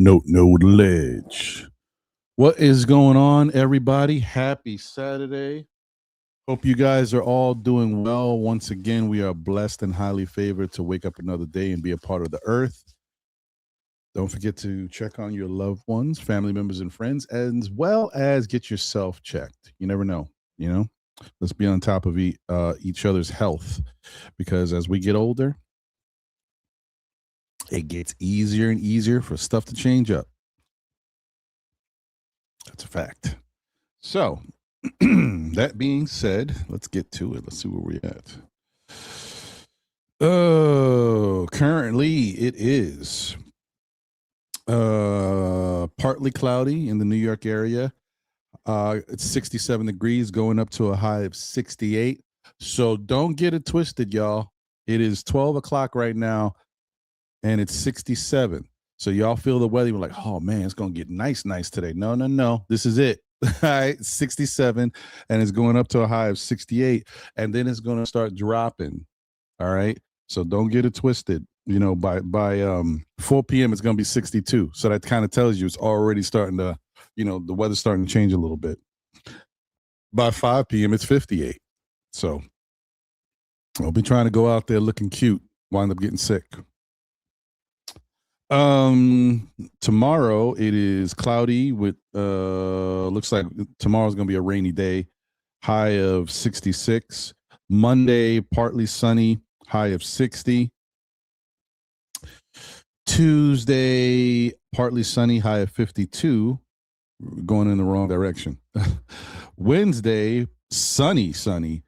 No ledge. What is going on, everybody? Happy Saturday. Hope you guys are all doing well. Once again, we are blessed and highly favored to wake up another day and be a part of the earth. Don't forget to check on your loved ones, family members, and friends, as well as get yourself checked. You never know, you know? Let's be on top of each other's health because as we get older, it gets easier and easier for stuff to change up. That's a fact. So, that being said, let's get to it. Let's see where we're at. Oh, currently it is partly cloudy in the New York area. It's 67 degrees, going up to a high of 68. So don't get it twisted, y'all. It is 12 o'clock right now, and it's 67. So y'all feel the weather. You're like, oh, man, it's going to get nice today. No. This is it. All right, 67, and it's going up to a high of 68, and then it's going to start dropping. All right, so don't get it twisted. You know, by 4 p.m. it's going to be 62. So that kind of tells you it's already starting to, you know, the weather's starting to change a little bit. By 5 p.m. it's 58. So I'll be trying to go out there looking cute, wind up getting sick. Tomorrow it is cloudy with looks like tomorrow's gonna be a rainy day, high of 66. Monday partly sunny, high of 60. Tuesday partly sunny, high of 52. Going in the wrong direction. Wednesday sunny,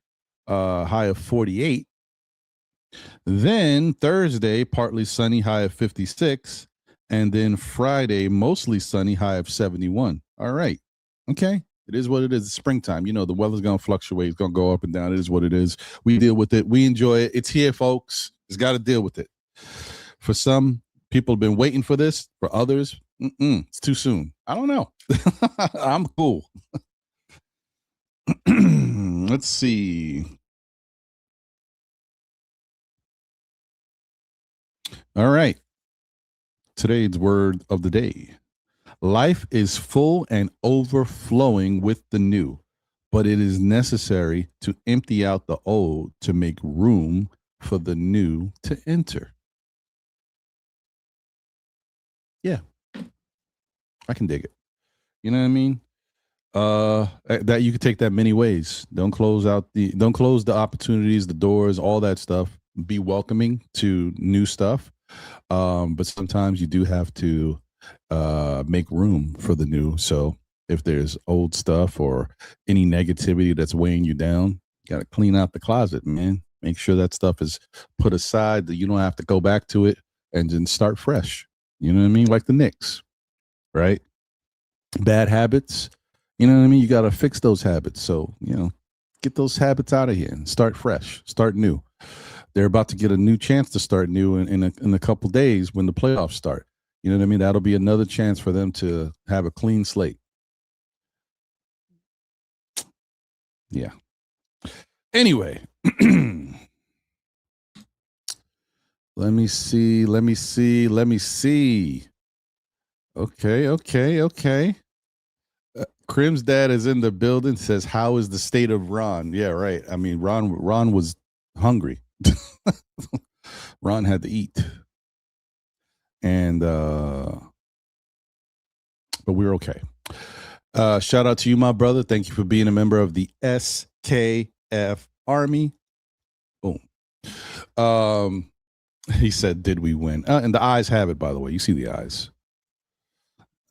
high of 48. Then Thursday, partly sunny, high of 56. And then Friday, mostly sunny, high of 71. All right. Okay. It is what it is. It's springtime. You know, the weather's going to fluctuate. It's going to go up and down. It is what it is. We deal with it. We enjoy it. It's here, folks. It's got to deal with it. For some, people have been waiting for this. For others, it's too soon. I don't know. I'm cool. Let's see. All right. Today's word of the day. Life is full and overflowing with the new, but it is necessary to empty out the old to make room for the new to enter. Yeah. I can dig it. You know what I mean? That you could take that many ways. Don't close the opportunities, the doors, all that stuff. Be welcoming to new stuff. But sometimes you do have to make room for the new. So if there's old stuff or any negativity that's weighing you down, you got to clean out the closet, man. Make sure that stuff is put aside, that you don't have to go back to it and then start fresh. You know what I mean? Like the Knicks, right? Bad habits. You know what I mean? You got to fix those habits. So, you know, get those habits out of here and start fresh, start new. They're about to get a new chance to start new in a couple days when the playoffs start. You know what I mean? That'll be another chance for them to have a clean slate. Yeah. Anyway, let me see. Okay. Crim's dad is in the building. Says, "How is the state of Ron?" Yeah, right. I mean, Ron was hungry. Ron had to eat, and but we're okay. Shout out to you, my brother. Thank you for being a member of the SKF Army. Boom. He said, "Did we win?" And the eyes have it. By the way, you see the eyes.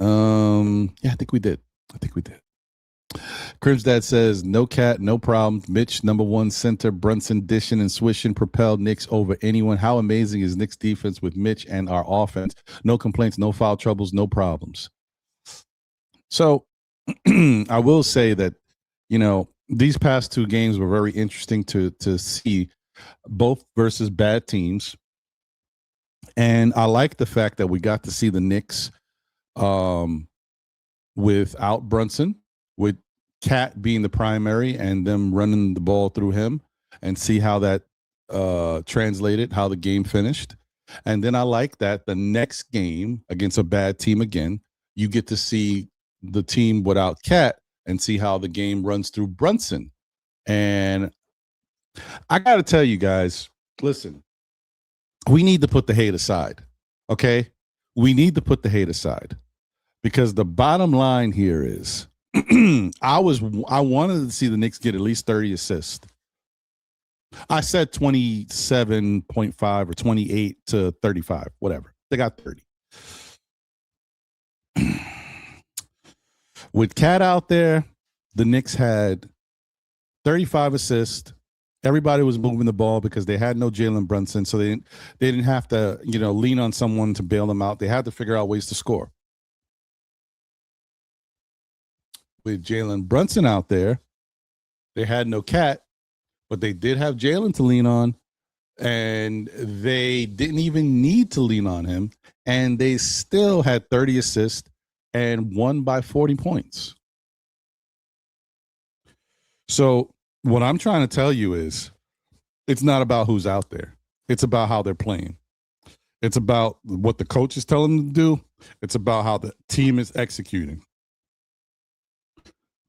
Yeah, I think we did. Crib's dad says, "No cat, no problem. Mitch, number one center, Brunson dishing and swishing, propelled Knicks over anyone. How amazing is Knicks defense with Mitch and our offense? No complaints, no foul troubles, no problems." So I will say that, you know, these past two games were very interesting to see, both versus bad teams. And I like the fact that we got to see the Knicks without Brunson, with Cat being the primary and them running the ball through him, and see how that translated, how the game finished. And then I like that the next game against a bad team again, you get to see the team without Cat and see how the game runs through Brunson. And I got to tell you guys, listen, we need to put the hate aside. Okay? We need to put the hate aside because the bottom line here is I wanted to see the Knicks get at least 30 assists. I said 27.5 or 28 to 35, whatever. They got 30. With Cat out there, the Knicks had 35 assists. Everybody was moving the ball because they had no Jalen Brunson, so they didn't have to, lean on someone to bail them out. They had to figure out ways to score. With Jalen Brunson out there, they had no Cat, but they did have Jalen to lean on, and they didn't even need to lean on him, and they still had 30 assists and won by 40 points. So what I'm trying to tell you is it's not about who's out there. It's about how they're playing. It's about what the coach is telling them to do. It's about how the team is executing.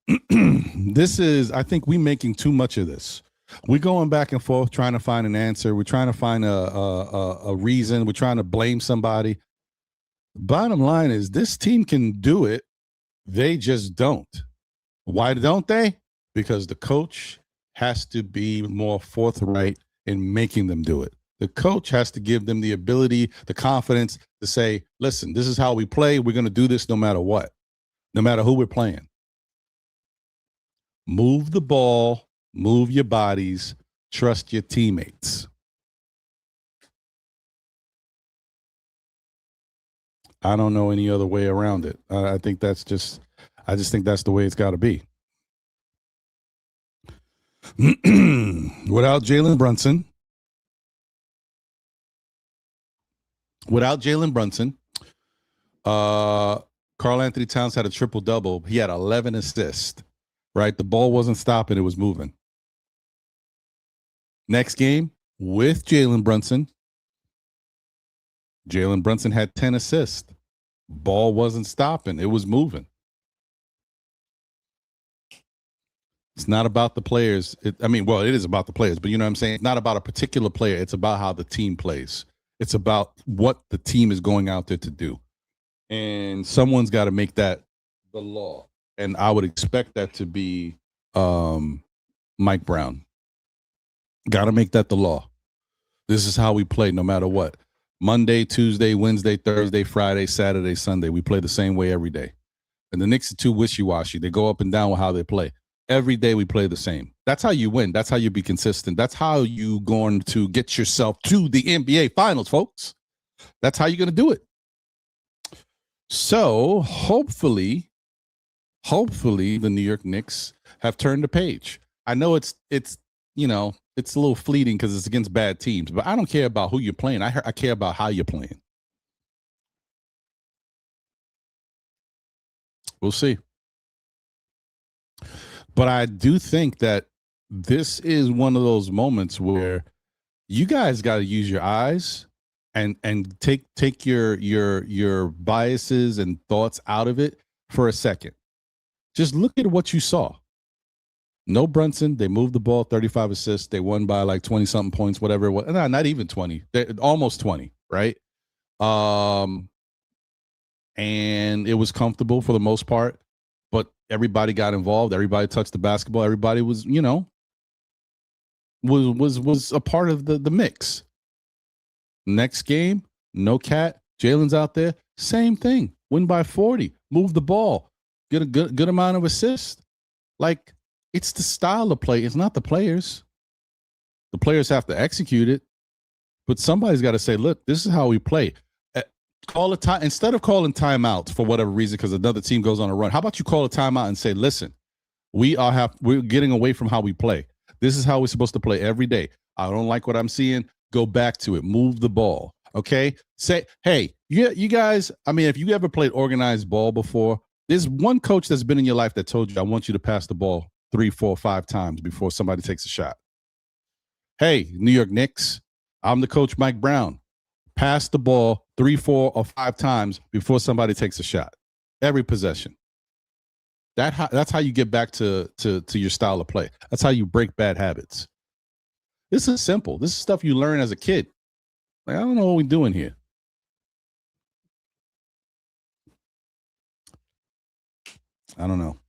I think we're making too much of this. We're going back and forth trying to find an answer. We're trying to find a reason. We're trying to blame somebody. Bottom line is this team can do it. They just don't. Why don't they? Because the coach has to be more forthright in making them do it. The coach has to give them the ability, the confidence to say, listen, this is how we play. We're going to do this no matter what, no matter who we're playing. Move the ball, move your bodies, trust your teammates. I don't know any other way around it. I just think that's the way it's got to be. Without Jalen Brunson, Karl-Anthony Towns had a triple-double. He had 11 assists, right? The ball wasn't stopping. It was moving. Next game, with Jalen Brunson had 10 assists. Ball wasn't stopping. It was moving. It's not about the players. It is about the players, but you know what I'm saying? It's not about a particular player. It's about how the team plays. It's about what the team is going out there to do. And someone's got to make that the law. And I would expect that to be Mike Brown. Got to make that the law. This is how we play no matter what. Monday, Tuesday, Wednesday, Thursday, Friday, Saturday, Sunday. We play the same way every day. And the Knicks are too wishy-washy. They go up and down with how they play. Every day we play the same. That's how you win. That's how you be consistent. That's how you going to get yourself to the NBA Finals, folks. That's how you're going to do it. So hopefully the New York Knicks have turned the page. I know it's a little fleeting because it's against bad teams, but I don't care about who you're playing. I care about how you're playing. We'll see. But I do think that this is one of those moments where you guys got to use your eyes and take your biases and thoughts out of it for a second. Just look at what you saw. No Brunson. They moved the ball, 35 assists. They won by like 20-something points, whatever it was. No, not even 20. Almost 20, right? And it was comfortable for the most part. But everybody got involved. Everybody touched the basketball. Everybody was, was a part of the mix. Next game, no Cat. Jalen's out there. Same thing. Win by 40. Move the ball. Get a good amount of assists. Like, it's the style of play. It's not the players. The players have to execute it. But somebody's got to say, look, this is how we play. Call a time instead of calling timeouts for whatever reason because another team goes on a run. How about you call a timeout and say, listen, we're getting away from how we play. This is how we're supposed to play every day. I don't like what I'm seeing. Go back to it. Move the ball. Okay. Say, hey, you guys, if you ever played organized ball before, there's one coach that's been in your life that told you, I want you to pass the ball 3, 4, 5 times before somebody takes a shot. Hey, New York Knicks, I'm the coach, Mike Brown. pass the ball 3, 4, or 5 times before somebody takes a shot. Every possession. That's how you get back to your style of play. That's how you break bad habits. This is simple. This is stuff you learn as a kid. Like, I don't know what we're doing here. I don't know.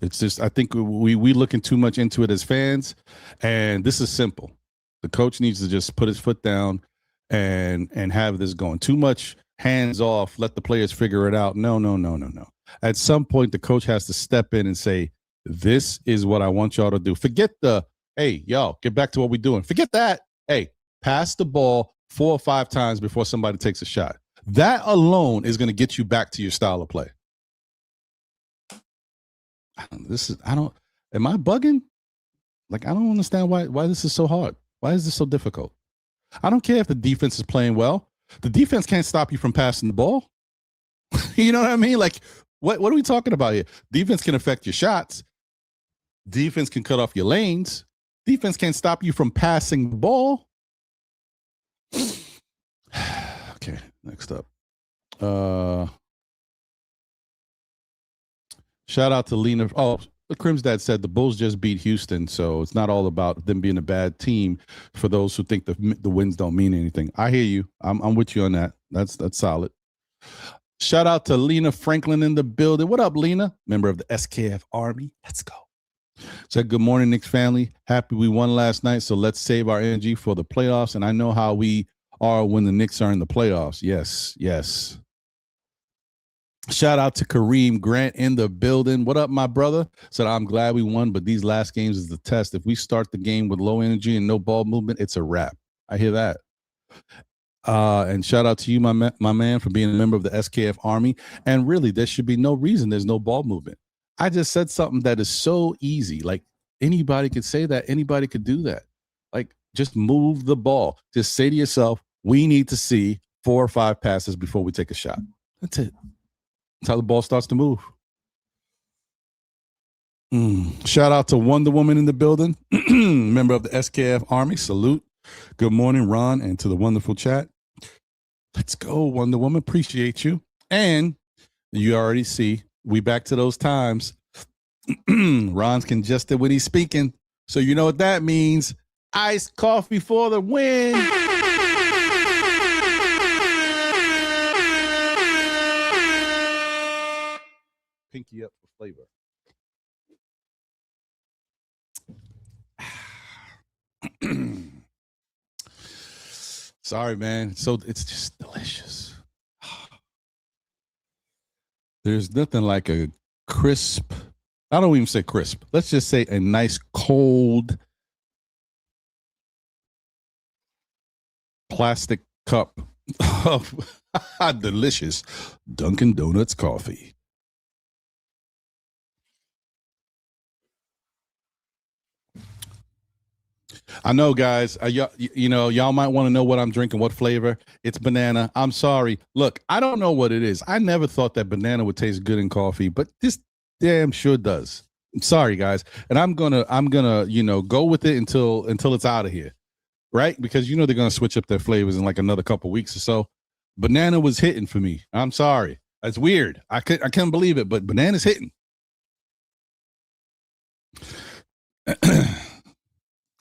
It's just, I think we looking too much into it as fans, and this is simple. The coach needs to just put his foot down and have this going. Too much hands off, let the players figure it out. No. At some point, the coach has to step in and say, this is what I want y'all to do. Forget hey, y'all, get back to what we're doing. Forget that. Hey, pass the ball 4 or 5 times before somebody takes a shot. That alone is going to get you back to your style of play. Am I bugging? Like, I don't understand why this is so hard. Why is this so difficult? I don't care if the defense is playing well. The defense can't stop you from passing the ball. You know what I mean? Like, what are we talking about here? Defense can affect your shots. Defense can cut off your lanes. Defense can't stop you from passing the ball. Okay, next up. Shout out to Lena. Oh, Crim's dad said the Bulls just beat Houston, so it's not all about them being a bad team for those who think the wins don't mean anything. I hear you. I'm with you on that. That's solid. Shout out to Lena Franklin in the building. What up, Lena? Member of the SKF Army. Let's go. Said, good morning, Knicks family. Happy we won last night, so let's save our energy for the playoffs. And I know how we are when the Knicks are in the playoffs. Yes. Shout out to Kareem Grant in the building. What up, my brother? Said, I'm glad we won, but these last games is the test. If we start the game with low energy and no ball movement, it's a wrap. I hear that. And shout out to you, my man, for being a member of the SKF Army. And really, there should be no reason there's no ball movement. I just said something that is so easy. Like, anybody could say that. Anybody could do that. Like, just move the ball. Just say to yourself, we need to see 4 or 5 passes before we take a shot. That's it. That's how the ball starts to move. Shout out to Wonder Woman in the building, member of the SKF Army. Salute. Good morning, Ron, and to the wonderful chat. Let's go, Wonder Woman. Appreciate you. And you already see, we back to those times. Ron's congested when he's speaking. So you know what that means. Iced coffee for the win. Pinky up for flavor. Sorry, man. So it's just delicious. There's nothing like a crisp. I don't even say crisp. Let's just say a nice cold plastic cup of delicious Dunkin' Donuts coffee. I know, guys. Y'all might want to know what I'm drinking, what flavor. It's banana. I'm sorry. Look, I don't know what it is. I never thought that banana would taste good in coffee, but this damn sure does. I'm sorry, guys, and I'm gonna go with it until it's out of here, right? Because they're gonna switch up their flavors in like another couple weeks or so. Banana was hitting for me. I'm sorry. That's weird. I couldn't believe it, but banana's hitting.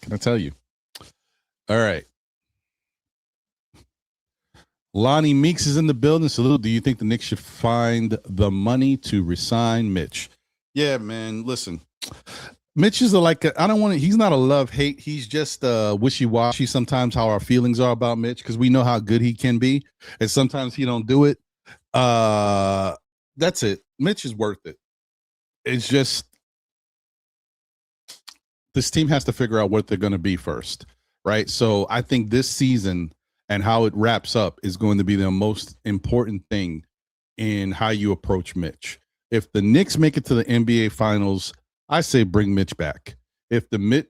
Can I tell you? All right. Lonnie Meeks is in the building. Salute. Do you think the Knicks should find the money to resign Mitch? Yeah, man. Listen, Mitch is he's not a love-hate. He's just wishy-washy sometimes how our feelings are about Mitch, because we know how good he can be. And sometimes he don't do it. That's it. Mitch is worth it. It's just, this team has to figure out what they're going to be first, right? So I think this season and how it wraps up is going to be the most important thing in how you approach Mitch. If the Knicks make it to the NBA Finals, I say bring Mitch back. If the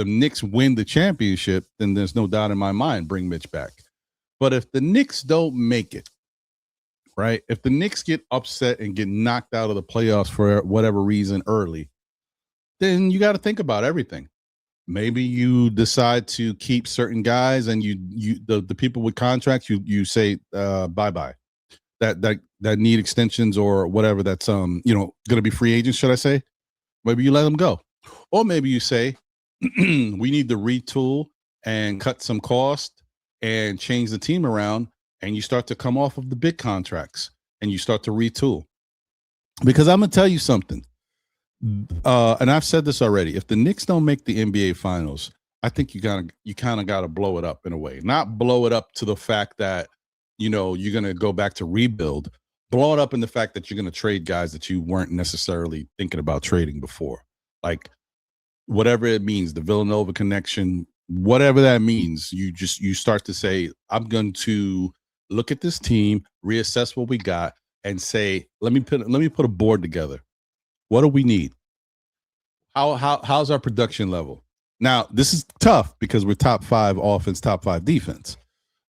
Knicks win the championship, then there's no doubt in my mind, bring Mitch back. But if the Knicks don't make it, right? If the Knicks get upset and get knocked out of the playoffs for whatever reason early, then you got to think about everything. Maybe you decide to keep certain guys, and the people with contracts, you say bye bye, that need extensions or whatever, that's going to be free agents, should I say. Maybe you let them go. Or maybe you say, we need to retool and cut some cost and change the team around, and you start to come off of the big contracts and you start to retool. Because I'm going to tell you something, and I've said this already. If the Knicks don't make the NBA Finals, I think you kind of got to blow it up in a way. Not blow it up to the fact that, you're going to go back to rebuild. Blow it up in the fact that you're going to trade guys that you weren't necessarily thinking about trading before. Like, whatever it means, the Villanova connection, whatever that means, you start to say, I'm going to look at this team, reassess what we got, and say, let me put a board together. What do we need? How's our production level? Now, this is tough because we're top 5 offense, top 5 defense.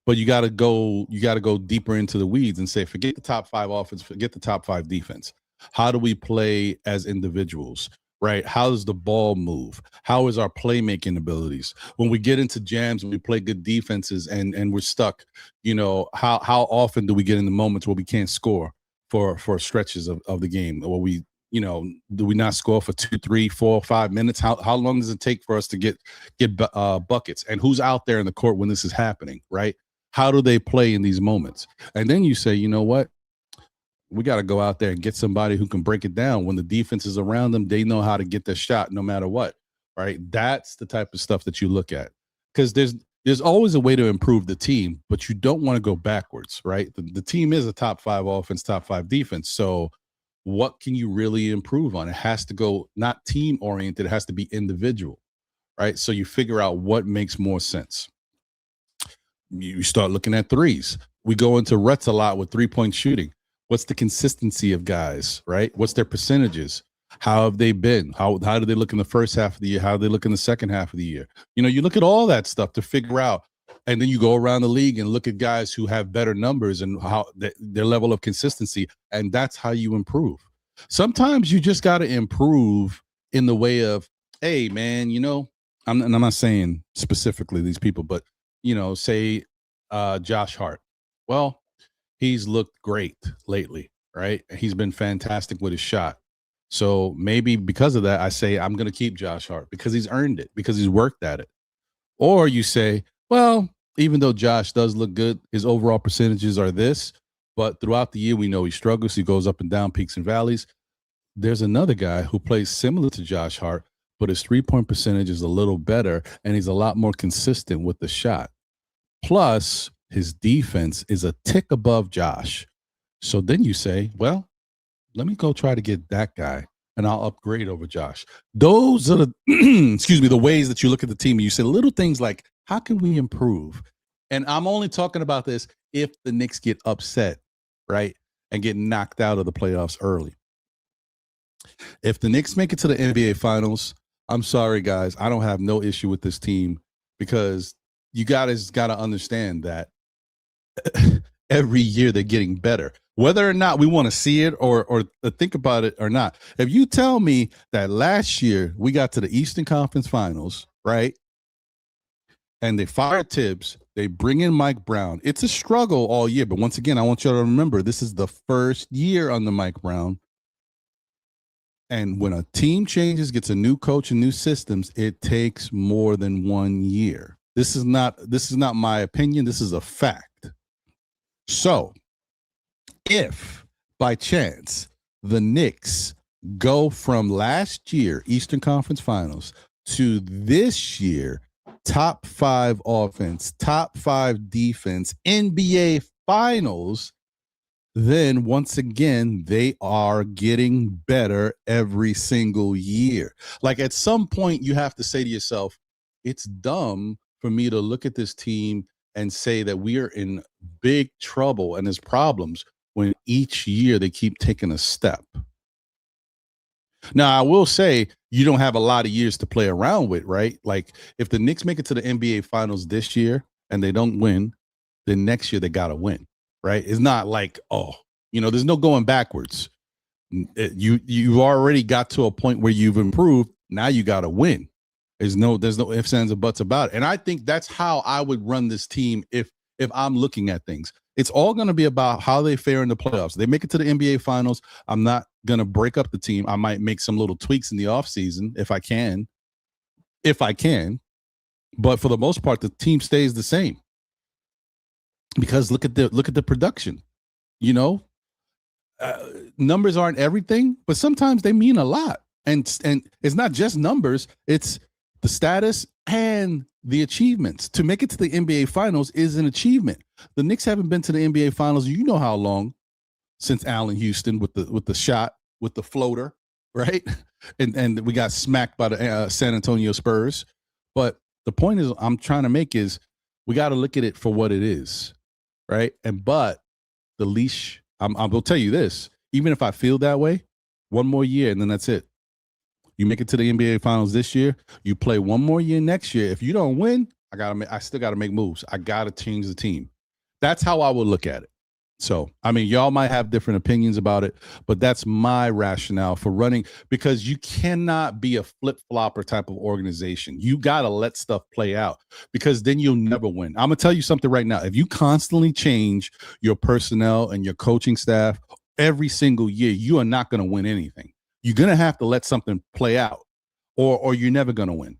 But you got to go deeper into the weeds and say, forget the top 5 offense, forget the top 5 defense. How do we play as individuals, right? How does the ball move? How is our playmaking abilities? When we get into jams, when we play good defenses and we're stuck, how often do we get in the moments where we can't score for stretches of the game? Or we, do we not score for 2, 3, 4, 5 minutes? How long does it take for us to get buckets? And who's out there in the court when this is happening, right? How do they play in these moments? And then you say, you know what? We got to go out there and get somebody who can break it down. When the defense is around them, they know how to get their shot no matter what, right? That's the type of stuff that you look at, because there's always a way to improve the team, but you don't want to go backwards, right? The team is a top 5 offense, top 5 defense. So what can you really improve on? It has to go not team oriented. It has to be individual, right? So you figure out what makes more sense. You start looking at threes. We go into ruts a lot with 3-point shooting. What's the consistency of guys, right? What's their percentages? How have they been? How do they look in the first half of the year? How do they look in the second half of the year? You look at all that stuff to figure out, and then you go around the league and look at guys who have better numbers and how their level of consistency, and that's how you improve. Sometimes you just got to improve in the way of, hey, man, I'm not saying specifically these people, but say Josh Hart. Well, he's looked great lately, right? He's been fantastic with his shot. So maybe because of that, I say I'm going to keep Josh Hart because he's earned it, because he's worked at it. Or you say, well, even though Josh does look good, his overall percentages are this, but throughout the year, we know he struggles. He goes up and down, peaks and valleys. There's another guy who plays similar to Josh Hart, but his 3-point percentage is a little better, and he's a lot more consistent with the shot. Plus, his defense is a tick above Josh. So then you say, well, let me go try to get that guy, and I'll upgrade over Josh. Those are the, the ways that you look at the team and you say little things like, how can we improve? And I'm only talking about this if the Knicks get upset, right, and get knocked out of the playoffs early. If the Knicks make it to the NBA Finals, I'm sorry, guys, I don't have no issue with this team, because you guys got to understand that every year they're getting better, whether or not we want to see it or think about it or not. If you tell me that last year we got to the Eastern Conference Finals, right, and they fire Tibbs, they bring in Mike Brown. It's a struggle all year, but once again, I want you to remember this is the first year under Mike Brown. And when a team changes, gets a new coach and new systems, it takes more than 1 year. This is not my opinion. This is a fact. So if by chance the Knicks go from last year, Eastern Conference Finals, to this year, top 5 offense, top 5 defense, NBA Finals, then once again, they are getting better every single year. Like, at some point, you have to say to yourself, it's dumb for me to look at this team and say that we are in big trouble and there's problems when each year they keep taking a step. Now, I will say you don't have a lot of years to play around with, right? Like, if the Knicks make it to the NBA Finals this year and they don't win, then next year they got to win, right? It's not like, there's no going backwards. You've already got to a point where you've improved. Now you got to win. There's no ifs, ands, or buts about it. And I think that's how I would run this team if I'm looking at things. It's all going to be about how they fare in the playoffs. They make it to the NBA Finals. I'm not going to break up the team. I might make some little tweaks in the offseason if I can. If I can. But for the most part, the team stays the same. Because look at the production. You know, numbers aren't everything, but sometimes they mean a lot. And it's not just numbers, it's the status and the achievements. To make it to the NBA Finals is an achievement. The Knicks haven't been to the NBA Finals, you know how long, since Allen Houston with the shot, with the floater, right? And we got smacked by the San Antonio Spurs. But the point is I'm trying to make is we got to look at it for what it is, right? But the leash, I will tell you this, even if I feel that way, one more year and then that's it. You make it to the NBA Finals this year, you play one more year next year. If you don't win, I still got to make moves. I got to change the team. That's how I would look at it. So, I mean, y'all might have different opinions about it, but that's my rationale for running, because you cannot be a flip-flopper type of organization. You got to let stuff play out, because then you'll never win. I'm going to tell you something right now. If you constantly change your personnel and your coaching staff every single year, you are not going to win anything. You're going to have to let something play out, or you're never going to win.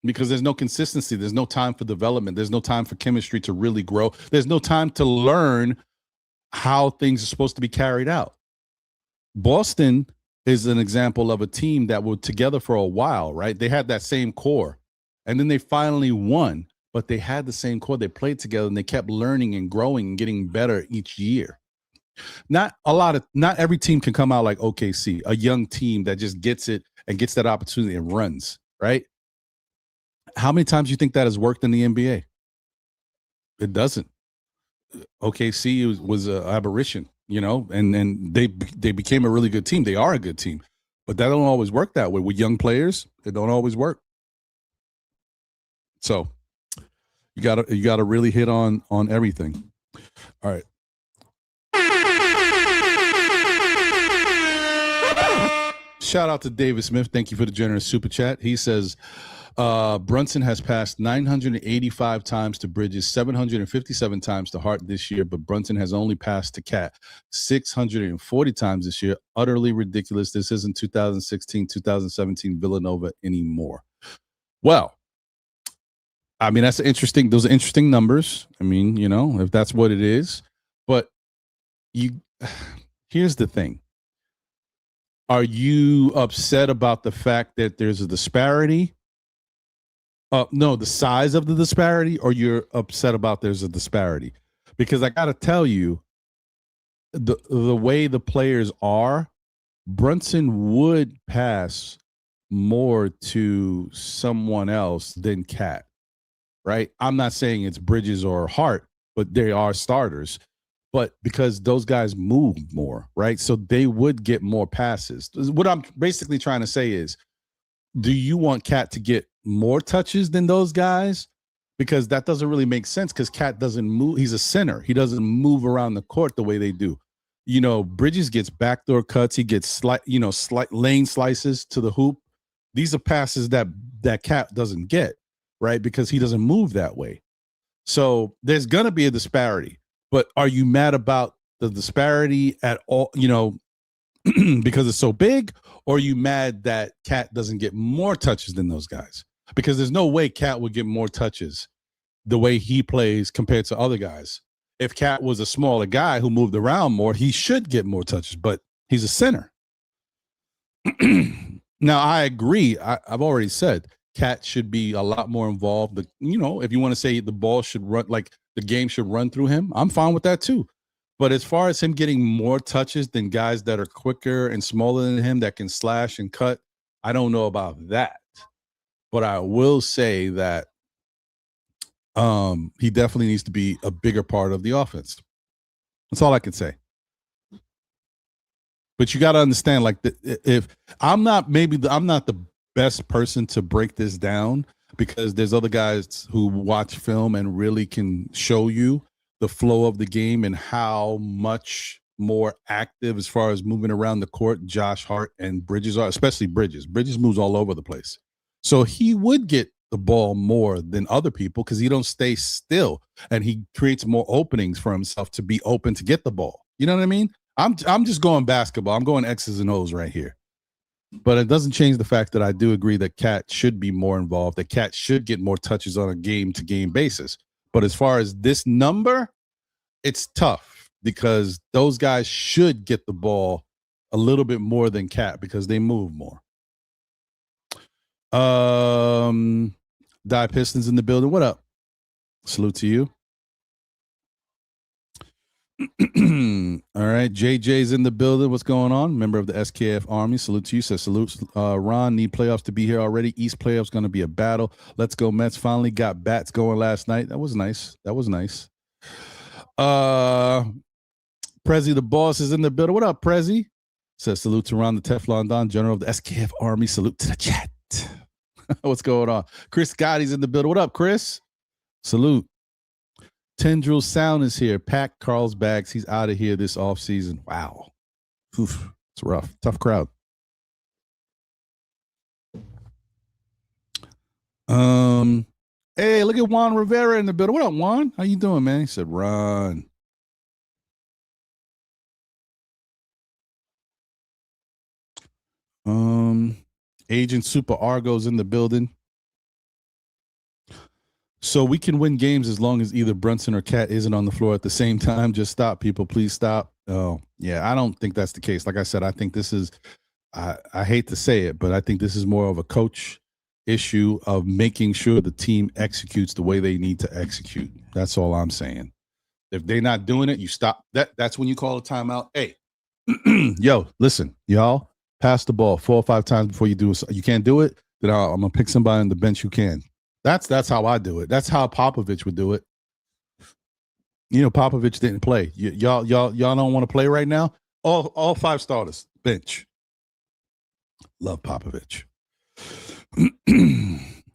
Because there's no consistency. There's no time for development. There's no time for chemistry to really grow. There's no time to learn how things are supposed to be carried out. Boston is an example of a team that were together for a while, right? They had that same core, and then they finally won, but they had the same core. They played together, and they kept learning and growing and getting better each year. Not every team can come out like OKC, a young team that just gets it and gets that opportunity and runs, right? How many times do you think that has worked in the NBA? It doesn't. OKC was an aberration, you know, and they became a really good team. They are a good team, but that don't always work that way with young players. It don't always work. So you gotta really hit on everything. All right. Shout out to David Smith. Thank you for the generous super chat. He says, Brunson has passed 985 times to Bridges, 757 times to Hart this year, but Brunson has only passed to Cat 640 times this year. Utterly ridiculous. This isn't 2016, 2017 Villanova anymore. Well, I mean, those are interesting numbers. I mean, you know, if that's what it is. But here's the thing. Are you upset about the fact that there's a disparity? No, the size of the disparity, or you're upset about there's a disparity? Because I got to tell you, the way the players are, Brunson would pass more to someone else than Cat, right? I'm not saying it's Bridges or Hart, but they are starters. But because those guys move more, right? So they would get more passes. What I'm basically trying to say is, do you want Cat to get more touches than those guys? Because that doesn't really make sense, because Cat doesn't move. He's a center. He doesn't move around the court the way they do. You know, Bridges gets backdoor cuts. He gets slight lane slices to the hoop. These are passes that Cat doesn't get, right? Because he doesn't move that way. So there's going to be a disparity. But are you mad about the disparity at all, you know, because it's so big? Or are you mad that Cat doesn't get more touches than those guys? Because there's no way Cat would get more touches the way he plays compared to other guys. If Cat was a smaller guy who moved around more, he should get more touches, but he's a center. Now, I agree. I've already said Cat should be a lot more involved. But, you know, if you want to say the ball should run, like the game should run through him, I'm fine with that too. But as far as him getting more touches than guys that are quicker and smaller than him that can slash and cut, I don't know about that. But I will say that he definitely needs to be a bigger part of the offense. That's all I can say. But you got to understand, like, if I'm not the best person to break this down, because there's other guys who watch film and really can show you the flow of the game and how much more active as far as moving around the court. Josh Hart and Bridges are, especially Bridges. Bridges moves all over the place. So he would get the ball more than other people because he don't stay still and he creates more openings for himself to be open to get the ball. You know what I mean? I'm just going basketball. I'm going X's and O's right here. But it doesn't change the fact that I do agree that Cat should be more involved, that Cat should get more touches on a game-to-game basis. But as far as this number, it's tough because those guys should get the ball a little bit more than Cat because they move more. Die Pistons in the building. What up? Salute to you. All right, JJ's in the building. What's going on? Member of the SKF Army. Salute to you. Says salute. Ron, need playoffs to be here already. East playoffs going to be a battle. Let's go Mets. Finally got bats going last night. That was nice. That was nice. Prezi the boss is in the building. What up, Prezi? Says salute to Ron the Teflon Don, General of the SKF Army. Salute to the chat. What's going on? Chris Scotty's in the building. What up, Chris? Salute. Tendril Sound is here. Pack Carl's bags. He's out of here this offseason. Wow. Oof. It's rough. Tough crowd. Hey, look at Juan Rivera in the building. What up, Juan? How you doing, man? He said, run. Agent Super Argo's in the building. So we can win games as long as either Brunson or Cat isn't on the floor at the same time. Just stop, people. Please stop. Oh, yeah, I don't think that's the case. Like I said, I think this is, I hate to say it, but I think this is more of a coach issue of making sure the team executes the way they need to execute. That's all I'm saying. If they're not doing it, you stop. That's when you call a timeout. Hey, yo, listen, y'all, pass the ball 4 or 5 times before you do it. You can't do it, then I'm going to pick somebody on the bench who can. That's how I do it. That's how Popovich would do it. You know, Popovich didn't play. Y'all don't want to play right now. All 5 starters, bench. Love Popovich.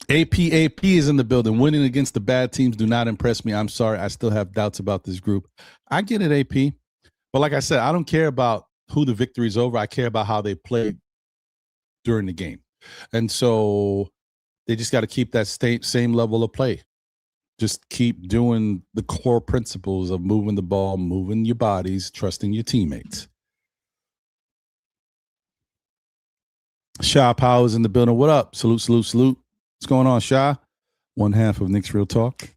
AP is in the building. Winning against the bad teams do not impress me. I'm sorry. I still have doubts about this group. I get it, AP. But like I said, I don't care about who the victory's over. I care about how they played during the game. And so they just got to keep that same level of play. Just keep doing the core principles of moving the ball, moving your bodies, trusting your teammates. Sha Powers in the building. What up? Salute, salute, salute. What's going on, Sha? One half of Knicks Real Talk.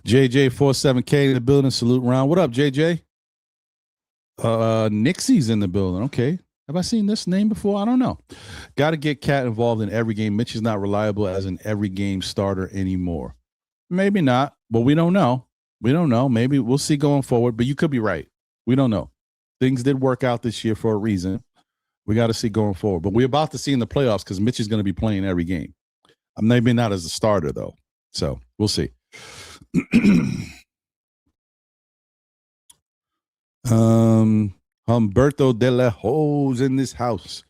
JJ47K in the building. Salute, Ron. What up, JJ? Nixie's in the building. Okay. Have I seen this name before? I don't know. Got to get Cat involved in every game. Mitch is not reliable as an every game starter anymore. Maybe not, but we don't know. We don't know. Maybe we'll see going forward, but you could be right. We don't know. Things did work out this year for a reason. We got to see going forward, but we're about to see in the playoffs because Mitch is going to be playing every game. Maybe not as a starter, though. So we'll see. Humberto de la Ho's in this house.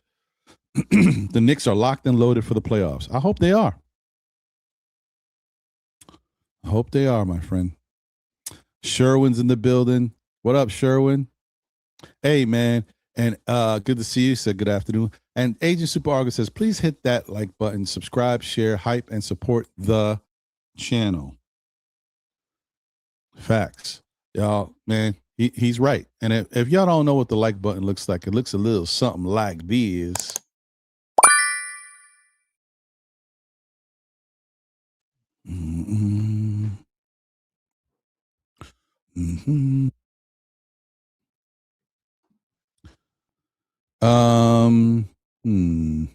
The Knicks are locked and loaded for the playoffs. I hope they are. I hope they are, my friend. Sherwin's in the building. What up, Sherwin? Hey, man. And good to see you. Said good afternoon. And Agent Super Argus says, please hit that like button, subscribe, share, hype, and support the channel. Facts. Y'all, man, he's right. And if y'all don't know what the like button looks like, it looks a little something like this. Mm-hmm. Mm-hmm. Hmm.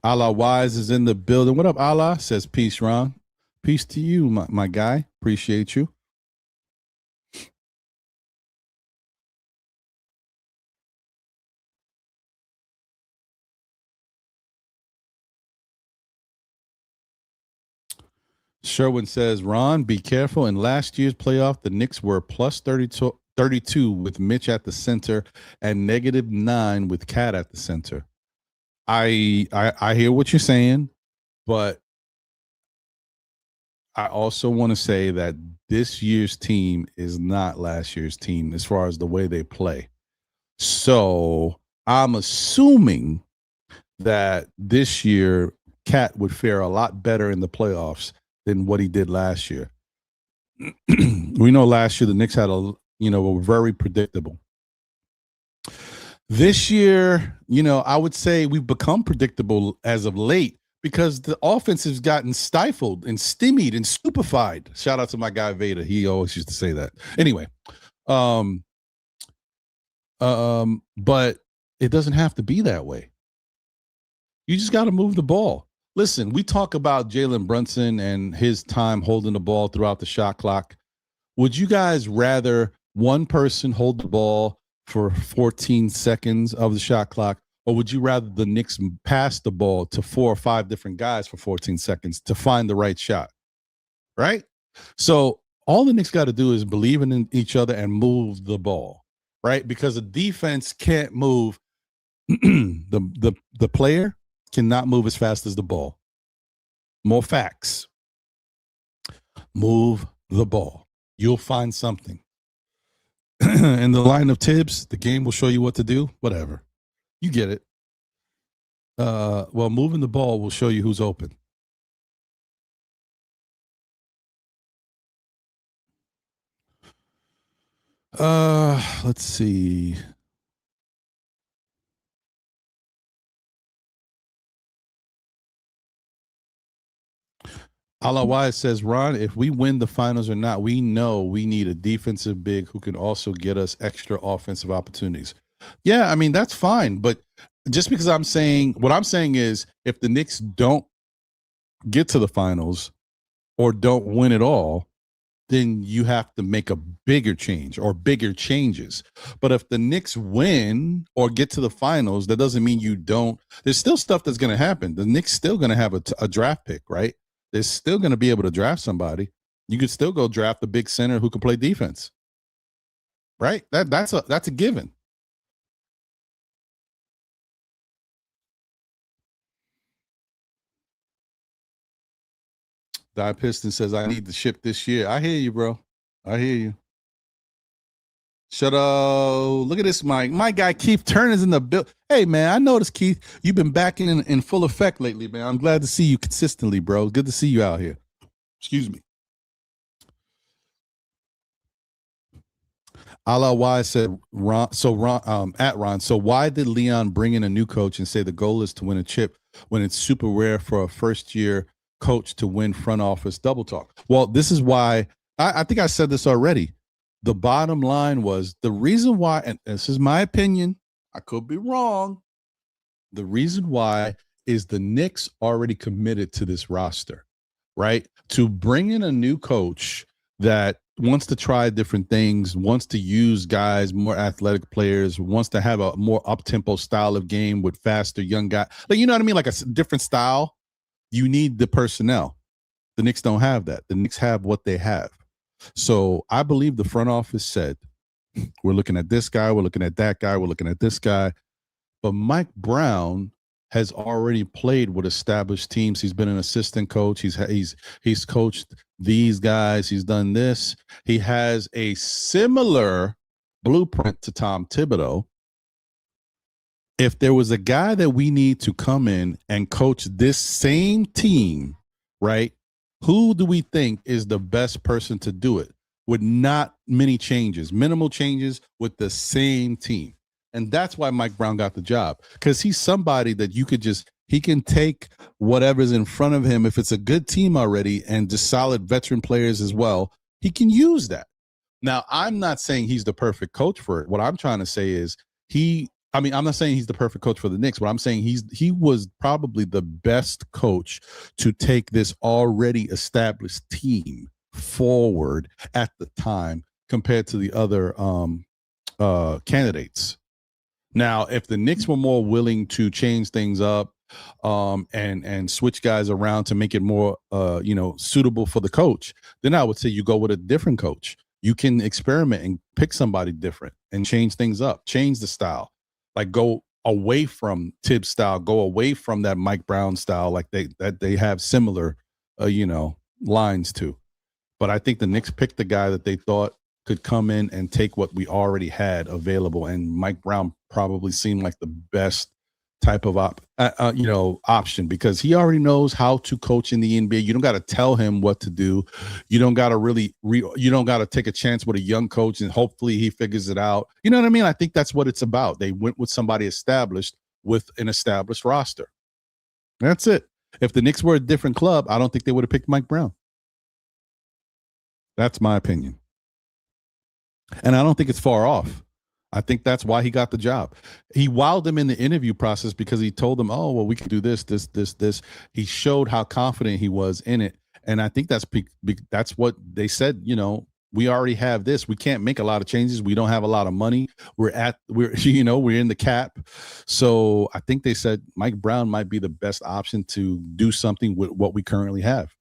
Allah Wise is in the building. What up, Allah? Says peace, Ron. Peace to you, my guy. Appreciate you. Sherwin says, Ron, be careful. In last year's playoff, the Knicks were plus 32 with Mitch at the center and -9 with Cat at the center. I hear what you're saying, but I also want to say that this year's team is not last year's team as far as the way they play. So I'm assuming that this year Cat would fare a lot better in the playoffs than what he did last year. We know last year the Knicks had were very predictable. This year, I would say we've become predictable as of late because the offense has gotten stifled and stymied and stupefied. Shout out to my guy Vader. He always used to say that. Anyway, but it doesn't have to be that way. You just got to move the ball. Listen, we talk about Jalen Brunson and his time holding the ball throughout the shot clock. Would you guys rather one person hold the ball for 14 seconds of the shot clock, or would you rather the Knicks pass the ball to 4 or 5 different guys for 14 seconds to find the right shot? Right? So all the Knicks got to do is believe in each other and move the ball, right? Because the defense can't move. The player cannot move as fast as the ball. More facts. Move the ball. You'll find something. In the line of Tibbs, the game will show you what to do. Whatever. You get it. Well, moving the ball will show you who's open. Let's see. Ala Wise says, Ron, if we win the finals or not, we know we need a defensive big who can also get us extra offensive opportunities. Yeah, I mean, that's fine. But just because what I'm saying is if the Knicks don't get to the finals or don't win at all, then you have to make a bigger change or bigger changes. But if the Knicks win or get to the finals, that doesn't mean you don't. There's still stuff that's going to happen. The Knicks still going to have a draft pick, right? They're still going to be able to draft somebody. You could still go draft a big center who can play defense, right? That's a given. Die Piston says, I need to ship this year. I hear you, bro. I hear you. Shut up. Look at this, Mike. My guy Keith Turner's in the build. Hey, man, I noticed, Keith, you've been back in full effect lately, man. I'm glad to see you consistently, bro. Good to see you out here. Excuse me. Ala Y said, Ron, at Ron, so why did Leon bring in a new coach and say the goal is to win a chip when it's super rare for a first-year coach to win front office double talk? Well, this is why I think I said this already. The bottom line was the reason why, and this is my opinion, I could be wrong. The reason why is the Knicks already committed to this roster, right? To bring in a new coach that wants to try different things, wants to use guys, more athletic players, wants to have a more up-tempo style of game with faster young guys. Like, you know what I mean? Like a different style. You need the personnel. The Knicks don't have that. The Knicks have what they have. So I believe the front office said, we're looking at this guy, we're looking at that guy, we're looking at this guy. But Mike Brown has already played with established teams. He's been an assistant coach. He's coached these guys. He's done this. He has a similar blueprint to Tom Thibodeau. If there was a guy that we need to come in and coach this same team, right? Who do we think is the best person to do it with not many changes, minimal changes with the same team? And that's why Mike Brown got the job, because he's somebody that you could he can take whatever's in front of him. If it's a good team already and just solid veteran players as well, he can use that. Now, I'm not saying he's the perfect coach for it. What I'm trying to say is I'm not saying he's the perfect coach for the Knicks, but I'm saying he was probably the best coach to take this already established team forward at the time compared to the other candidates. Now, if the Knicks were more willing to change things up, and switch guys around to make it more suitable for the coach, then I would say you go with a different coach. You can experiment and pick somebody different and change things up, change the style, like go away from Tibbs style, go away from that Mike Brown style, like they have similar lines to. But I think the Knicks picked the guy that they thought could come in and take what we already had available, and Mike Brown probably seemed like the best type of option, because he already knows how to coach in the NBA. You don't got to tell him what to do. You don't got to you don't got to take a chance with a young coach and hopefully he figures it out. You know what I mean? I think that's what it's about. They went with somebody established with an established roster. That's it. If the Knicks were a different club, I don't think they would have picked Mike Brown. That's my opinion. And I don't think it's far off. I think that's why he got the job. He wowed them in the interview process because he told them, oh, well, we can do this. He showed how confident he was in it. And I think that's what they said, we already have this. We can't make a lot of changes. We don't have a lot of money. We're in the cap. So I think they said Mike Brown might be the best option to do something with what we currently have.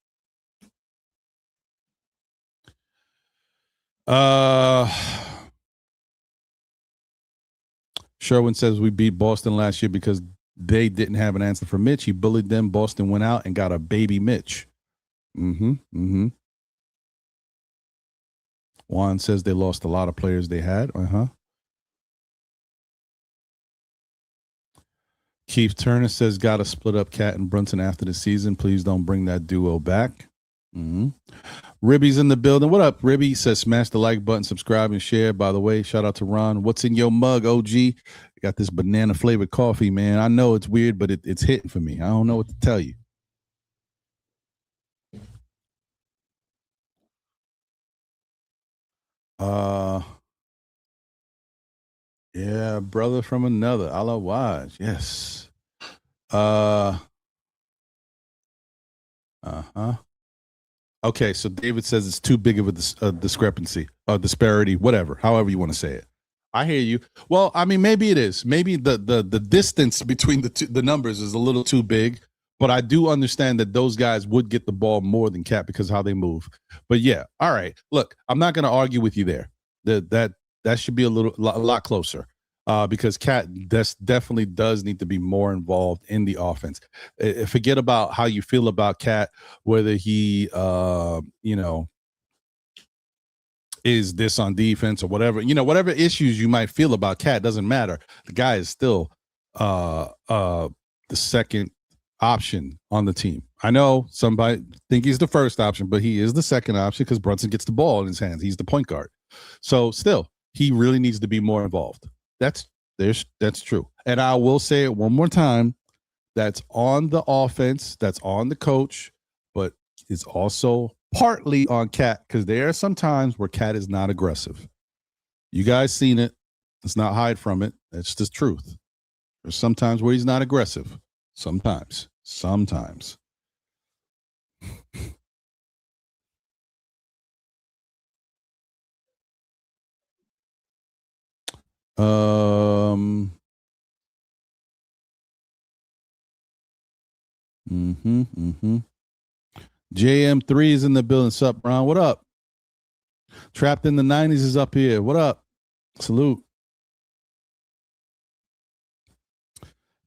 Sherwin says we beat Boston last year because they didn't have an answer for Mitch. He bullied them. Boston went out and got a baby Mitch. Juan says they lost a lot of players they had. Keith Turner says got to split up Cat and Brunson after the season. Please don't bring that duo back. Ribby's in the building. What up, Ribby? Says smash the like button, subscribe, and share. By the way, shout out to Ron. What's in your mug, OG? I got this banana flavored coffee, man. I know it's weird, but it's hitting for me. I don't know what to tell you. Yeah, brother from another. Allah Waj. Yes. Okay, so David says it's too big of a discrepancy, a disparity, whatever, however you want to say it. I hear you. Well, I mean, maybe it is. Maybe the distance between the numbers is a little too big, but I do understand that those guys would get the ball more than Cat because of how they move. But yeah, all right. Look, I'm not going to argue with you there. That should be a lot closer. Because Cat definitely does need to be more involved in the offense. Forget about how you feel about Cat, whether he, is this on defense or whatever. Whatever issues you might feel about Cat doesn't matter. The guy is still the second option on the team. I know somebody think he's the first option, but he is the second option because Brunson gets the ball in his hands. He's the point guard. So still, he really needs to be more involved. That's true. And I will say it one more time. That's on the offense. That's on the coach, but it's also partly on Cat because there are some times where Cat is not aggressive. You guys seen it. Let's not hide from it. That's the truth. There's sometimes where he's not aggressive. Sometimes. JM3 is in the building. Sup, Brown? What up? Trapped in the 90s is up here. What up? Salute.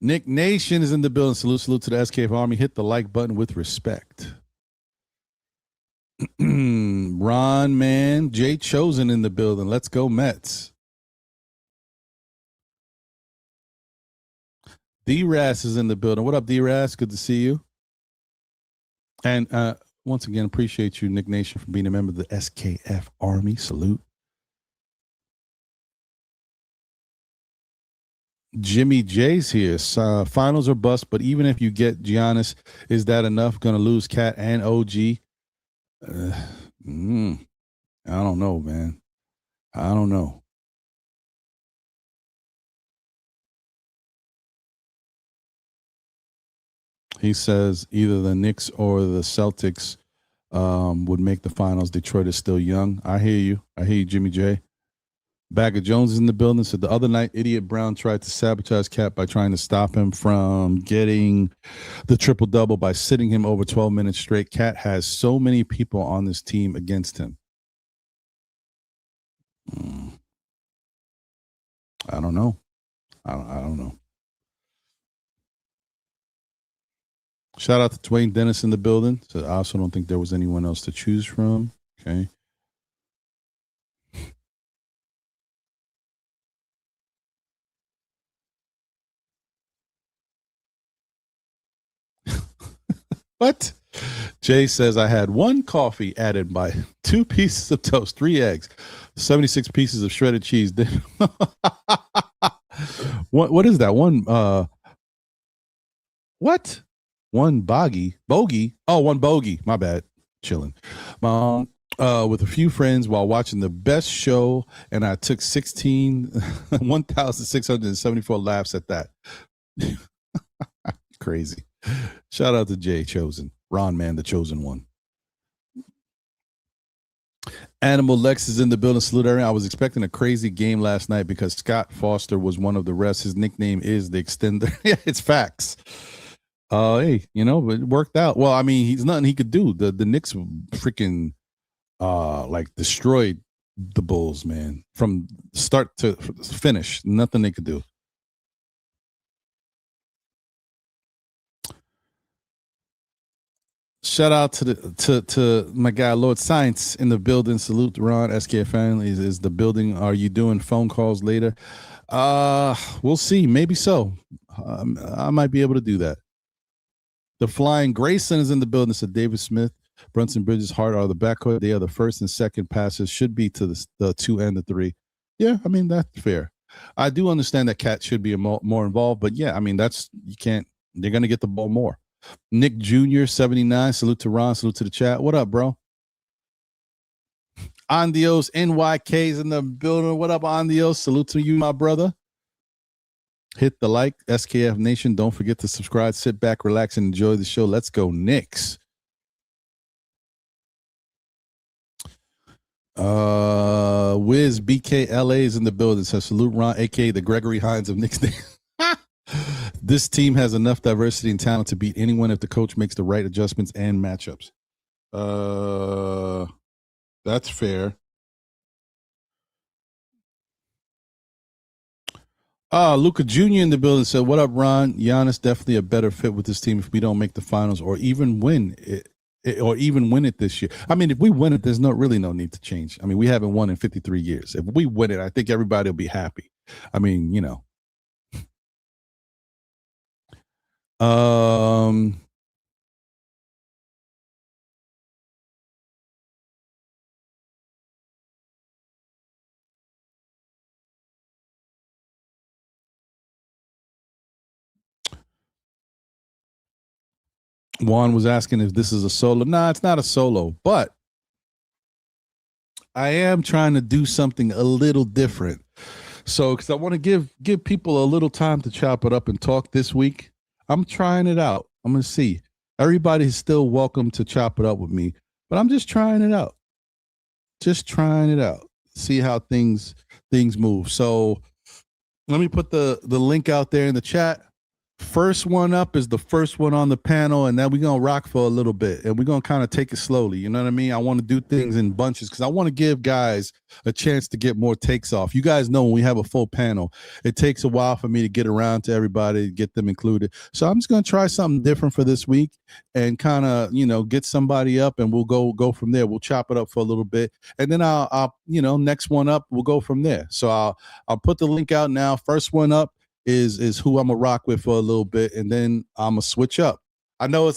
Nick Nation is in the building. Salute to the SKF Army. Hit the like button with respect. Ron, man. Jay Chosen in the building. Let's go, Mets. D-Ras is in the building. What up, D-Ras? Good to see you. And once again, appreciate you, Nick Nation, for being a member of the SKF Army. Salute. Jimmy J's here. Finals or bust, but even if you get Giannis, is that enough? Going to lose Cat and OG? I don't know, man. I don't know. He says either the Knicks or the Celtics would make the finals. Detroit is still young. I hear you, Jimmy J. Bagger Jones is in the building. Said the other night, Idiot Brown tried to sabotage Cat by trying to stop him from getting the triple double by sitting him over 12 minutes straight. Cat has so many people on this team against him. I don't know. I don't know. Shout out to Dwayne Dennis in the building. So I also don't think there was anyone else to choose from. Okay. What? Jay says I had one coffee added by 2 pieces of toast, 3 eggs, 76 pieces of shredded cheese. What is that? What? One bogey. Oh, one bogey. My bad. Chilling. With a few friends while watching the best show, and I took 1,674 laughs at that. Crazy. Shout out to Jay Chosen. Ron Man, the chosen one. Animal Lex is in the building. Salute everyone. I was expecting a crazy game last night because Scott Foster was one of the refs. His nickname is the Extender. Yeah, it's facts. Hey, but it worked out. Well, I mean, he's nothing he could do. The Knicks freaking like destroyed the Bulls, man, from start to finish. Nothing they could do. Shout out to my guy Lord Science in the building. Salute Ron SKF family is the building. Are you doing phone calls later? We'll see. Maybe so. I might be able to do that. The Flying Grayson is in the building. Said David Smith, Brunson, Bridges, Hart are the backcourt. They are the first and second passes. Should be to the 2 and the 3. Yeah, I mean that's fair. I do understand that Cat should be more involved, but yeah, I mean you can't. They're gonna get the ball more. Nick Jr. 79. Salute to Ron. Salute to the chat. What up, bro? Andios NYK's in the building. What up, Andios? Salute to you, my brother. Hit the like, SKF Nation. Don't forget to subscribe. Sit back, relax, and enjoy the show. Let's go, Knicks. Wiz BKLA is in the building. Says salute Ron, aka the Gregory Hines of Knicks. This team has enough diversity and talent to beat anyone if the coach makes the right adjustments and matchups. That's fair. Luca Jr. in the building said, "What up, Ron? Giannis definitely a better fit with this team if we don't make the finals or even win it, this year. I mean, if we win it, there's really no need to change. I mean, we haven't won in 53 years. If we win it, I think everybody will be happy. I mean, Juan was asking if this is a solo. Nah, it's not a solo, but I am trying to do something a little different. So, because I want to give people a little time to chop it up and talk this week. I'm trying it out. I'm going to see. Everybody's still welcome to chop it up with me, but I'm just trying it out. Just trying it out. See how things move. So, let me put the link out there in the chat. First one up is the first one on the panel, and then we're going to rock for a little bit, and we're going to kind of take it slowly. You know what I mean? I want to do things in bunches because I want to give guys a chance to get more takes off. You guys know when we have a full panel, it takes a while for me to get around to everybody, get them included. So I'm just going to try something different for this week and kind of, get somebody up, and we'll go from there. We'll chop it up for a little bit, and then I'll next one up, we'll go from there. So I'll put the link out now. First one up is who I'm gonna rock with for a little bit, and then I'm gonna switch up. I know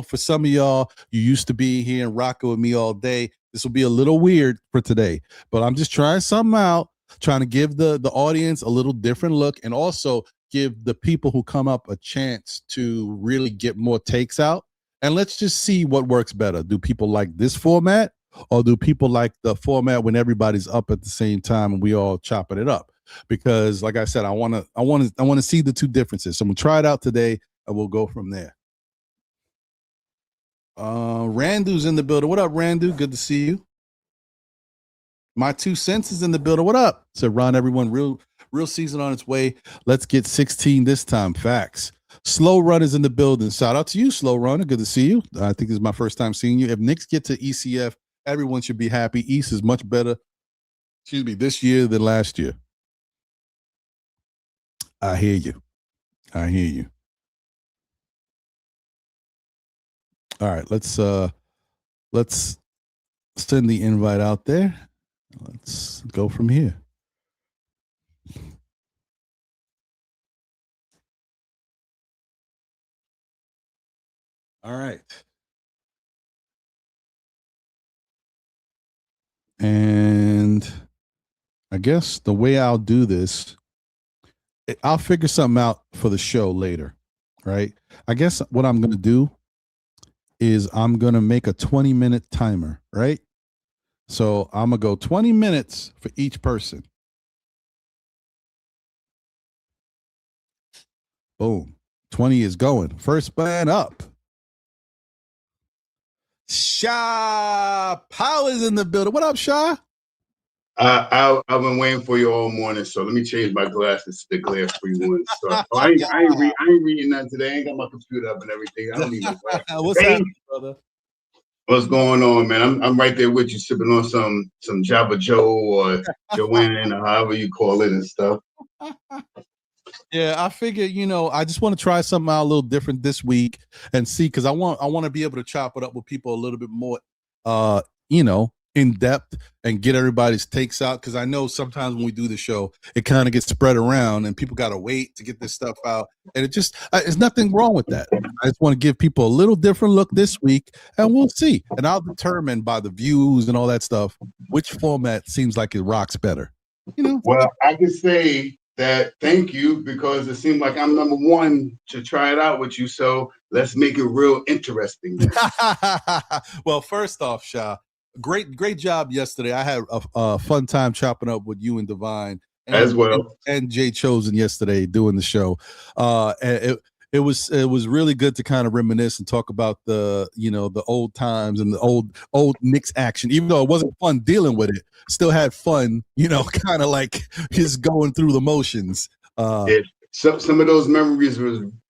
for some of y'all, you used to be here and rocking with me all day. This will be a little weird for today, but I'm just trying something out, trying to give the audience a little different look, and also give the people who come up a chance to really get more takes out. And let's just see what works better. Do people like this format, or do people like the format when everybody's up at the same time and we all chopping it up? Because like I said, I want to see the two differences. So I'm gonna try it out today and we'll go from there. Randu's in the building. What up, Randu? Good to see you. My 2 cents is in the building. What up? Said Ron, everyone. Real season on its way. Let's get 16 this time. Facts. Slow Run is in the building. Shout out to you, Slow Runner. Good to see you. I think this is my first time seeing you. If Knicks get to ECF, everyone should be happy. East is much better, this year than last year. I hear you. I hear you. All right, let's send the invite out there. Let's go from here. All right. And I guess the way I'll do this, I'll figure something out for the show later, right? I guess what I'm going to do is I'm going to make a 20-minute timer, right? So I'm going to go 20 minutes for each person. Boom. 20 is going. First man up. Sha Powers in the building. What up, Sha? I've been waiting for you all morning, so let me change my glasses to the glare-free ones. So, I ain't reading nothing today. I ain't got my computer up and everything. I don't need no glasses. What's happening, brother? What's going on, man? I'm right there with you, sipping on some Java Joe or Joanne or however you call it and stuff. Yeah, I figured, I just want to try something out a little different this week and see, because I want to be able to chop it up with people a little bit more, in depth and get everybody's takes out. Because I know sometimes when we do the show, it kind of gets spread around and people got to wait to get this stuff out. And it just, there's nothing wrong with that. I just want to give people a little different look this week, and we'll see. And I'll determine by the views and all that stuff which format seems like it rocks better. Well, I can say that thank you, because it seemed like I'm number one to try it out with you. So let's make it real interesting. Well, first off, Sha, great job yesterday. I had a fun time chopping up with you and Divine as well, and Jay Chosen yesterday doing the show. And it was really good to kind of reminisce and talk about the old times and the old Knicks action. Even though it wasn't fun dealing with it, still had fun, kind of like just going through the motions. Some of those memories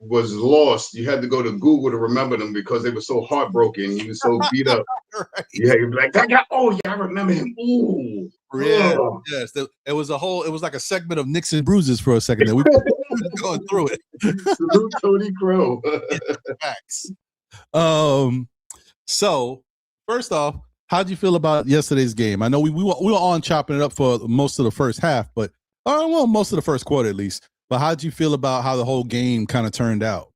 was lost. You had to go to Google to remember them because they were so heartbroken. You were so beat up. Right. Yeah, you'd be like, I remember him. Ooh. Yeah, yes. It was like a segment of Knicks and Bruises for a second there. We were going through it. Salute Tony Crow. Facts. So first off, how'd you feel about yesterday's game? I know we were on chopping it up for most of the first half, but most of the first quarter at least. But how'd you feel about how the whole game kind of turned out?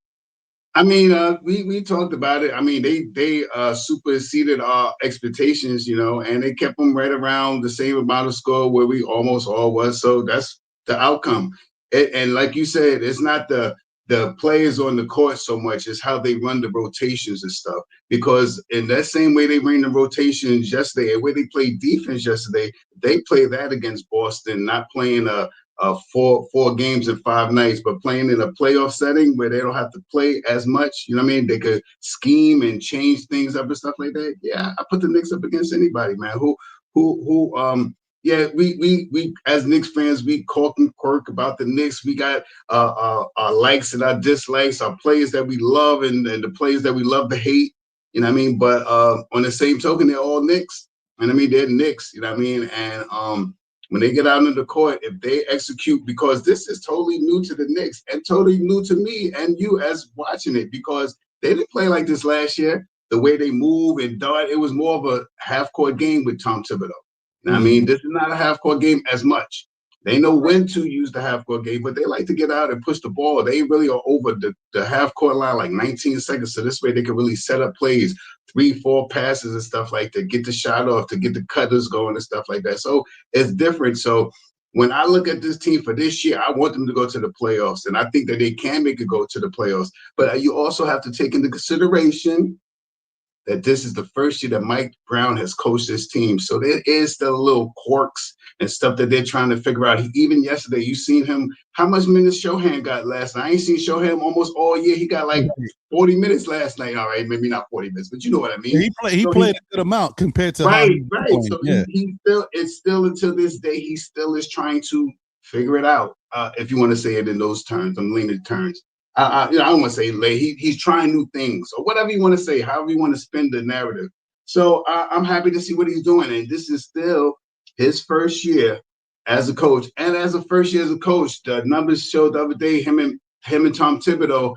I mean, we talked about it. I mean, they superseded our expectations, and they kept them right around the same amount of score where we almost all was. So that's the outcome. And like you said, it's not the players on the court so much as how they run the rotations and stuff. Because in that same way they ran the rotations yesterday, and where they played defense yesterday, they play that against Boston, not playing four games in 5 nights, but playing in a playoff setting where they don't have to play as much. You know what I mean? They could scheme and change things up and stuff like that. Yeah, I put the Knicks up against anybody, man. We as Knicks fans, we quirk and quirk about the Knicks. We got our likes and our dislikes, our players that we love and the players that we love to hate. You know what I mean? But on the same token, they're all Knicks. And I mean, they're Knicks. You know what I mean? And when they get out into the court, if they execute, because this is totally new to the Knicks and totally new to me and you as watching it, because they didn't play like this last year. The way they move and dart, it was more of a half-court game with Tom Thibodeau. You know what I mean? This is not a half-court game as much. They know when to use the half-court game, but they like to get out and push the ball. They really are over the half-court line like 19 seconds, so this way they can really set up plays, 3-4 passes and stuff like that, get the shot off, to get the cutters going and stuff like that. So it's different. So when I look at this team for this year, I want them to go to the playoffs, and I think that they can make it go to the playoffs. But you also have to take into consideration that this is the first year that Mike Brown has coached this team. So there is still a little quirks and stuff that they're trying to figure out. Even yesterday, you seen him, how much minutes Shohan got last night? I ain't seen Shohan almost all year. He got like 40 minutes last night. All right, maybe not 40 minutes, but you know what I mean. Yeah, he played a good amount compared to right. So yeah. it's still until this day, he still is trying to figure it out. If you want to say it in those terms, I'm leaning terms. I don't want to say late. He's trying new things or whatever you want to say, however you want to spin the narrative. So I'm happy to see what he's doing, and this is still his first year as a coach. And as a first year as a coach, the numbers showed the other day him and Tom Thibodeau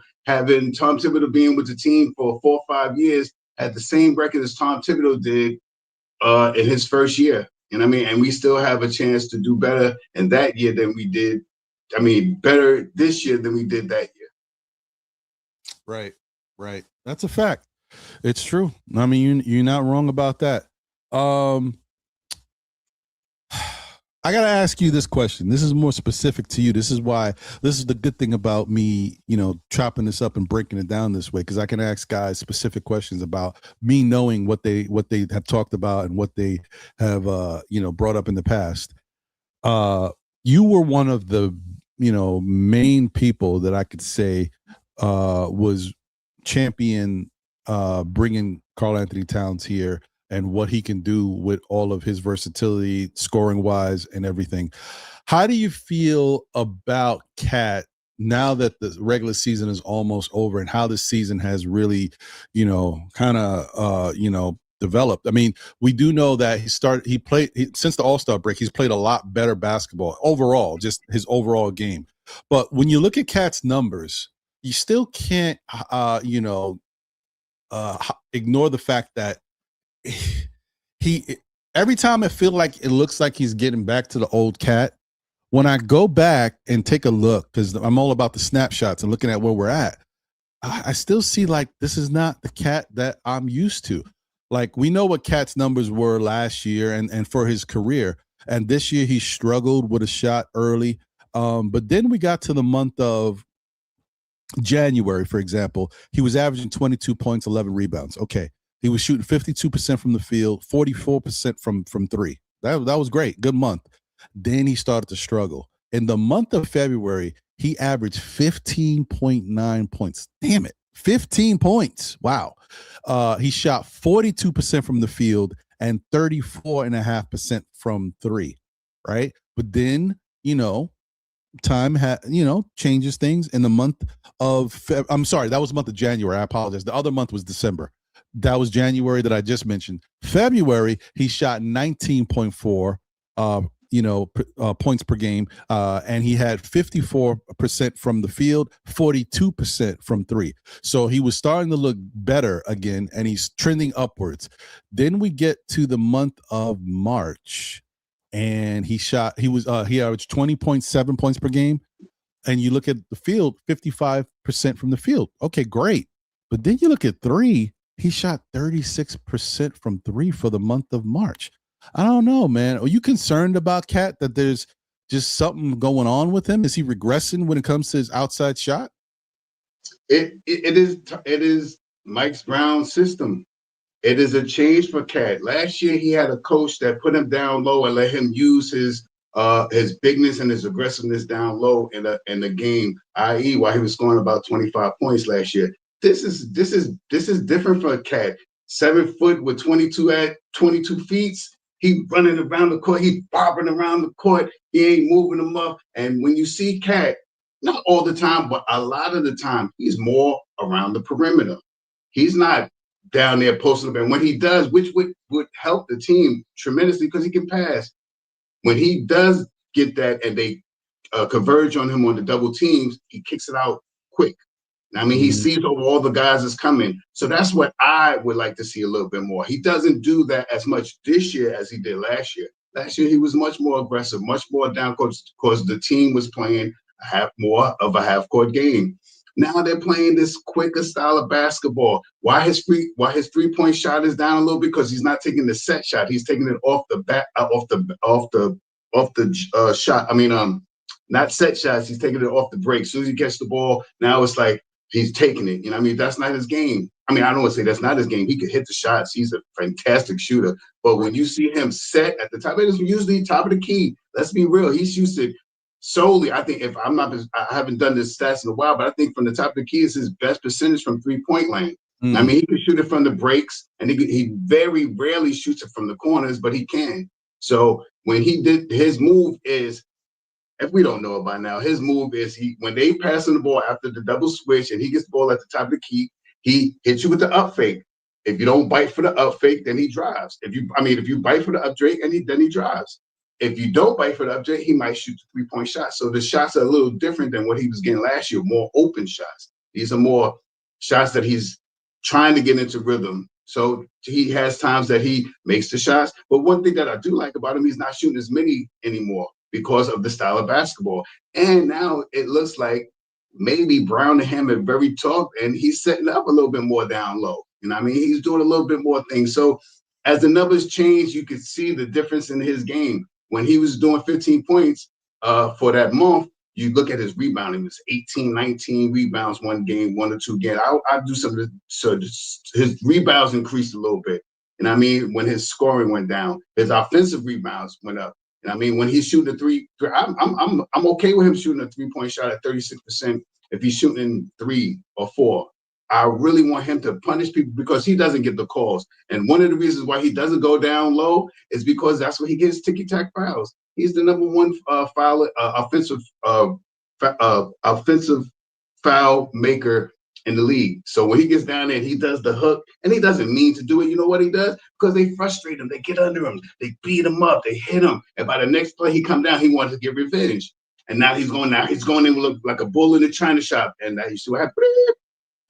being with the team for 4 or 5 years had the same record as Tom Thibodeau did in his first year. You know what I mean? And we still have a chance to do better in that year than we did. I mean, better this year than we did that year. Right. That's a fact. It's true. I mean, you're not wrong about that. I got to ask you this question. This is more specific to you. This is the good thing about me, chopping this up and breaking it down this way, because I can ask guys specific questions about me knowing what they have talked about and what they have, brought up in the past. You were one of the, main people that I could say was champion bringing Karl Anthony Towns here and what he can do with all of his versatility, scoring wise and everything. How do you feel about Cat now that the regular season is almost over and how this season has really, developed? I mean, we do know that since the All-Star break, he's played a lot better basketball overall, just his overall game. But when you look at Cat's numbers, you still can't, ignore the fact that he every time it looks like he's getting back to the old Cat. When I go back and take a look, because I'm all about the snapshots and looking at where we're at, I still see like this is not the Cat that I'm used to. Like, we know what Cat's numbers were last year and for his career, and this year he struggled with a shot early. But then we got to the month of January, for example, he was averaging 22 points, 11 rebounds. Okay. He was shooting 52% from the field, 44% from three. That was great. Good month. Then he started to struggle. In the month of February, he averaged 15.9 points. Damn it. 15 points. Wow. He shot 42% from the field and 34.5% from three. Right. But then, time changes things. In the month of I'm sorry, that was the month of January. I apologize. The other month was December. That was January that I just mentioned. February, he shot 19.4 points per game, and he had 54% from the field, 42% from three. So he was starting to look better again, and he's trending upwards. Then we get to the month of March, and he averaged 20.7 points per game. And you look at the field, 55% from the field. Okay, great. But then you look at three, he shot 36% from three for the month of March. I don't know, man. Are you concerned about Cat, that there's just something going on with him? Is he regressing when it comes to his outside shot? It is Mike Brown's system. It is a change for Cat. Last year, he had a coach that put him down low and let him use his bigness and his aggressiveness down low in the game, i.e., while he was scoring about 25 points last year. This is different for Cat. 7 foot with 22 feet. He running around the court. He bobbing around the court. He ain't moving them up. And when you see Cat, not all the time, but a lot of the time, he's more around the perimeter. He's not down there posting up. And when he does, which would help the team tremendously because he can pass. When he does get that and they converge on him on the double teams, he kicks it out quick. I mean, he sees over all the guys that's coming. So that's what I would like to see a little bit more. He doesn't do that as much this year as he did last year. Last year, he was much more aggressive, much more down court because the team was playing more of a half-court game. Now they're playing this quicker style of basketball. Why his three-point shot is down a little bit? Because he's not taking the set shot. He's taking it off the back, off the shot. I mean, not set shots. He's taking it off the break. As soon as he gets the ball, now it's like he's taking it. You know what I mean? That's not his game. I mean, I don't want to say that's not his game. He can hit the shots. He's a fantastic shooter. But when you see him set at the top, it is usually top of the key. Let's be real. He shoots it solely. I think I haven't done this stats in a while, but I think from the top of the key is his best percentage from 3-point lane. I mean, he can shoot it from the breaks, and he very rarely shoots it from the corners, but he can. So when he did his move is, if we don't know it by now, his move is when they pass him the ball after the double switch and he gets the ball at the top of the key, he hits you with the up fake. If you don't bite for the up fake, then he drives. If you bite for the up drake, then he drives. If you don't bite for the up drake, he might shoot the 3-point shot. So the shots are a little different than what he was getting last year, more open shots. These are more shots that he's trying to get into rhythm. So he has times that he makes the shots. But one thing that I do like about him, he's not shooting as many anymore because of the style of basketball. And now it looks like maybe Brown and him are very tough, and he's setting up a little bit more down low. You know what I mean? He's doing a little bit more things. So as the numbers change, you can see the difference in his game. When he was doing 15 points for that month, you look at his rebounding. It was 18, 19 rebounds one game, 1 or 2 games. I'll do something. So his rebounds increased a little bit. And I mean, when his scoring went down, his offensive rebounds went up. And I mean, when he's shooting a three, I'm okay with him shooting a 3-point shot at 36% if he's shooting 3 or 4. I really want him to punish people because he doesn't get the calls. And one of the reasons why he doesn't go down low is because that's where he gets ticky-tack fouls. He's the number one offensive foul maker in the league. So when he gets down there and he does the hook, and he doesn't mean to do it, you know what he does? Because they frustrate him. They get under him. They beat him up. They hit him. And by the next play he come down, he wants to get revenge. And now he's going in look like a bull in the china shop. And now he's still have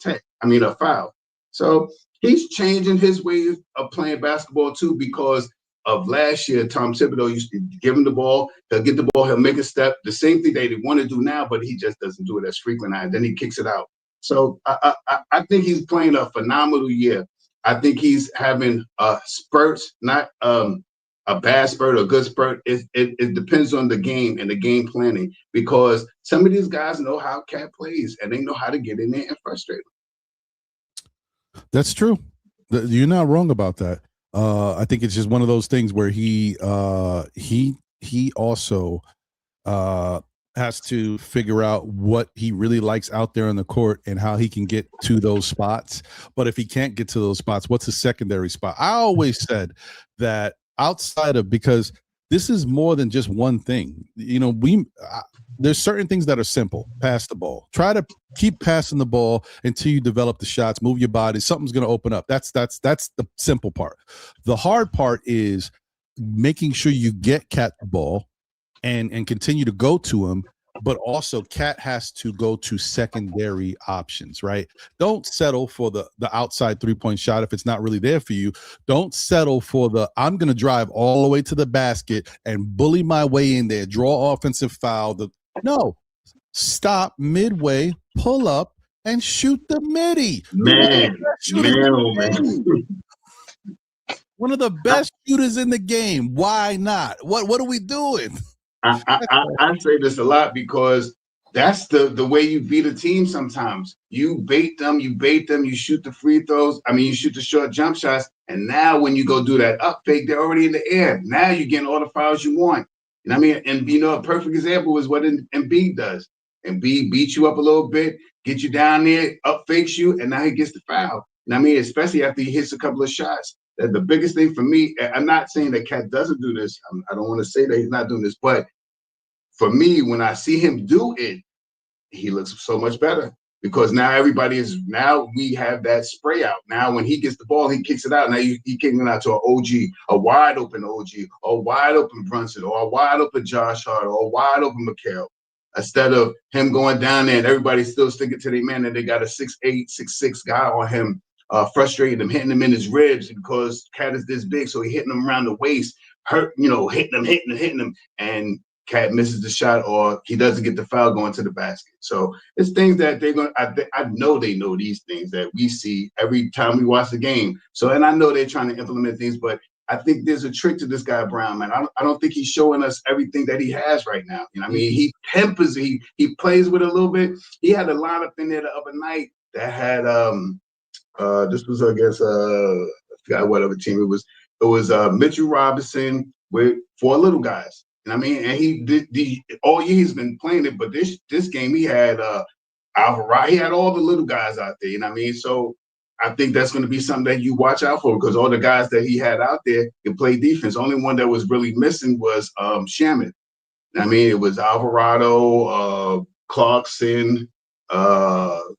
a foul. So he's changing his way of playing basketball too, because of last year. Tom Thibodeau used to give him the ball. He'll get the ball. He'll make a step. The same thing they want to do now, but he just doesn't do it as frequently. And then he kicks it out. So I think he's playing a phenomenal year. I think he's having spurts, not a bad spurt or a good spurt. It depends on the game and the game planning, because some of these guys know how Cat plays and they know how to get in there and frustrate him. That's true. You're not wrong about that. I think it's just one of those things where he also has to figure out what he really likes out there on the court and how he can get to those spots. But if he can't get to those spots, what's his secondary spot? I always said that outside of, because this is more than just one thing. You know, there's certain things that are simple. Pass the ball. Try to keep passing the ball until you develop the shots, move your body. Something's going to open up. That's the simple part. The hard part is making sure you get Cat the ball and continue to go to him, but also Cat has to go to secondary options, right? Don't settle for the outside 3-point shot if it's not really there for you. Don't settle for I'm going to drive all the way to the basket and bully my way in there, draw offensive foul. No, stop midway, pull up, and shoot the midi. Man. One of the best shooters in the game. Why not? What are we doing? I say this a lot because that's the way you beat a team sometimes. You bait them, you shoot the free throws. You shoot the short jump shots. And now when you go do that up fake, they're already in the air. Now you're getting all the fouls you want. You know what I mean? And a perfect example is what Embiid does. Embiid beats you up a little bit, get you down there, up fakes you, and now he gets the foul. You know what I mean? Especially after he hits a couple of shots. The biggest thing for me, I'm not saying that Cat doesn't do this. I don't want to say that he's not doing this, but for me, when I see him do it, he looks so much better, because now we have that spray out. Now when he gets the ball, he kicks it out. Now he kicking it out to an OG, a wide open OG, a wide open Brunson, or a wide open Josh Hart, or a wide open McHale. Instead of him going down there and everybody still sticking to their man, and they got a 6'8", 6'6" guy on him, frustrating him, hitting him in his ribs because Cat is this big, so he hitting him around the waist, hitting him, and Cat misses the shot, or he doesn't get the foul going to the basket. So it's things that they're going. I know they know these things that we see every time we watch the game. So, and I know they're trying to implement things, but I think there's a trick to this guy Brown, man. I don't think he's showing us everything that he has right now. You know what I mean? He tempers, he plays with it a little bit. He had a lineup in there the other night that had This was against I forgot what other team it was. It was Mitchell Robinson with 4 little guys. And I mean, and he did all year he's been playing it, but this game he had Alvarado, he had all the little guys out there. You know what I mean? So I think that's going to be something that you watch out for because all the guys that he had out there can play defense. Only one that was really missing was Shaman. I mean, it was Alvarado, Clarkson, all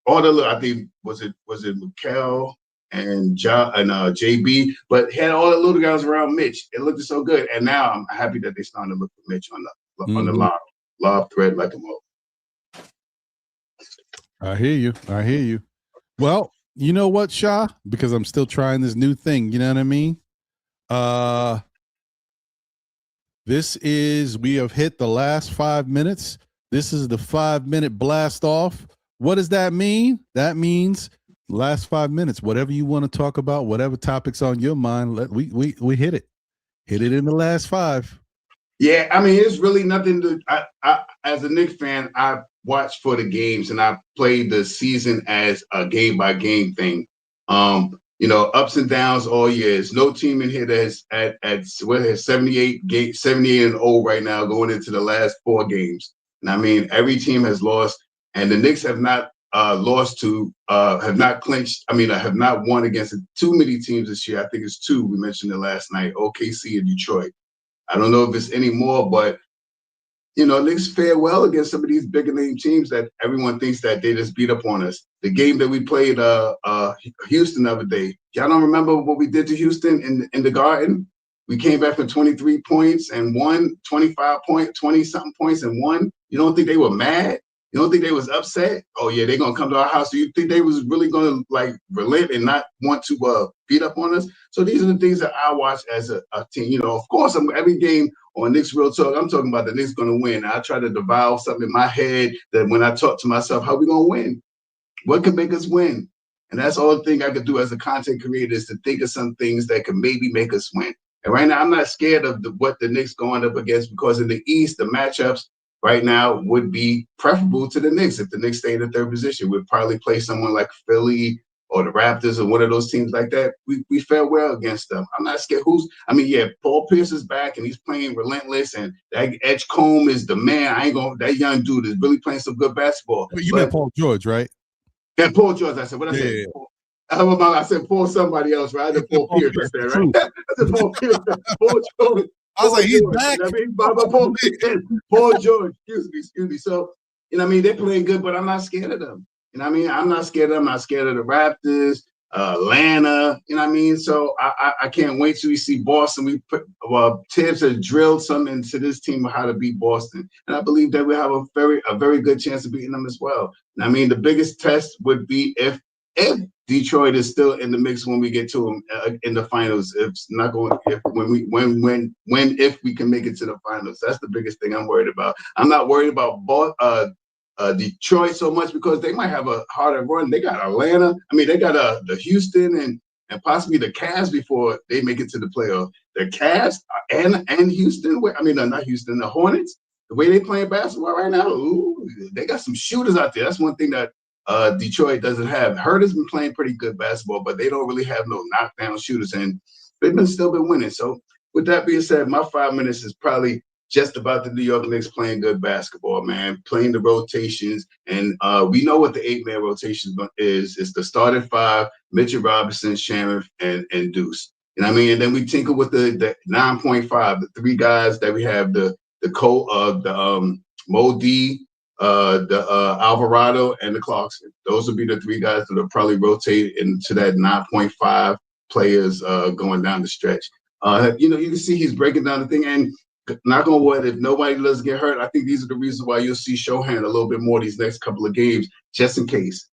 the I think was it Mikkel and John and JB, but had all the little guys around Mitch. It looked so good, and now I'm happy that they starting to look for Mitch on the lob thread like a mo. I hear you. I hear you. Well, you know what, Shah? Because I'm still trying this new thing. You know what I mean? We have hit the last 5 minutes. This is the 5-minute blast off. What does that mean? That means last 5 minutes, whatever you want to talk about, whatever topics on your mind, we hit it. Hit it in the last 5. Yeah, I mean, it's really nothing to I as a Knicks fan, I watch for the games and I play the season as a game by game thing. Ups and downs all years. No team in here that's at 78 and 0 right now going into the last 4 games. And I mean, every team has lost, and the Knicks have not have not clinched. I mean, have not won against too many teams this year. I think it's 2. We mentioned it last night: OKC and Detroit. I don't know if it's any more, but Knicks fare well against some of these bigger name teams that everyone thinks that they just beat up on us. The game that we played Houston the other day, y'all don't remember what we did to Houston in the Garden? We came back for 23 points and won, 20-something points and won. You don't think they were mad? You don't think they was upset? Oh, yeah, they're going to come to our house. So you think they was really going to, relent and not want to beat up on us? So these are the things that I watch as a team. Of course, every game on Knicks Real Talk, I'm talking about the Knicks going to win. I try to devour something in my head that when I talk to myself, how we going to win? What can make us win? And that's all the thing I could do as a content creator is to think of some things that can maybe make us win. And right now, I'm not scared of what the Knicks going up against because in the East, the matchups right now would be preferable to the Knicks. If the Knicks stay in the 3rd position, we'd probably play someone like Philly or the Raptors or one of those teams like that. We fare well against them. I'm not scared. Paul Pierce is back and he's playing relentless, and that Edgecombe is the man. That young dude is really playing some good basketball. You meant Paul George, right? Yeah, Paul George. I said, what I said? Yeah. I said Paul somebody else, right? I said Paul Pierce. I said, right? I said Paul Pierce. Paul George. I was like, he's back. Paul George. Excuse me. So, they're playing good, but I'm not scared of them. I'm not scared of them. I'm not scared of the Raptors, Atlanta. So I can't wait till we see Boston. Tibbs has drilled something into this team of how to beat Boston, and I believe that we have a very good chance of beating them as well. And the biggest test would be if Detroit is still in the mix when we get to them in the finals. If we can make it to the finals, that's the biggest thing I'm worried about. I'm not worried about Detroit so much because they might have a harder run. They got Atlanta. They got the Houston and possibly the Cavs before they make it to the playoff. The Cavs and Houston. Not Houston. The Hornets. The way they playing basketball right now, they got some shooters out there. That's one thing that Detroit doesn't have. Herder's been playing pretty good basketball, but they don't really have no knockdown shooters, and they've still been winning. So with that being said, my 5 minutes is probably just about the New York Knicks playing good basketball, man, playing the rotations. And we know what the 8-man rotation is. It's the starting 5, Mitchell Robinson, Shaman, and Deuce. And then we tinker with the 9.5, the 3 guys that we have, the Mo D, the Alvarado, and the Clarkson. Those would be the 3 guys that will probably rotate into that 9.5 players going down the stretch. You can see he's breaking down the thing, and knock on wood, if nobody doesn't get hurt, I think these are the reasons why you'll see Shohan a little bit more these next couple of games, just in case.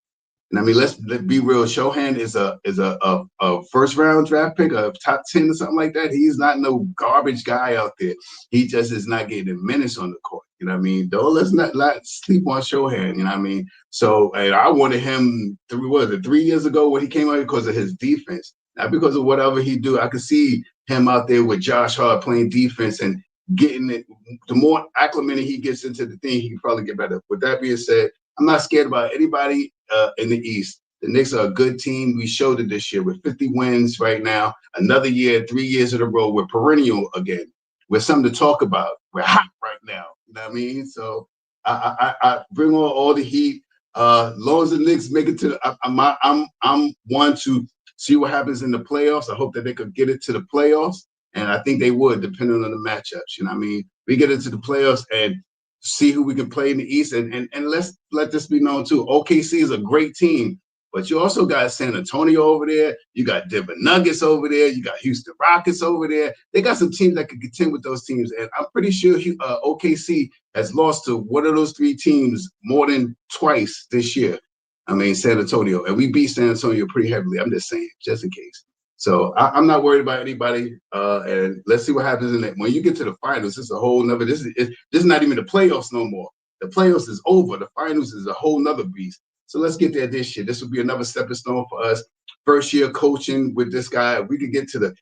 And let's be real. Shohan is a first-round draft pick, a top 10 or something like that. He's not no garbage guy out there. He just is not getting minutes on the court. Don't let's not sleep on Shohan. So, and I wanted him 3 years ago when he came out because of his defense, not because of whatever he do. I could see him out there with Josh Hart playing defense and getting it. The more acclimated he gets into the thing, he can probably get better. With that being said, I'm not scared about anybody in the East. The Knicks are a good team. We showed it this year with 50 wins right now. Another year, 3 years in a row. We're perennial again. We're something to talk about. We're hot right now. You know what I mean? So I bring on all the heat. Long as the Knicks make it to, I'm one to see what happens in the playoffs. I hope that they could get it to the playoffs, and I think they would, depending on the matchups. You know what I mean? We get into the playoffs and see who we can play in the East, and let's let this be known too. OKC is a great team, but you also got San Antonio over there. You got Denver Nuggets over there. You got Houston Rockets over there. They got some teams that can contend with those teams, and I'm pretty sure OKC has lost to one of those three teams more than twice this year. I mean, San Antonio, and we beat San Antonio pretty heavily. I'm just saying, just in case. So I'm not worried about anybody, and let's see what happens in it. When you get to the finals, it's a whole nother. This is not even the playoffs no more. The playoffs is over. The finals is a whole nother beast. So let's get there this year. This will be another stepping stone for us. First year coaching with this guy. If we could get to the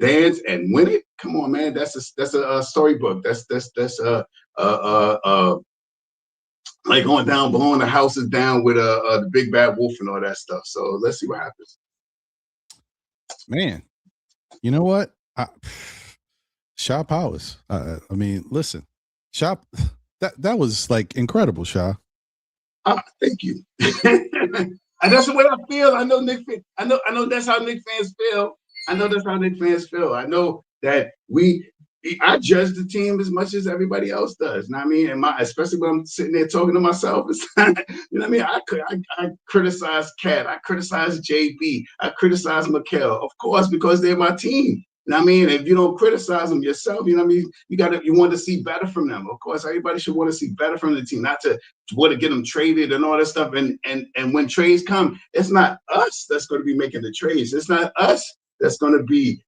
dance and win it, come on, man. That's a storybook. That's like going down, blowing the houses down with the big bad wolf and all that stuff. So let's see what happens. Man, you know what? Shaw Powers. I mean, listen, Shaw, that was like incredible, Shaw. Thank you. And that's the way I feel. I know I know that's how Knicks fans feel. I know that's how Knicks fans feel. I know that I judge the team as much as everybody else does. You know what I mean? And especially when I'm sitting there talking to myself, you know what I mean? I criticize Cat, I criticize JB, I criticize Mikal, of course, because they're my team. You know what I mean? If you don't criticize them yourself, you know what I mean? You want to see better from them. Of course, everybody should want to see better from the team, not to want to get them traded and all that stuff. And when trades come, it's not us that's going to be making the trades. It's not us that's going to be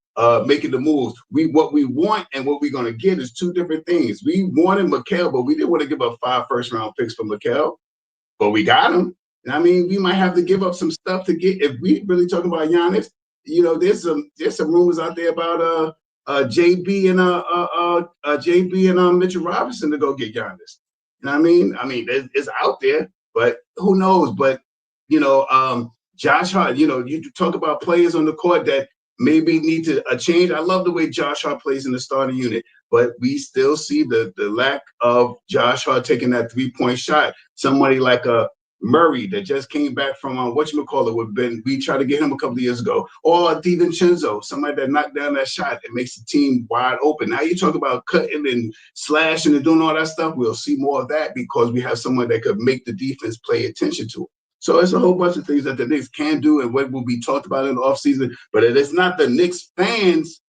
making the moves. What we want and what we're going to get is two different things. We wanted Mikal, but we didn't want to give up 5 first-round picks for Mikal, but we got him. And I mean, we might have to give up some stuff to get. If we really talking about Giannis, you know, there's some rumors out there about JB and Mitchell Robinson to go get Giannis. You know what I mean? I mean, it's out there, but who knows? But you know, Josh Hart. You know, you talk about players on the court that maybe need to change. I love the way Josh Hart plays in the starting unit, but we still see the lack of Josh Hart taking that 3-point shot. Somebody like a Murray that just came back from whatchamacallit, we tried to get him a couple of years ago, or DiVincenzo, somebody that knocked down that shot and makes the team wide open. Now you talk about cutting and slashing and doing all that stuff. We'll see more of that because we have someone that could make the defense pay attention to it. So it's a whole bunch of things that the Knicks can do and what will be talked about in the offseason, but it is not the Knicks fans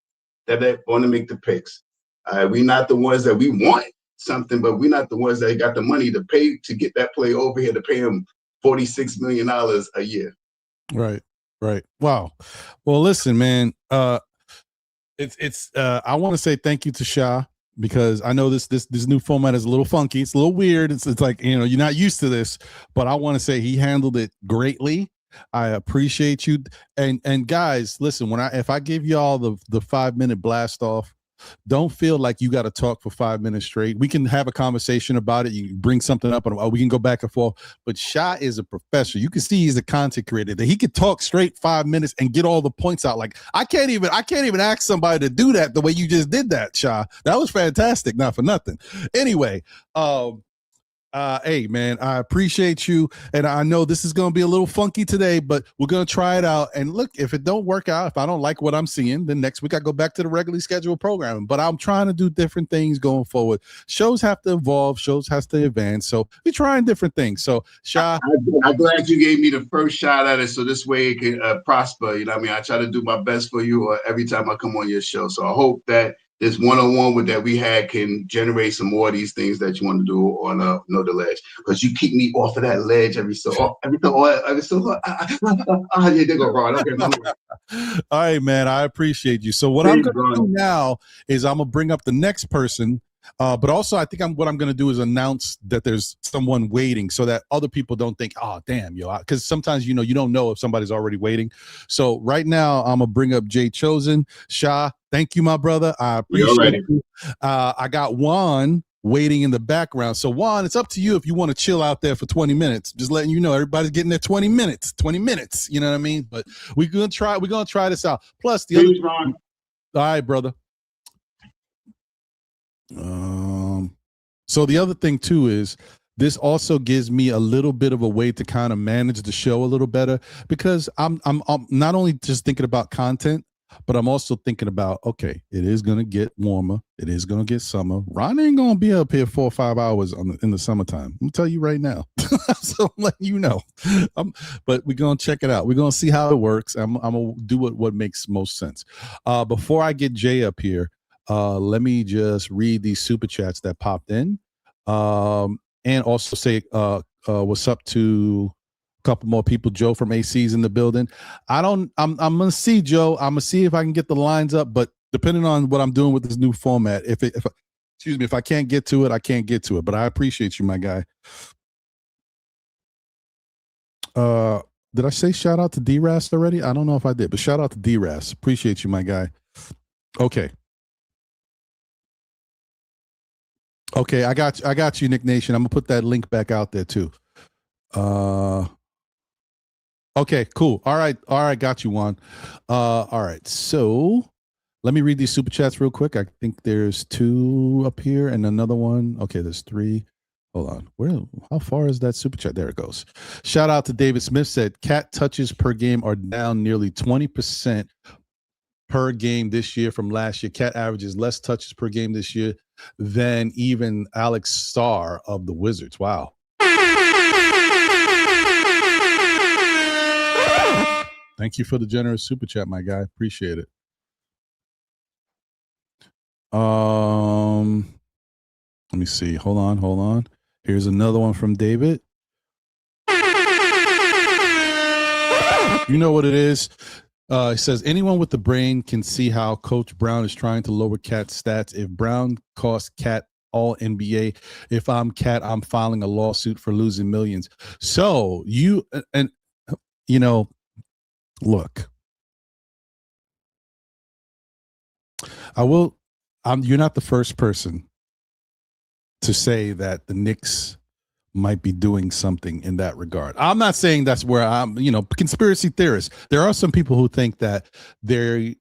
that they want to make the picks. We're not the ones that we want something, but we're not the ones that got the money to pay to get that player over here to pay him $46 million a year. Right. Wow. Well, listen, man. I want to say thank you to Shah because I know this new format is a little funky. It's a little weird. It's like, you know, you're not used to this, but I want to say he handled it greatly. I appreciate you. And guys, listen, if I give y'all the 5-minute blast off, don't feel like you got to talk for 5 minutes straight. We can have a conversation about it. You bring something up and we can go back and forth. But Shah is a professor. You can see he's a content creator that he could talk straight 5 minutes and get all the points out. Like I can't even ask somebody to do that the way you just did that, Shah. That was fantastic. Not for nothing. Anyway, hey man, I appreciate you, and I know this is going to be a little funky today, but we're going to try it out. And look, if it don't work out, if I don't like what I'm seeing, then next week I go back to the regularly scheduled programming. But I'm trying to do different things going forward. Shows have to evolve, shows has to advance, so we're trying different things. So Shah, I'm glad you gave me the first shot at it, so this way it can prosper. You know what I mean? I try to do my best for you every time I come on your show. So I hope that this one-on-one that we had can generate some more of these things that you want to do on the ledge, because you keep me off of that ledge every so yeah, they go wrong. Okay, all right, man, I appreciate you. So what I'm going to do now is I'm going to bring up the next person. But also, I think what I'm going to do is announce that there's someone waiting so that other people don't think, oh, damn, because sometimes, you don't know if somebody's already waiting. So right now, I'm going to bring up Jay Chosen. Shah, thank you, my brother. I appreciate you. I got Juan waiting in the background. So Juan, it's up to you if you want to chill out there for 20 minutes. Just letting you know, everybody's getting their 20 minutes. You know what I mean? But we're gonna try this out. Plus the other. Ron. All right, brother. So the other thing too is this also gives me a little bit of a way to kind of manage the show a little better, because I'm not only just thinking about content, but I'm also thinking about, okay, it is going to get warmer. It is going to get summer. Ron ain't going to be up here 4 or 5 hours in the summertime. I'm going to tell you right now. So I'm letting you know. But we're going to check it out. We're going to see how it works. I'm going to do what makes most sense. Before I get Jay up here, let me just read these super chats that popped in. And also say what's up to a couple more people. Joe from AC's in the building. I'm gonna see Joe. I'm gonna see if I can get the lines up, but depending on what I'm doing with this new format, if I can't get to it, I can't get to it. But I appreciate you, my guy. Did I say shout out to D-Ras already? I don't know if I did, but shout out to D-Ras. Appreciate you, my guy. Okay, I got you, Nick Nation. I'm gonna put that link back out there too. Okay, cool. All right, got you, Juan. All right, so let me read these super chats real quick. I think there's 2 up here and another one. Okay, there's 3. Hold on. How far is that super chat? There it goes. Shout out to David Smith, said cat touches per game are down nearly 20% per game this year from last year. Cat averages less touches per game this year than even Alex Starr of the Wizards. Wow. Thank you for the generous super chat, my guy. Appreciate it. Let me see. Hold on. Here's another one from David. You know what it is? It says, anyone with the brain can see how Coach Brown is trying to lower Cat's stats. If Brown cost Cat all NBA, if I'm Cat, I'm filing a lawsuit for losing millions. So look, you're not the first person to say that the Knicks might be doing something in that regard. I'm not saying that's where conspiracy theorists. There are some people who think that the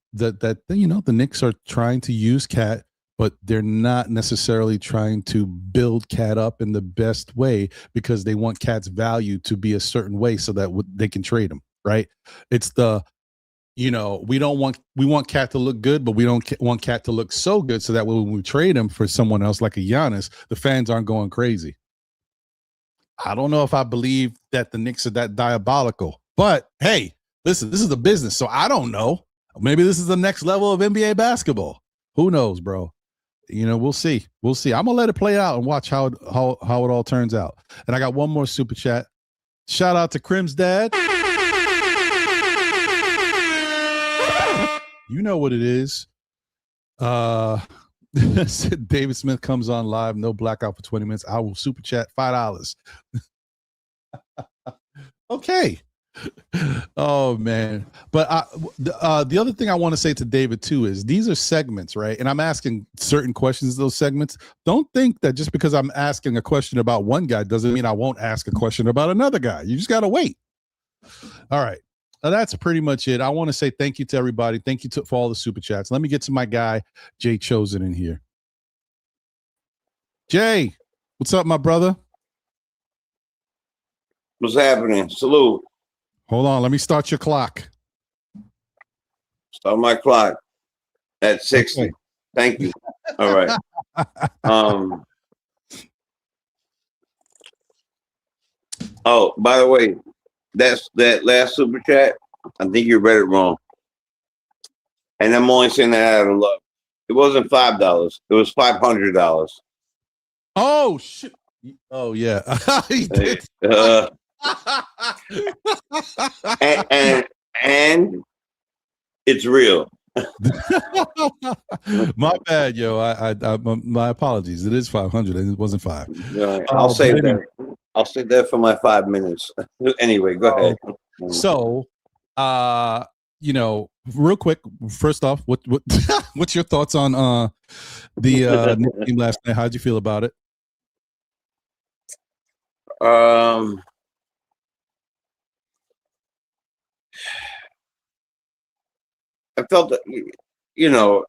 Knicks are trying to use Cat, but they're not necessarily trying to build Cat up in the best way because they want Cat's value to be a certain way so that they can trade him, right? It's we want Cat to look good, but we don't want Cat to look so good so that when we trade him for someone else like a Giannis, the fans aren't going crazy. I don't know if I believe that the Knicks are that diabolical, but hey, listen, this is the business, so I don't know. Maybe this is the next level of NBA basketball. Who knows, bro? We'll see. I'm gonna let it play out and watch how it all turns out. And I got one more super chat. Shout out to Crim's dad. You know what it is. David Smith comes on live, no blackout for 20 minutes. I will super chat $5. Okay. Oh man. But the other thing I want to say to David too is these are segments, right? And I'm asking certain questions in those segments. Don't think that just because I'm asking a question about one guy doesn't mean I won't ask a question about another guy. You just got to wait. All right. That's pretty much it. I want to say thank you to everybody. Thank you for all the super chats. Let me get to my guy, Jay Chosen, in here. Jay, what's up, my brother? What's happening? Salute. Hold on. Let me start your clock. Start my clock at 60. Okay. Thank you. All right. Oh, by the way, that last super chat, I think you read it wrong. And I'm only saying that out of love. It wasn't $5. It was $500. Oh, shit. Oh, yeah. He did. And it's real. My bad, yo. I my apologies. It is 500 and it wasn't 5. I'll save that. I'll save that for my 5 minutes. Anyway, go ahead. So, real quick, first off, what what's your thoughts on the Knicks game last night? How'd you feel about it? I felt that, you know,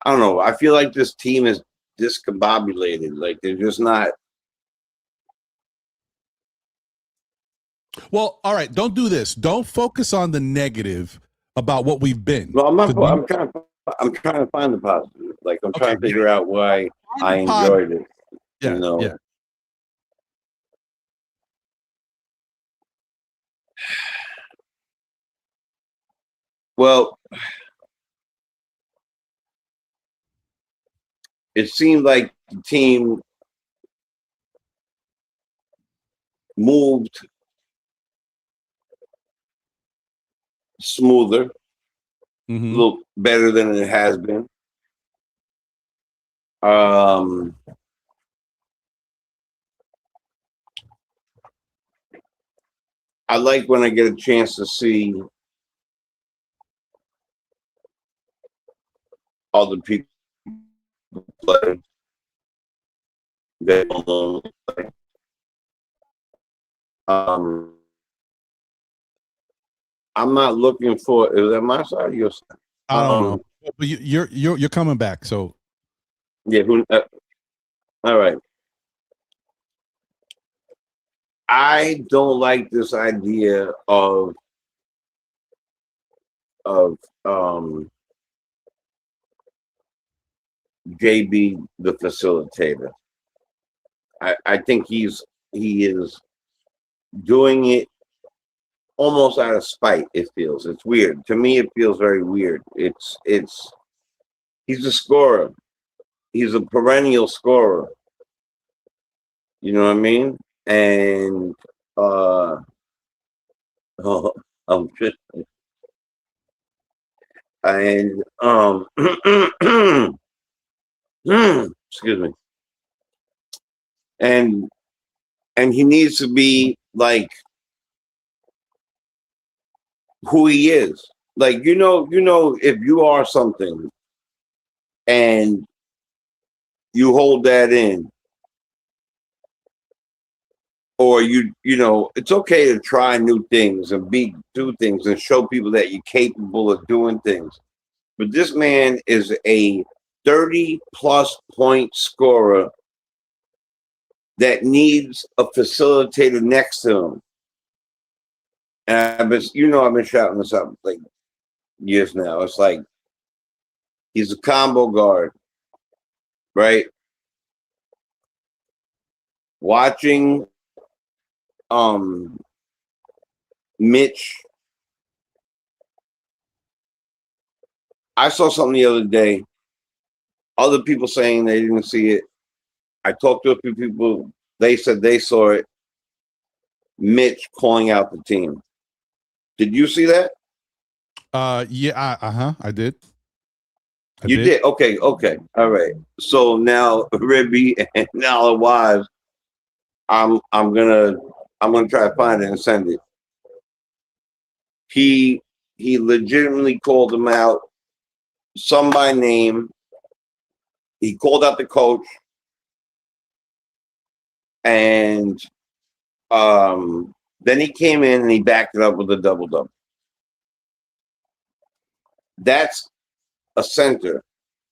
I don't know. I feel like this team is discombobulated. Like they're just not. Well, all right. Don't do this. Don't focus on the negative about what we've been. Well, I'm not. 'Cause I'm trying to find the positive. Like I'm trying to Okay, figure out why I enjoyed it. yeah, You know. yeah. Well, it seemed like the team moved smoother, a Mhm. little better than it has been. I like when I get a chance to see other people play. They don't play. I'm not looking for. Is that my side or your side? I don't know, but you're coming back. So Yeah. All right. I don't like this idea of JB the facilitator. I think he is doing it almost out of spite. It feels it's weird to me. It feels very weird. He's a scorer. He's a perennial scorer. You know what I mean? And I'm just and excuse me. And he needs to be like who he is. Like you know, if you are something and you hold that in, or you know, it's okay to try new things and do things and show people that you're capable of doing things. But this man is a 30-plus point scorer that needs a facilitator next to him. And I've been shouting this out like years now. It's like he's a combo guard, right? Watching Mitch. I saw something the other day. Other people saying they didn't see it. I talked to a few people. They said they saw it. Mitch calling out the team. Did you see that? Yeah, I did. You did? Okay. All right. So now Ribby and now the wives, I'm gonna try to find it and send it. He legitimately called them out, some by name. He called out the coach, and then he came in and he backed it up with a double-double. That's a center.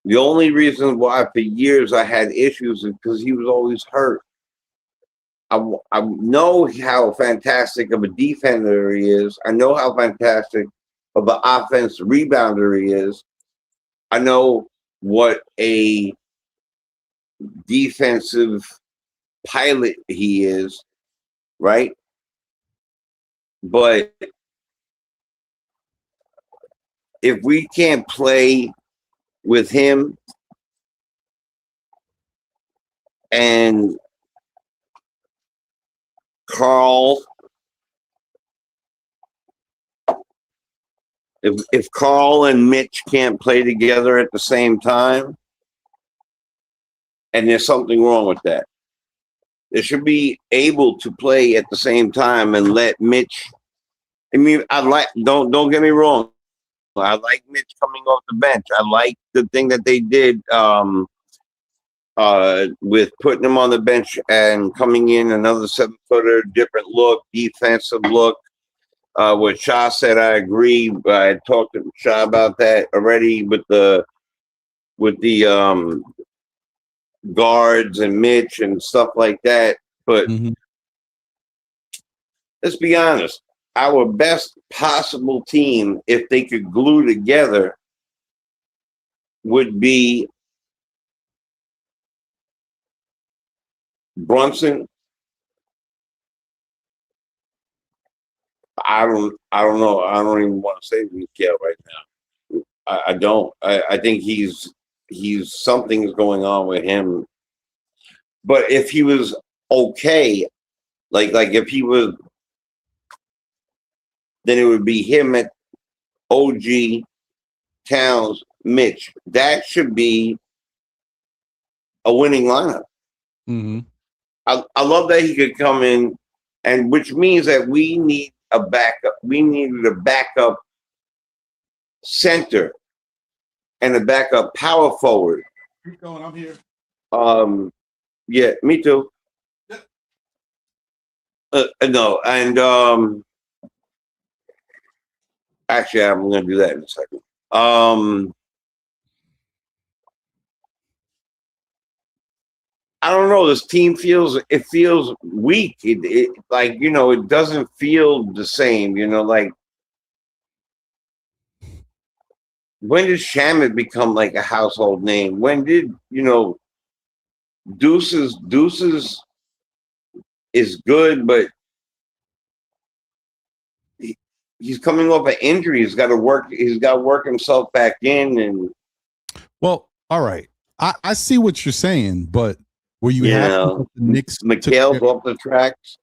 The only reason why for years I had issues is because he was always hurt. I know how fantastic of a defender he is. I know how fantastic of an offense rebounder he is. I know what a defensive pilot he is, right? But if we can't play with him and Carl, if Carl and Mitch can't play together at the same time, and there's something wrong with that. They should be able to play at the same time and let Mitch. I mean, don't get me wrong. I like Mitch coming off the bench. I like the thing that they did with putting him on the bench and coming in another 7-footer, different look, defensive look. What Shah said, I agree. I talked to Shah about that already with the guards and Mitch and stuff like that. But let's be honest, our best possible team, if they could glue together, would be Brunson. I don't know. I don't even want to say Mikael right now. I don't. I think he's something's going on with him. But if he was okay, like if he was, then it would be him at OG, Towns, Mitch. That should be a winning lineup. I love that he could come in, and which means that we need a backup. We needed a backup center and a backup power forward. Keep going. I'm here. Yeah, me too. No, and actually, I'm going to do that in a second. I don't know. This team feels weak. It like, it doesn't feel the same. Like, when did Shamit become like a household name? When did Deuces is good, but he's coming off an injury. He's got to work. He's got to work himself back in. And well, all right, I see what you're saying, but were you happy that the Knicks Mikael's off the tracks?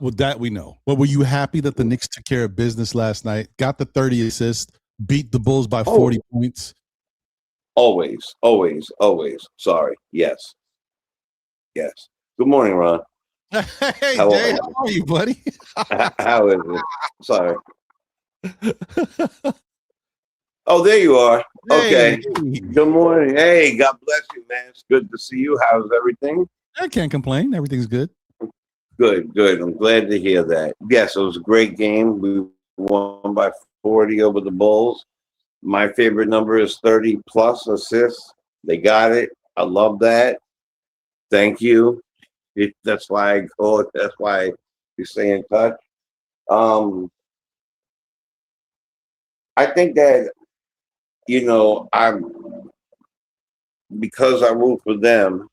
Well, that we know. But were you happy that the Knicks took care of business last night? Got the 30 assists, beat the Bulls by 40 points. Always. Sorry. Yes. Good morning, Ron. Hey, Jay, how are you, buddy? How is it? Sorry. Oh, there you are. Okay. Hey. Good morning. Hey, God bless you, man. It's good to see you. How's everything? I can't complain. Everything's good. Good. I'm glad to hear that. Yes, it was a great game. We won by 40 over the Bulls. My favorite number is 30 plus assists. They got it. I love that. Thank you. That's why I go. That's why you stay in touch. I think that because I root for them,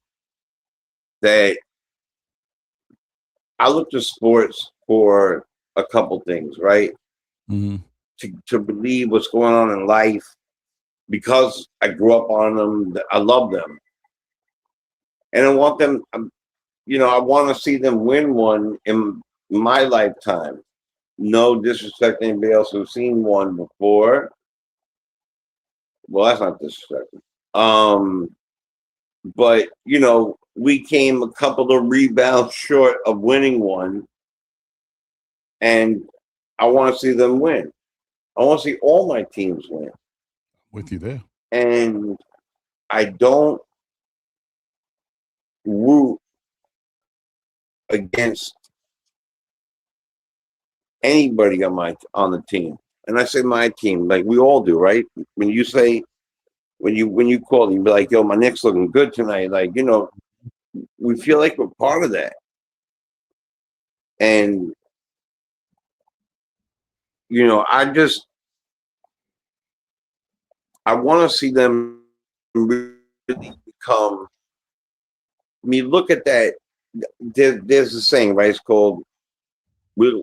that I look to sports for a couple things, right? To believe what's going on in life, because I grew up on them. I love them, and I want them. I want to see them win one in my lifetime. No disrespect to anybody else who's seen one before. Well, that's not disrespectful. But we came a couple of rebounds short of winning one, and I want to see them win. I want to see all my teams win. With you there. And I don't root against anybody on the team. And I say my team, like we all do, right? When you call, you be like, yo, my Knicks looking good tonight. Like, we feel like we're part of that. And I want to see them really become. I mean, look at that. There's a saying, right? It's called we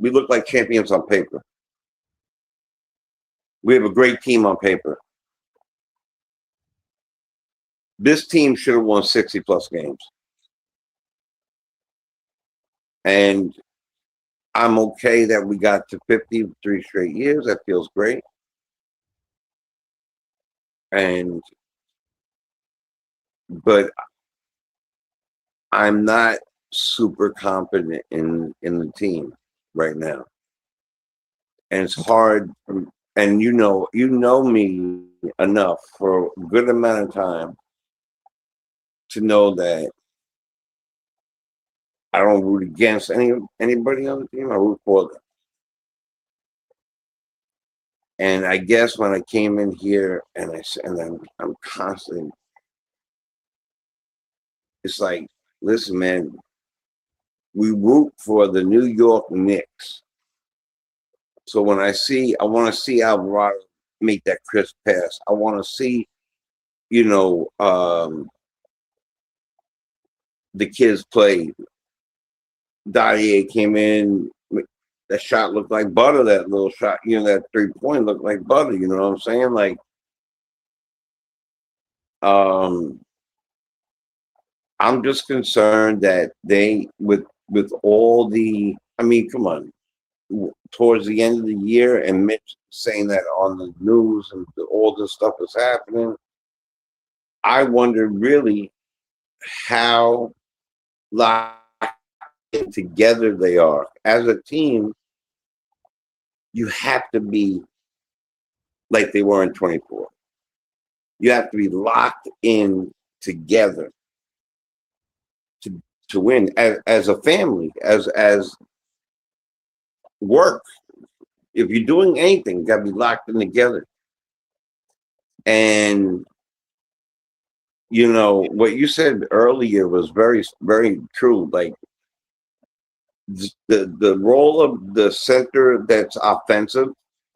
look like champions on paper. We have a great team on paper. This team should have won 60 plus games. And I'm okay that we got to 53 straight years. That feels great. But I'm not super confident in the team right now. And it's hard. and you know me enough for a good amount of time to know that I don't root against anybody on the team. I root for them. And I guess when I came in here and I'm constantly, it's like, listen, man, we root for the New York Knicks. So when I want to see Alvarado make that crisp pass. I want to see, the kids play. Dadier came in. That shot looked like butter. That little shot, that 3-point looked like butter. You know what I'm saying? Like, I'm just concerned that they, with all the, I mean, come on, towards the end of the year, and Mitch saying that on the news and all this stuff is happening, I wonder really how locked together they are as a team. You have to be like they were in 24. You have to be locked in together to win as a family, as work. If you're doing anything, you gotta be locked in together. And what you said earlier was very, very true. Like the role of the center that's offensive,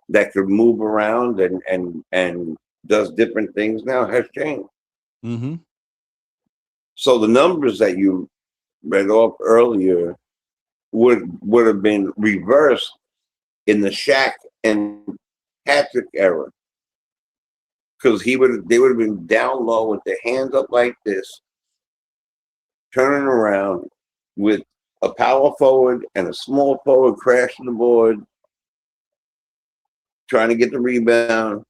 that could move around and does different things now has changed. Mm-hmm. So the numbers that you read off earlier would have been reversed in the Shaq and Patrick era, because they would have been down low with their hands up like this, turning around with a power forward and a small forward crashing the board, trying to get the rebound,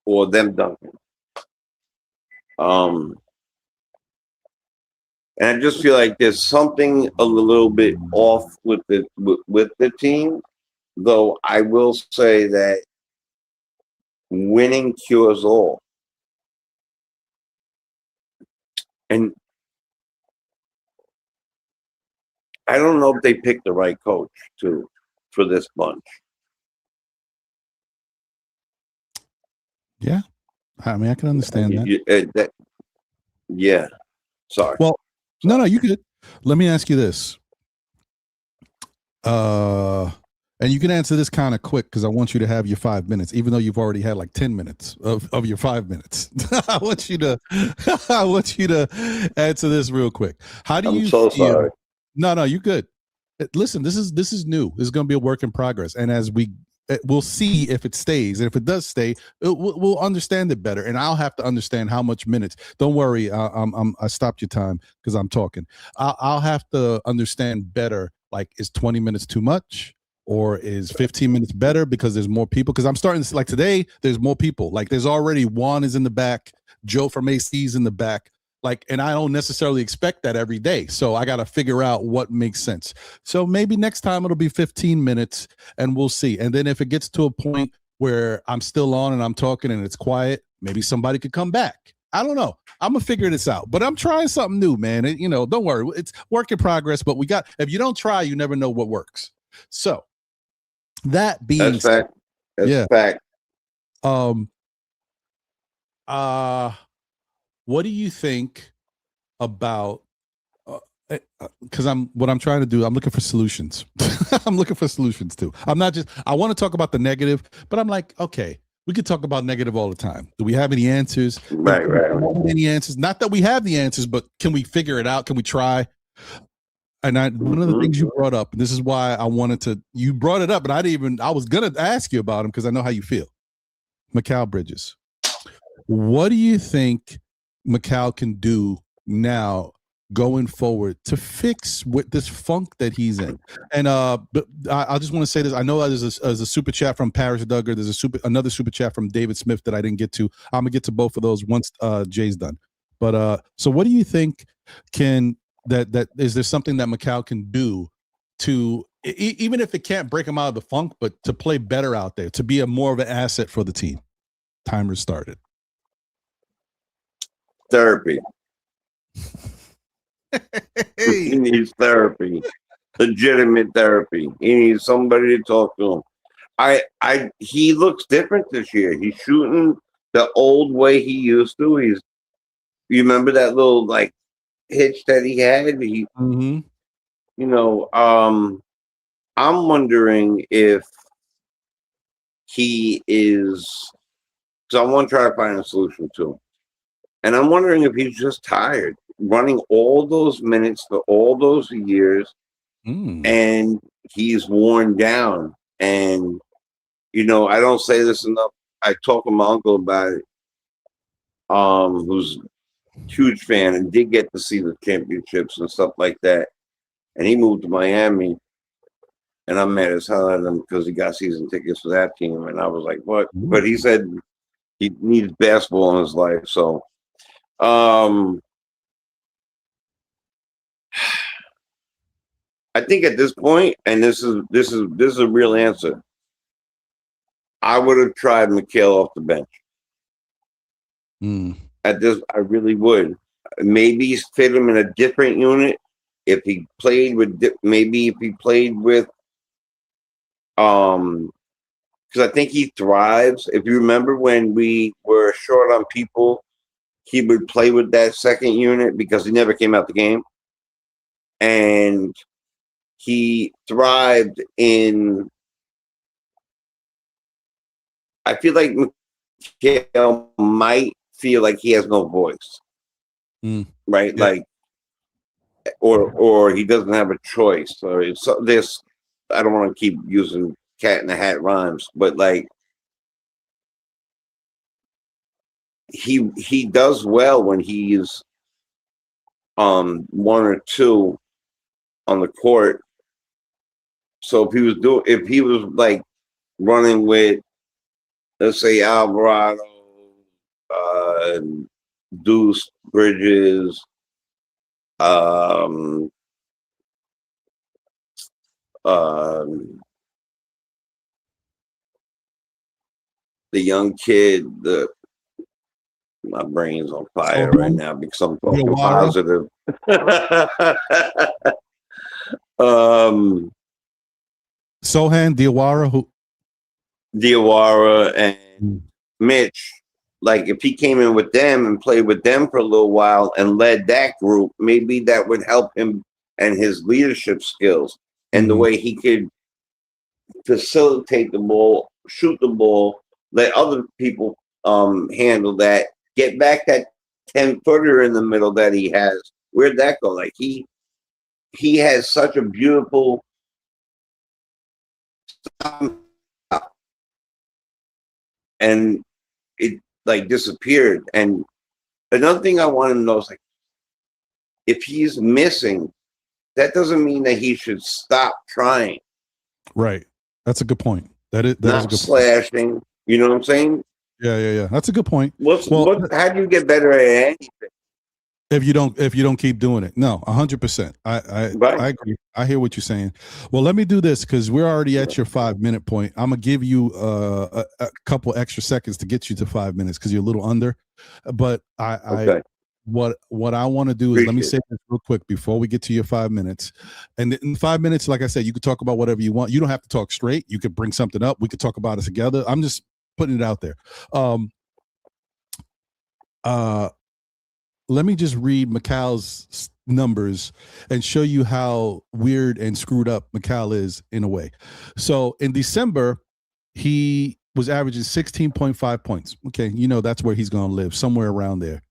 or them dunking. And I just feel like there's something a little bit off with the team, though I will say that winning cures all. And I don't know if they picked the right coach for this bunch. Yeah. I mean, I can understand that. Yeah. Sorry. Well, no, you could. Let me ask you this. And you can answer this kind of quick because I want you to have your 5 minutes, even though you've already had like 10 minutes of your 5 minutes. I want you to answer this real quick. How do you feel? Sorry. No, you good. Listen, this is new. This is going to be a work in progress, and as we'll see if it stays, and if it does stay, we'll understand it better, and I'll have to understand how much minutes. Don't worry, I stopped your time because I'm talking. I'll have to understand better. Like, is 20 minutes too much? Or is 15 minutes better because there's more people? Because I'm starting to see, like today, there's more people. Like there's already Juan is in the back, Joe from AC is in the back. Like, and I don't necessarily expect that every day. So I got to figure out what makes sense. So maybe next time it'll be 15 minutes and we'll see. And then if it gets to a point where I'm still on and I'm talking and it's quiet, maybe somebody could come back. I don't know. I'm gonna figure this out, but I'm trying something new, man. Don't worry. It's work in progress, but if you don't try, you never know what works. So, that being that's fact. That's fact. What do you think about? Because what I'm trying to do, I'm looking for solutions. I'm looking for solutions too. I want to talk about the negative, but I'm like, okay, we could talk about negative all the time. Do we have any answers? Right. Any answers? Not that we have the answers, but can we figure it out? Can we try? And one of the things you brought up, and this is why you brought it up, and I was going to ask you about him because I know how you feel. Mikal Bridges. What do you think Mikal can do now going forward to fix with this funk that he's in? And but I just want to say this. I know there's a super chat from Paris Duggar. There's another super chat from David Smith that I didn't get to. I'm gonna get to both of those once Jay's done. But so what do you think that is there something that Mikal can do to even if it can't break him out of the funk, but to play better out there, to be a more of an asset for the team. Timer started. Therapy. Hey. He needs therapy, legitimate therapy. He needs somebody to talk to him. He looks different this year. He's shooting the old way he used to. You remember that little like hitch that he had? Mm-hmm. You know, I'm wondering if he is. So I want to try to find a solution to him. And I'm wondering if he's just tired running all those minutes for all those years, and he's worn down. And, you know, I don't say this enough. I talked to my uncle about it, who's a huge fan and did get to see the championships and stuff like that. And he moved to Miami, and I'm mad as hell at him because he got season tickets for that team. And I was like, what? But he said he needs basketball in his life. So, I think at this point, and this is a real answer, I would have tried Mikhail off the bench. At this, I really would. Maybe fit him in a different unit. If he played with, because I think he thrives. If you remember when we were short on people, he would play with that second unit because he never came out the game. And he thrived in, I feel like Mikhail might feel like he has no voice. Right? Yeah. Like, or he doesn't have a choice. Or this, I don't want to keep using cat in the hat rhymes, but like he does well when he's one or two on the court. So if he was like running with, let's say, Alvarado, Deuce, Bridges, the young kid, my brain's on fire right now because I'm talking positive. Sohan, Diawara and Mitch, like if he came in with them and played with them for a little while and led that group, maybe that would help him and his leadership skills and the way he could facilitate the ball, shoot the ball, let other people handle that, get back that 10-footer in the middle that he has. Where'd that go? Like he has such a beautiful and it like disappeared. And another thing I want to know is like if he's missing, that doesn't mean that he should stop trying. Right. That's a good point. That is not a good slashing. Point. You know what I'm saying? Yeah. That's a good point. How do you get better at anything? If you don't keep doing it. No, 100%. I agree. I hear what you're saying. Well, let me do this because we're already at your 5-minute point. I'm gonna give you a couple extra seconds to get you to 5 minutes because you're a little under. But what I want to do is let me say this real quick before we get to your 5 minutes. And in 5 minutes, like I said, you could talk about whatever you want. You don't have to talk straight. You could bring something up. We could talk about it together. I'm just putting it out there. Let me just read Mikhail's numbers and show you how weird and screwed up Mikhail is in a way. So in December, he was averaging 16.5 points. Okay, that's where he's going to live, somewhere around there.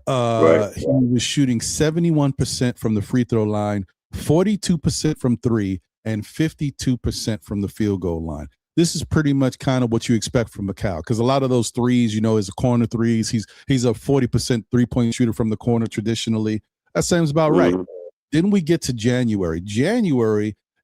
He was shooting 71% from the free throw line, 42% from three, and 52% from the field goal line. This is pretty much kind of what you expect from Mikhail because a lot of those threes, is a corner threes. He's a 40% three-point shooter from the corner traditionally. That sounds about right. Then we get to January.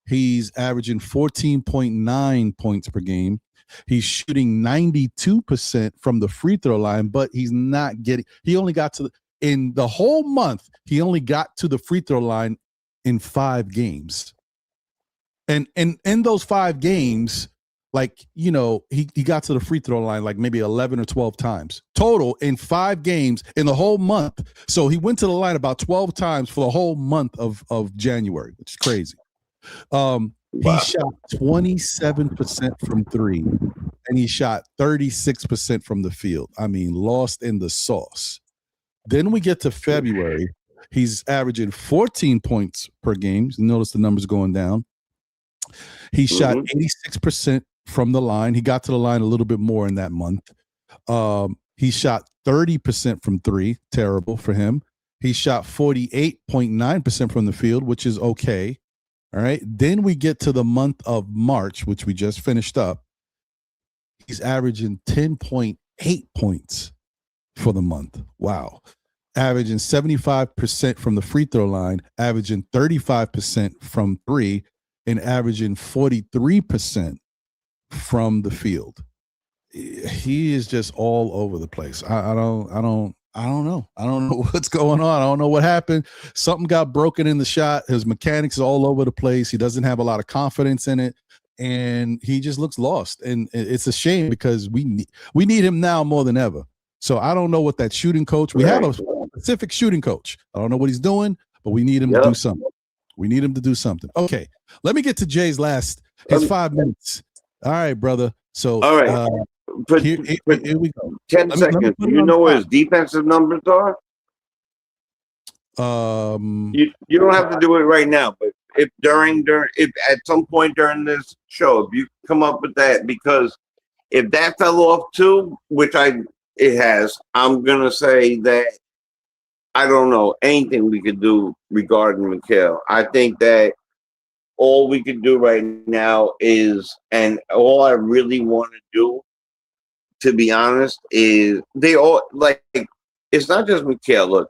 He's averaging 14.9 points per game. He's shooting 92% from the free throw line, but he's not getting – he only got to – in the whole month, he only got to the free throw line in 5 games. And in those 5 games, like, you know, he got to the free throw line like maybe 11 or 12 times total in 5 games in the whole month. So he went to the line about 12 times for the whole month of January, which is crazy. He shot 27% from 3, and he shot 36% from the field. I mean, lost in the sauce. Then we get to February. He's averaging 14 points per game. Notice the numbers going down. He shot 86% from the line. He got to the line a little bit more in that month. He shot 30% from 3. Terrible for him. He shot 48.9% from the field, which is okay. All right. Then we get to the month of March, which we just finished up. He's averaging 10.8 points for the month. Wow. Averaging 75% from the free throw line, averaging 35% from 3, and averaging 43% from the field. He is just all over the place. I don't know. I don't know what's going on. I don't know what happened. Something got broken in the shot. His mechanics is all over the place. He doesn't have a lot of confidence in it, and he just looks lost. And it's a shame because we need him now more than ever. So I don't know what that shooting coach. We have a specific shooting coach. I don't know what he's doing, but we need him to do something. We need him to do something. Okay, let me get to Jay's his 5 minutes. All right, brother. So all right. Here we go. 10 seconds. Do you know where his defensive numbers are? You don't have to do it right now, but if at some point during this show, if you come up with that, because if that fell off too, which it has, I'm gonna say that I don't know anything we could do regarding Mikal. I think that all we could do right now is, and all I really want to do, to be honest, is they all like, it's not just Mikal. Look,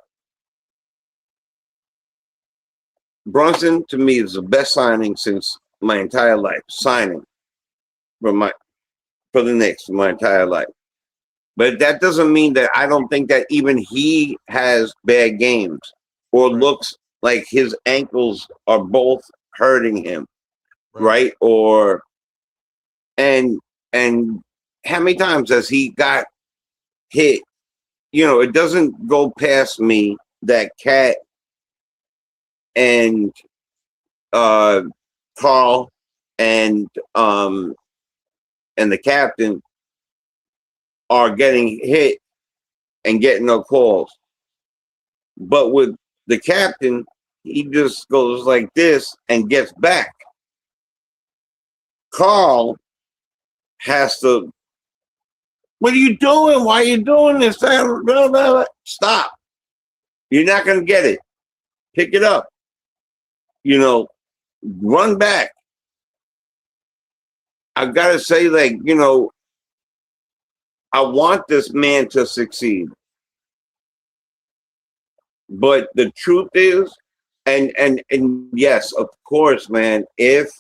Brunson to me is the best signing since my entire life. Signing for the Knicks my entire life. But that doesn't mean that I don't think that even he has bad games or looks like his ankles are both hurting him, right? And how many times has he got hit? You know, it doesn't go past me that Cat and Carl and the captain are getting hit and getting no calls. But with the captain, he just goes like this and gets back. Carl has to, what are you doing? Why are you doing this? Stop. You're not going to get it. Pick it up. You know, run back. I've got to say, like, you know, I want this man to succeed. But the truth is, and yes, of course, man, if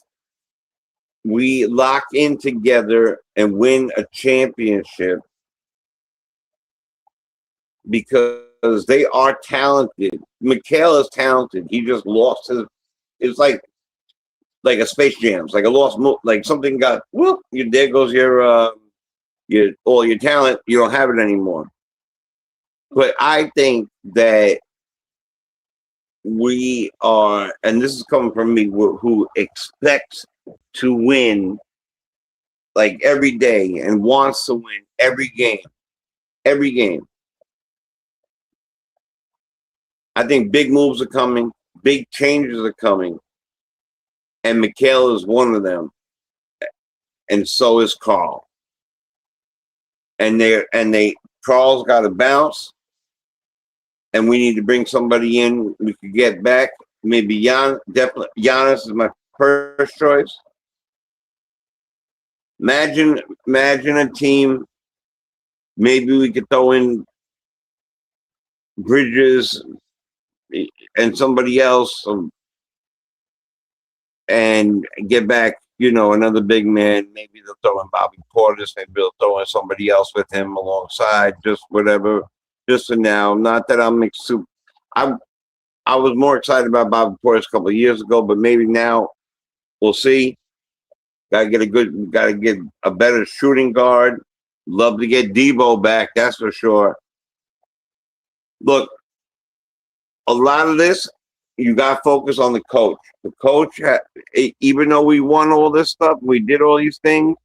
we lock in together and win a championship, because they are talented. Mikal is talented. He just lost his. It's like a Space Jam. It's like a lost, like something got whoop. There goes your all your talent. You don't have it anymore. But I think that we are, and this is coming from me, who expects to win like every day and wants to win every game. Every game. I think big moves are coming, big changes are coming, and Mikal is one of them, and so is Carl. And Carl's got to bounce, and we need to bring somebody in we could get back. Maybe definitely Giannis is my first choice. Imagine a team. Maybe we could throw in Bridges and somebody else, and get back, you know, another big man. Maybe they'll throw in Bobby Portis. Maybe they'll throw in somebody else with him alongside. Just whatever. Just for now. Not that I was more excited about Bobby Portis a couple of years ago, but maybe now We'll see. Gotta get a better shooting guard. Love to get Debo back, that's for sure. Look, a lot of this, you got to focus on the coach. The coach, even though we won all this stuff, we did all these things.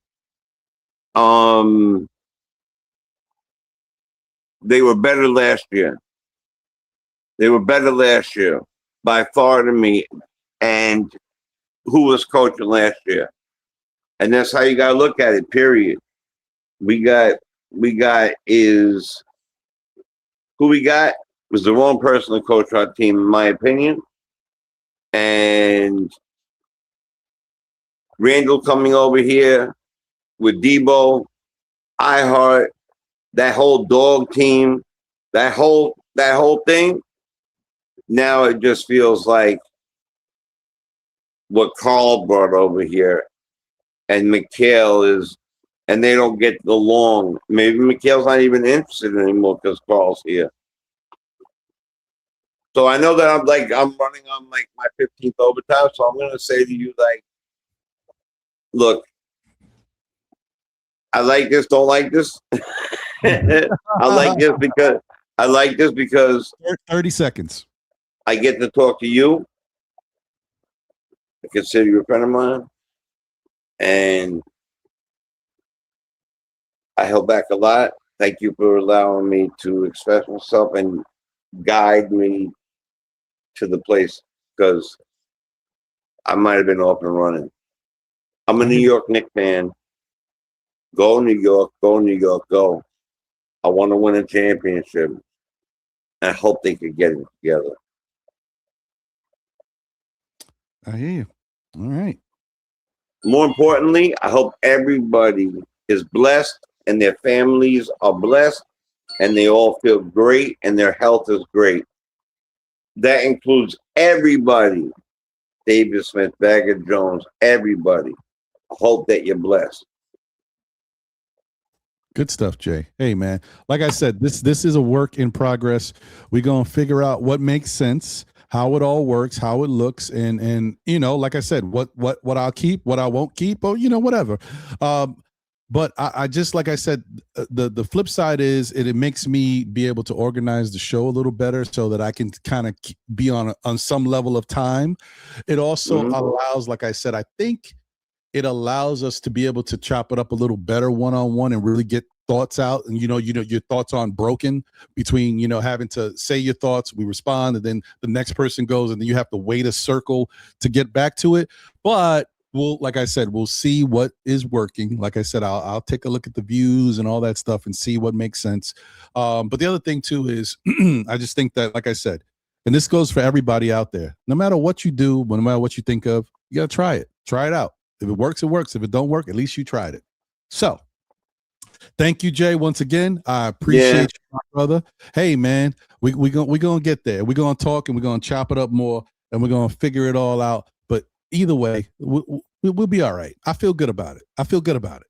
They were better last year. They were better last year by far than me. And who was coaching last year? And that's how you got to look at it, period. Who we got was the wrong person to coach our team, in my opinion. And Randall coming over here with Debo, iHeart, that whole dog team, that whole thing. Now it just feels like what Carl brought over here, and Mikhail is, and they don't get along. Maybe Mikhail's not even interested anymore because Carl's here. So I know that I'm running on like my 15th overtime. So I'm gonna say to you, like, look, I like this, don't like this. I like this because 30 seconds. I get to talk to you. I consider you a friend of mine. And I held back a lot. Thank you for allowing me to express myself and guide me to the place, because I might have been off and running. I'm a New York Knicks fan. Go New York, go New York, go. I want to win a championship. I hope they could get it together. I hear you. All right. More importantly, I hope everybody is blessed and their families are blessed and they all feel great and their health is great. That includes everybody. David Smith, Baggett Jones, everybody. I hope that you're blessed. Good stuff, Jay. Hey, man. Like I said, this is a work in progress. We're going to figure out what makes sense, how it all works, how it looks, and you know, like I said, what I'll keep, what I won't keep, or you know, whatever. But I just, like I said, the flip side is it makes me be able to organize the show a little better so that I can kind of be on some level of time. It also allows, like I said, I think it allows us to be able to chop it up a little better one-on-one and really get thoughts out. And, you know, your thoughts aren't broken between, you know, having to say your thoughts, we respond, and then the next person goes, and then you have to wait a circle to get back to it. But like I said, we'll see what is working. Like I said, I'll take a look at the views and all that stuff and see what makes sense. But the other thing too is I just think that, like I said, and this goes for everybody out there, no matter what you do, no matter what you think of, you got to try it out. If it works, it works. If it don't work, at least you tried it. So thank you, Jay, once again. I appreciate you, my brother. Hey, man, we're gonna get there. We're gonna talk and we're gonna chop it up more and we're gonna figure it all out. But either way, we'll be all right. I feel good about it. I feel good about it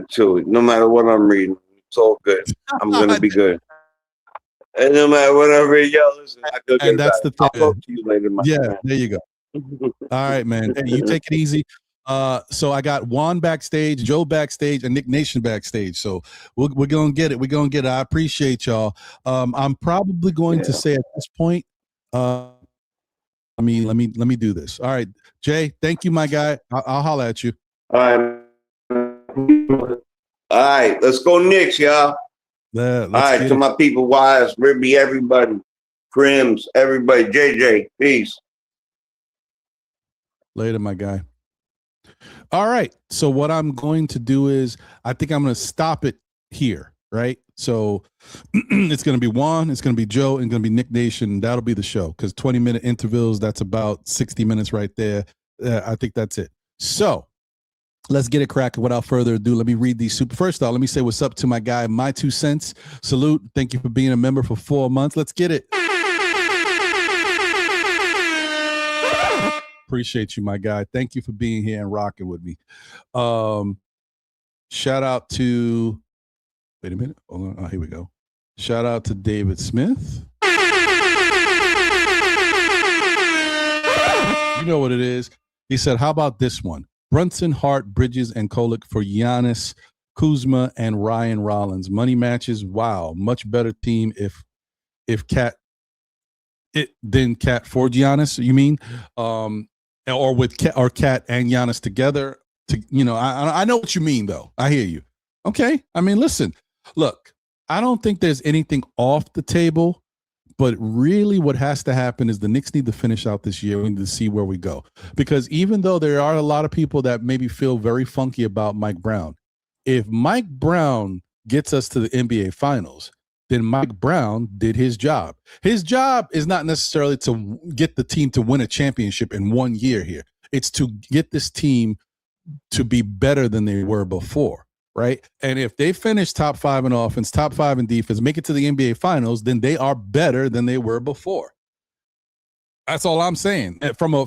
Too. No matter what I'm reading, it's all good. I'm gonna be good. And no matter what I'm reading, listen, I feel good. And that's the thing. I'll talk to you later, my friend. There you go. All right, man. Hey, you take it easy. So I got Juan backstage, Joe backstage, and Nick Nation backstage. So we're gonna get it. We're gonna get it. I appreciate y'all. I'm probably going to say at this point, let me do this. All right, Jay, thank you, my guy. I'll holler at you. All right, let's go Knicks, y'all. All right, to my people, Wise, Ribby, everybody, Crims, everybody, JJ, peace. Later, my guy. All right. So what I'm going to do is I think I'm going to stop it here, right? So it's going to be Juan, it's going to be Joe, and going to be Nick Nation. That'll be the show because 20-minute intervals, that's about 60 minutes right there. I think that's it. So let's get it cracking. Without further ado, let me read these super. First off, let me say what's up to my guy, My 2 Cents. Salute. Thank you for being a member for 4 months. Let's get it. Appreciate you, my guy. Thank you for being here and rocking with me. Shout out to, wait a minute. Hold on. Oh, here we go. Shout out to David Smith. You know what it is. He said, how about this one? Brunson, Hart, Bridges, and Kolek for Giannis, Kuzma, and Ryan Rollins. Money matches. Wow, much better team if Cat than Cat for Giannis. You mean, or with Cat and Giannis together? I know what you mean though. I hear you. Okay. I mean, listen, look. I don't think there's anything off the table. But really what has to happen is the Knicks need to finish out this year. We need to see where we go. Because even though there are a lot of people that maybe feel very funky about Mike Brown, if Mike Brown gets us to the NBA Finals, then Mike Brown did his job. His job is not necessarily to get the team to win a championship in 1 year here. It's to get this team to be better than they were before. Right. And if they finish top 5 in offense, top 5 in defense, make it to the NBA Finals, then they are better than they were before. That's all I'm saying. And from a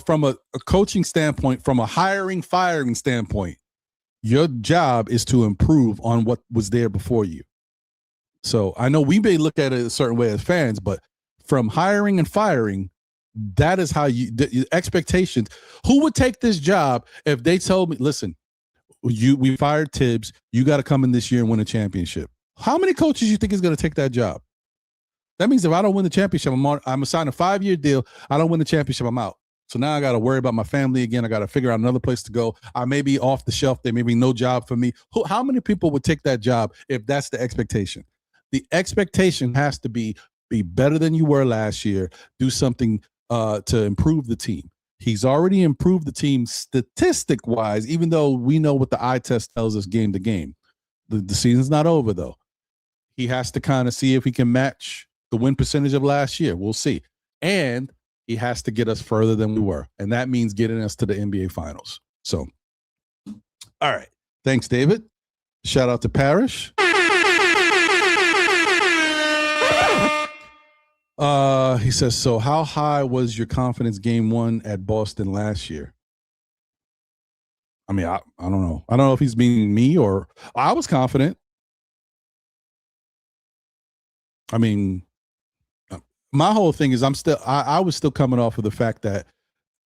coaching standpoint, from a firing standpoint, your job is to improve on what was there before you. So I know we may look at it a certain way as fans, but from hiring and firing, that is how the expectations. Who would take this job if they told me, listen, we fired Tibbs. You got to come in this year and win a championship. How many coaches you think is going to take that job? That means if I don't win the championship, I'm assigned a 5-year deal. I don't win the championship, I'm out. So now I got to worry about my family again. I got to figure out another place to go. I may be off the shelf. There may be no job for me. How many people would take that job if that's the expectation? The expectation has to be better than you were last year. Do something to improve the team. He's already improved the team statistic-wise, even though we know what the eye test tells us game to game. The season's not over, though. He has to kind of see if he can match the win percentage of last year. We'll see. And he has to get us further than we were. And that means getting us to the NBA Finals. So, all right. Thanks, David. Shout out to Parrish. He says, so how high was your confidence game 1 at Boston last year? I mean, I don't know. I don't know if he's meaning me or I was confident. I mean, my whole thing is I was still coming off of the fact that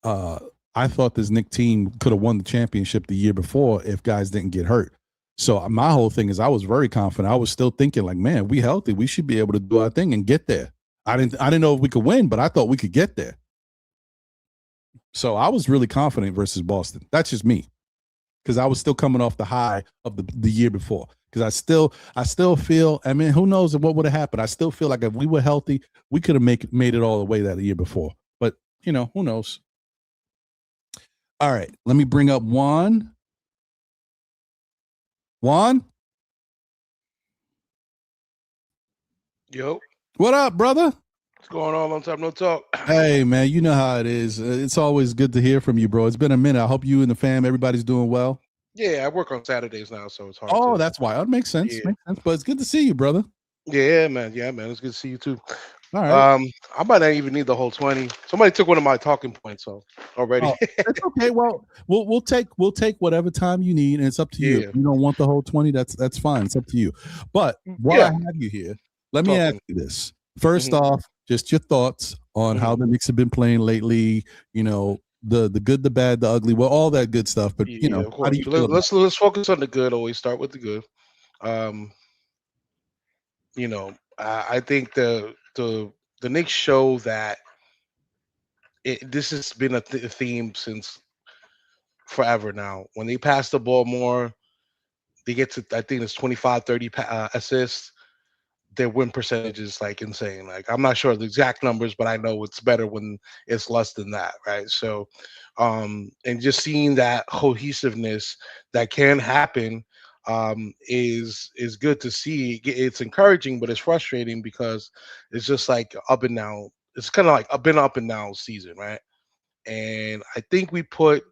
I thought this Knicks team could have won the championship the year before if guys didn't get hurt. So my whole thing is I was very confident. I was still thinking like, man, we healthy. We should be able to do our thing and get there. I didn't know if we could win, but I thought we could get there. So I was really confident versus Boston. That's just me, because I was still coming off the high of the year before. Because I still feel. I mean, who knows what would have happened? I still feel like if we were healthy, we could have made it all the way that year before. But who knows? All right, let me bring up Juan. Juan, Yo. What up, brother? What's going on? Long time no talk. Hey, man, you know how it is. It's always good to hear from you, bro. It's been a minute. I hope you and the fam, everybody's doing well. Yeah, I work on Saturdays now, so it's hard. Oh, that's why. That makes sense. Yeah. Makes sense. But it's good to see you, brother. Yeah, man. Yeah, man. It's good to see you too. All right. I might not even need the whole 20. Somebody took one of my talking points already. It's okay. Well, we'll take whatever time you need, and it's up to you. Yeah. If you don't want the whole 20, that's fine. It's up to you. But while I have you here, let me ask you this. First off, just your thoughts on how the Knicks have been playing lately. The good, the bad, the ugly, well, all that good stuff. But how do you feel let's focus on the good. Always start with the good. I think the Knicks show that this has been a theme since forever now. When they pass the ball more, they get to, I think it's 25, 30 assists. Their win percentage is like insane. Like, I'm not sure the exact numbers, but I know it's better when it's less than that, right? So, and just seeing that cohesiveness that can happen is good to see. It's encouraging, but it's frustrating because it's just like up and down. It's kind of like a been up and down season, right? And I think we put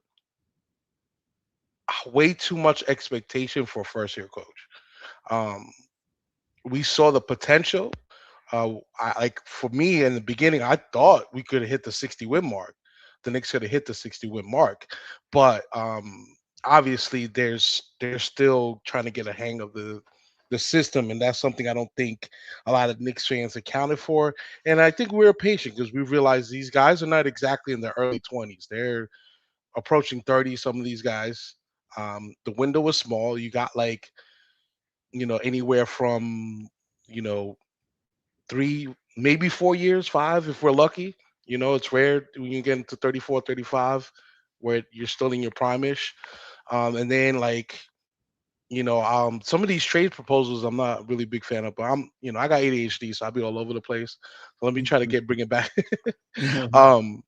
way too much expectation for a first-year coach. We saw the potential. For me in the beginning, I thought we could have hit the 60-win mark. The Knicks could have hit the 60-win mark, but obviously they're still trying to get a hang of the the system, and that's something I don't think a lot of Knicks fans accounted for. And I think we were patient because we realized these guys are not exactly in their early 20s. They're approaching 30, some of these guys. The window was small. You got like, anywhere from, you know, 3, maybe 4 years, 5 if we're lucky. It's rare when you get into 34, 35, where you're still in your prime-ish. And then like, some of these trade proposals I'm not really a big fan of, but I got ADHD, so I'll be all over the place. So let me try to bring it back. um,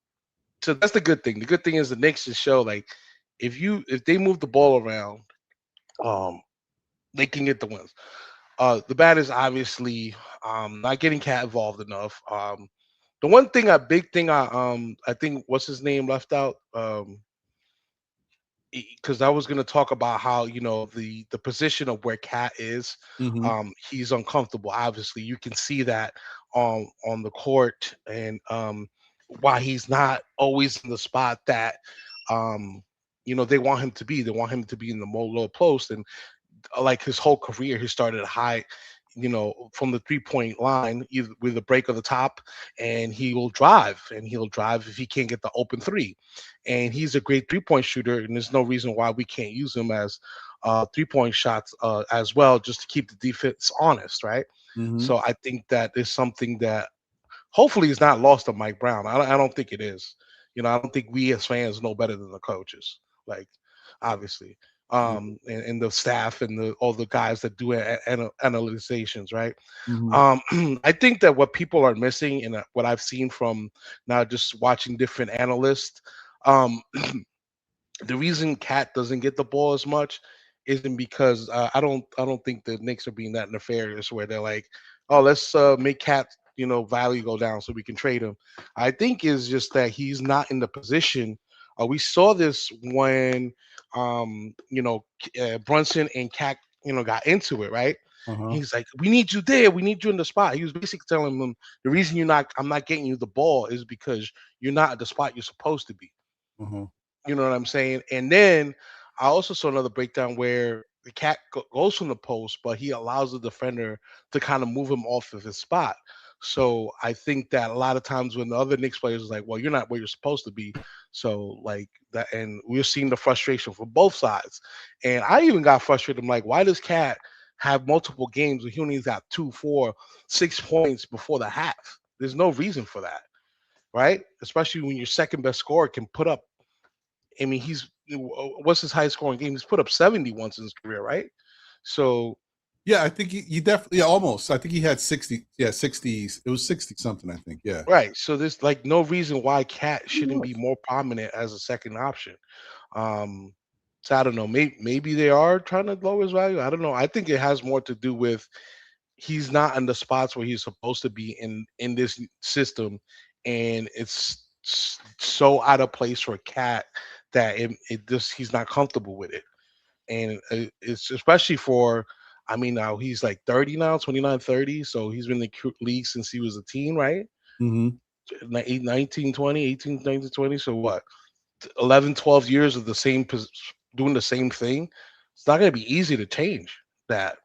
so that's the good thing. The good thing is the Knicks just show like if they move the ball around, um, they can get the wins. The bad is obviously not getting Cat involved enough. The one thing, a big thing, I think what's his name left out. Because I was going to talk about how the position of where Cat is, Mm-hmm. he's uncomfortable. Obviously, you can see that on the court, and why he's not always in the spot that they want him to be. They want him to be in the more low post, and like his whole career, he started high, from the 3-point line, either with a break of the top, and he'll drive if he can't get the open three. And he's a great 3-point shooter, and there's no reason why we can't use him as 3-point shots as well, just to keep the defense honest, right? Mm-hmm. So I think that is something that hopefully is not lost on Mike Brown. I don't think it is. I don't think we as fans know better than the coaches. Like, obviously, and the staff and all the guys that do analyzations, right? Mm-hmm. I think that what people are missing, and what I've seen from now just watching different analysts, um, the reason Cat doesn't get the ball as much isn't because I don't think the Knicks are being that nefarious where they're like, oh, let's make Cat value go down so we can trade him. I think is just that he's not in the position. We saw this when Brunson and Cat got into it, right? Uh-huh. He's like, we need you there, we need you in the spot. He was basically telling them the reason I'm not getting you the ball is because you're not at the spot you're supposed to be. Uh-huh. You know what I'm saying? And then I also saw another breakdown where the Cat goes from the post, but he allows the defender to kind of move him off of his spot. So I think that a lot of times when the other Knicks players is like, well, you're not where you're supposed to be. So like that, and we're seeing the frustration from both sides. And I even got frustrated. I'm like, why does Cat have multiple games where he only got 2, 4, 6 points before the half? There's no reason for that, right? Especially when your second best scorer can put up. I mean, what's his highest scoring game? He's put up 70 once in his career, right? So Yeah, I think he definitely, yeah, almost. I think he had 60. Yeah, 60s. It was 60 something, I think. Yeah. right. So there's like no reason why Cat He shouldn't was. be more prominent as a second option. Um, so I don't know. Maybe they are trying to lower his value. I don't know. I think it has more to do with he's not in the spots where he's supposed to be in this system, and it's so out of place for Cat that it just he's not comfortable with it. And it's especially for, I mean, now he's like 30 now, 29, 30. So he's been in the league since he was a teen, right? Mm-hmm. 19, 20, 18, 19, 20. So what, 11, 12 years of the same, doing the same thing? It's not going to be easy to change that.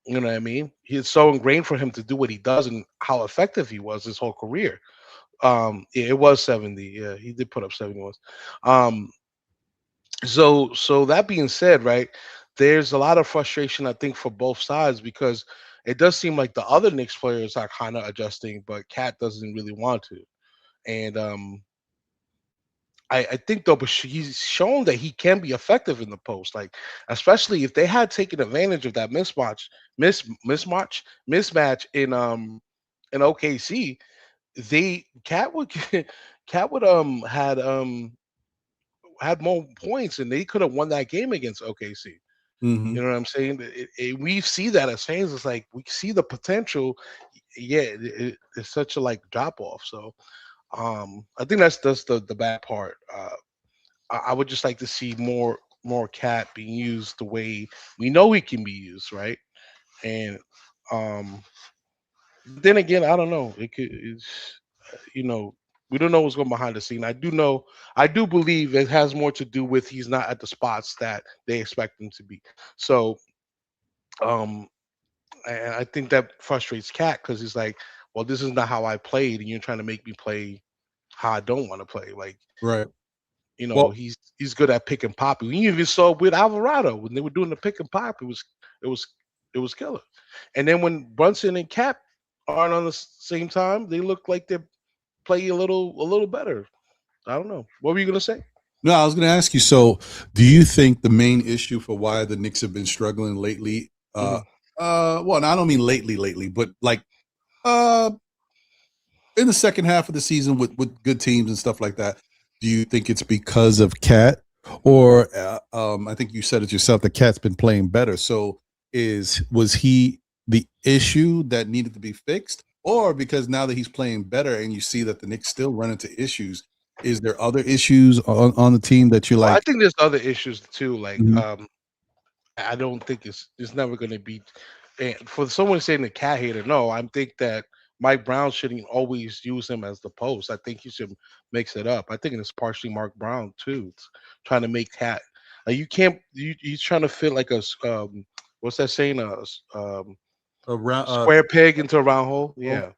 You know what I mean? It's so ingrained for him to do what he does and how effective he was his whole career. Yeah, it was 70. Yeah, he did put up 70 once. Um, so that being said, right, there's a lot of frustration I think for both sides because it does seem like the other Knicks players are kind of adjusting, but Cat doesn't really want to. And I think though, but he's shown that he can be effective in the post, like especially if they had taken advantage of that mismatch in OKC, they Cat would Cat would had more points and they could have won that game against OKC. Mm-hmm. You know what I'm saying? We see that as fans. It's like we see the potential. Yeah, it's such a like drop off. So I think that's the bad part. I would just like to see more Cat being used the way we know he can be used, right? And um, then again, I don't know. It's you know we don't know what's going behind the scene. I do believe it has more to do with he's not at the spots that they expect him to be. So And I think that frustrates Cat because he's like, well, this is not how I played, and you're trying to make me play how I don't want to play. Like, Right. you know, Well, he's good at pick and pop. We even saw it with Alvarado when they were doing the pick and pop. It was it was killer. And then when Brunson and Cap aren't on the same time, they look like they play a little better. I don't know. What were you gonna say? no, I was going to ask you. So, do you think the main issue for why the Knicks have been struggling lately? Mhm. Well, and I don't mean lately, but like, uh, in the second half of the season with good teams and stuff like that. Do you think it's because of Cat, or I think you said it yourself that Cat's been playing better? So, was he the issue that needed to be fixed, or because now that he's playing better and you see that the Knicks still run into issues? Is there other issues on the team that you Well, I like? think there's other issues too. Like, Mhm. I don't think it's never going to be. And for someone saying the Cat hater, no, I think that Mike Brown shouldn't always use him as the post. I think he should mix it up. I think it's partially Mark Brown too, trying to make Cat. You can't. He's trying to fit like what's that saying? Around Square peg into a round hole. oh, Yeah,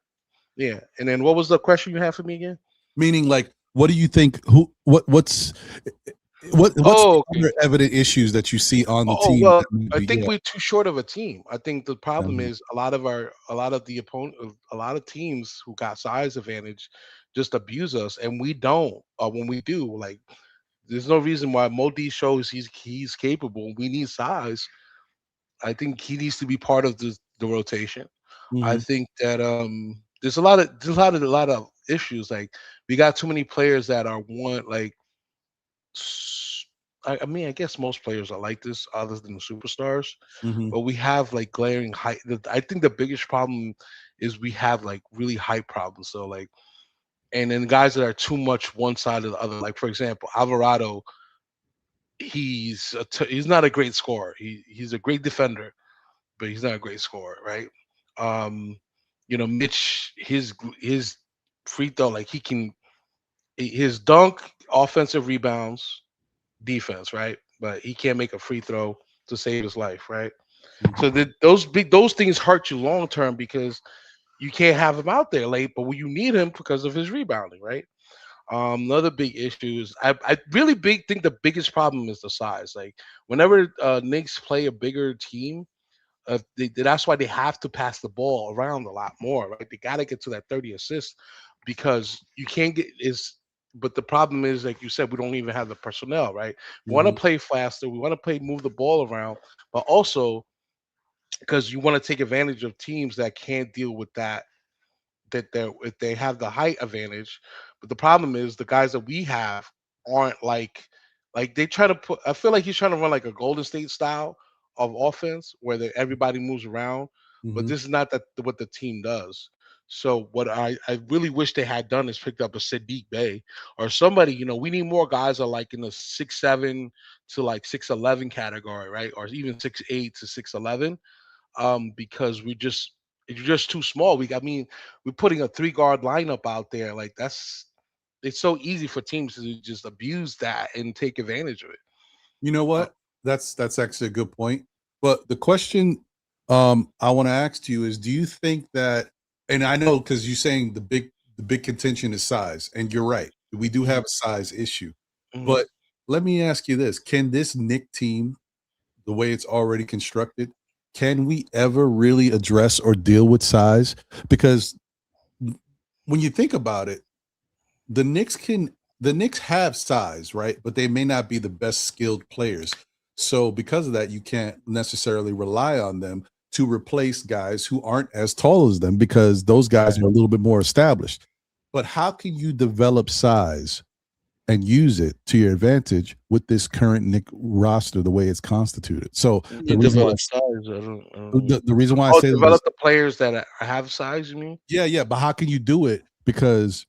yeah. And then what was the question you had for me again? meaning like, what do you think? What's the Oh, okay. other evident issues that you see on the Oh team well, that need to I be? think Yeah. we're too short of a team. I think the problem Mhm. is a lot of the opponent, a lot of teams who got size advantage, just abuse us, and we don't. Or when we do, like, there's no reason why Modi shows he's capable. We need size. I think he needs to be part of the rotation. I Mhm. think that there's a lot of issues. Like we got too many players that are one like I mean, I guess most players are like this, other than the superstars. Mhm. But we have like glaring height. I think the biggest problem is we have like really height problems. So like, and then guys that are too much one side or the other. Like for example, Alvarado, he's not a great scorer. He's a great defender, but he's not a great scorer, right? Um, you know, Mitch, his free throw, like his dunk, offensive rebounds, defense, right? But he can't make a free throw to save his life, right? So Mhm. those things hurt you long term because you can't have him out there late, but when you need him because of his rebounding, right? Another big issue is I really big think the biggest problem is the size. Like whenever Knicks play a bigger team, that's why they have to pass the ball around a lot more, right? They got to get to that 30 assists because you can't get is. But the problem is, like you said, we don't even have the personnel, right? We want to Mhm. play faster. We want to play move the ball around, but also because you want to take advantage of teams that can't deal with that they if they have the height advantage. But the problem is the guys that we have aren't like they try to put. I feel like he's trying to run like a Golden State style of offense where everybody moves around, but Mhm. this is not that what the team does. So what I really wish they had done is picked up a Sadiq Bey or somebody. You know, we need more guys that are like in the 6'7" to like 6'11" category, right? Or even 6'8" to 6'11 because it's just too small. I mean, we're putting a three guard lineup out there. Like it's so easy for teams to just abuse that and take advantage of it. You know Uh, what? That's actually a good point. But the question I want to ask you is, do you think that, and I know because you're saying the big contention is size, and you're right. We do mhm, have a size issue. mhm. But let me ask you this. Can this Nick team, the way it's already constructed, can we ever really address or deal with size? Because when you think about it, the Knicks can the Knicks have size, right? But they may not be the best skilled players. So because of that, you can't necessarily rely on them to replace guys who aren't as tall as them because those guys Right. are a little bit more established. But how can you develop size and use it to your advantage with this current Nick roster the way it's constituted? So the You reason why develop size. I don't know. the reason why I Oh, say that is develop the players that have size. You mean? yeah, but how can you do it? Because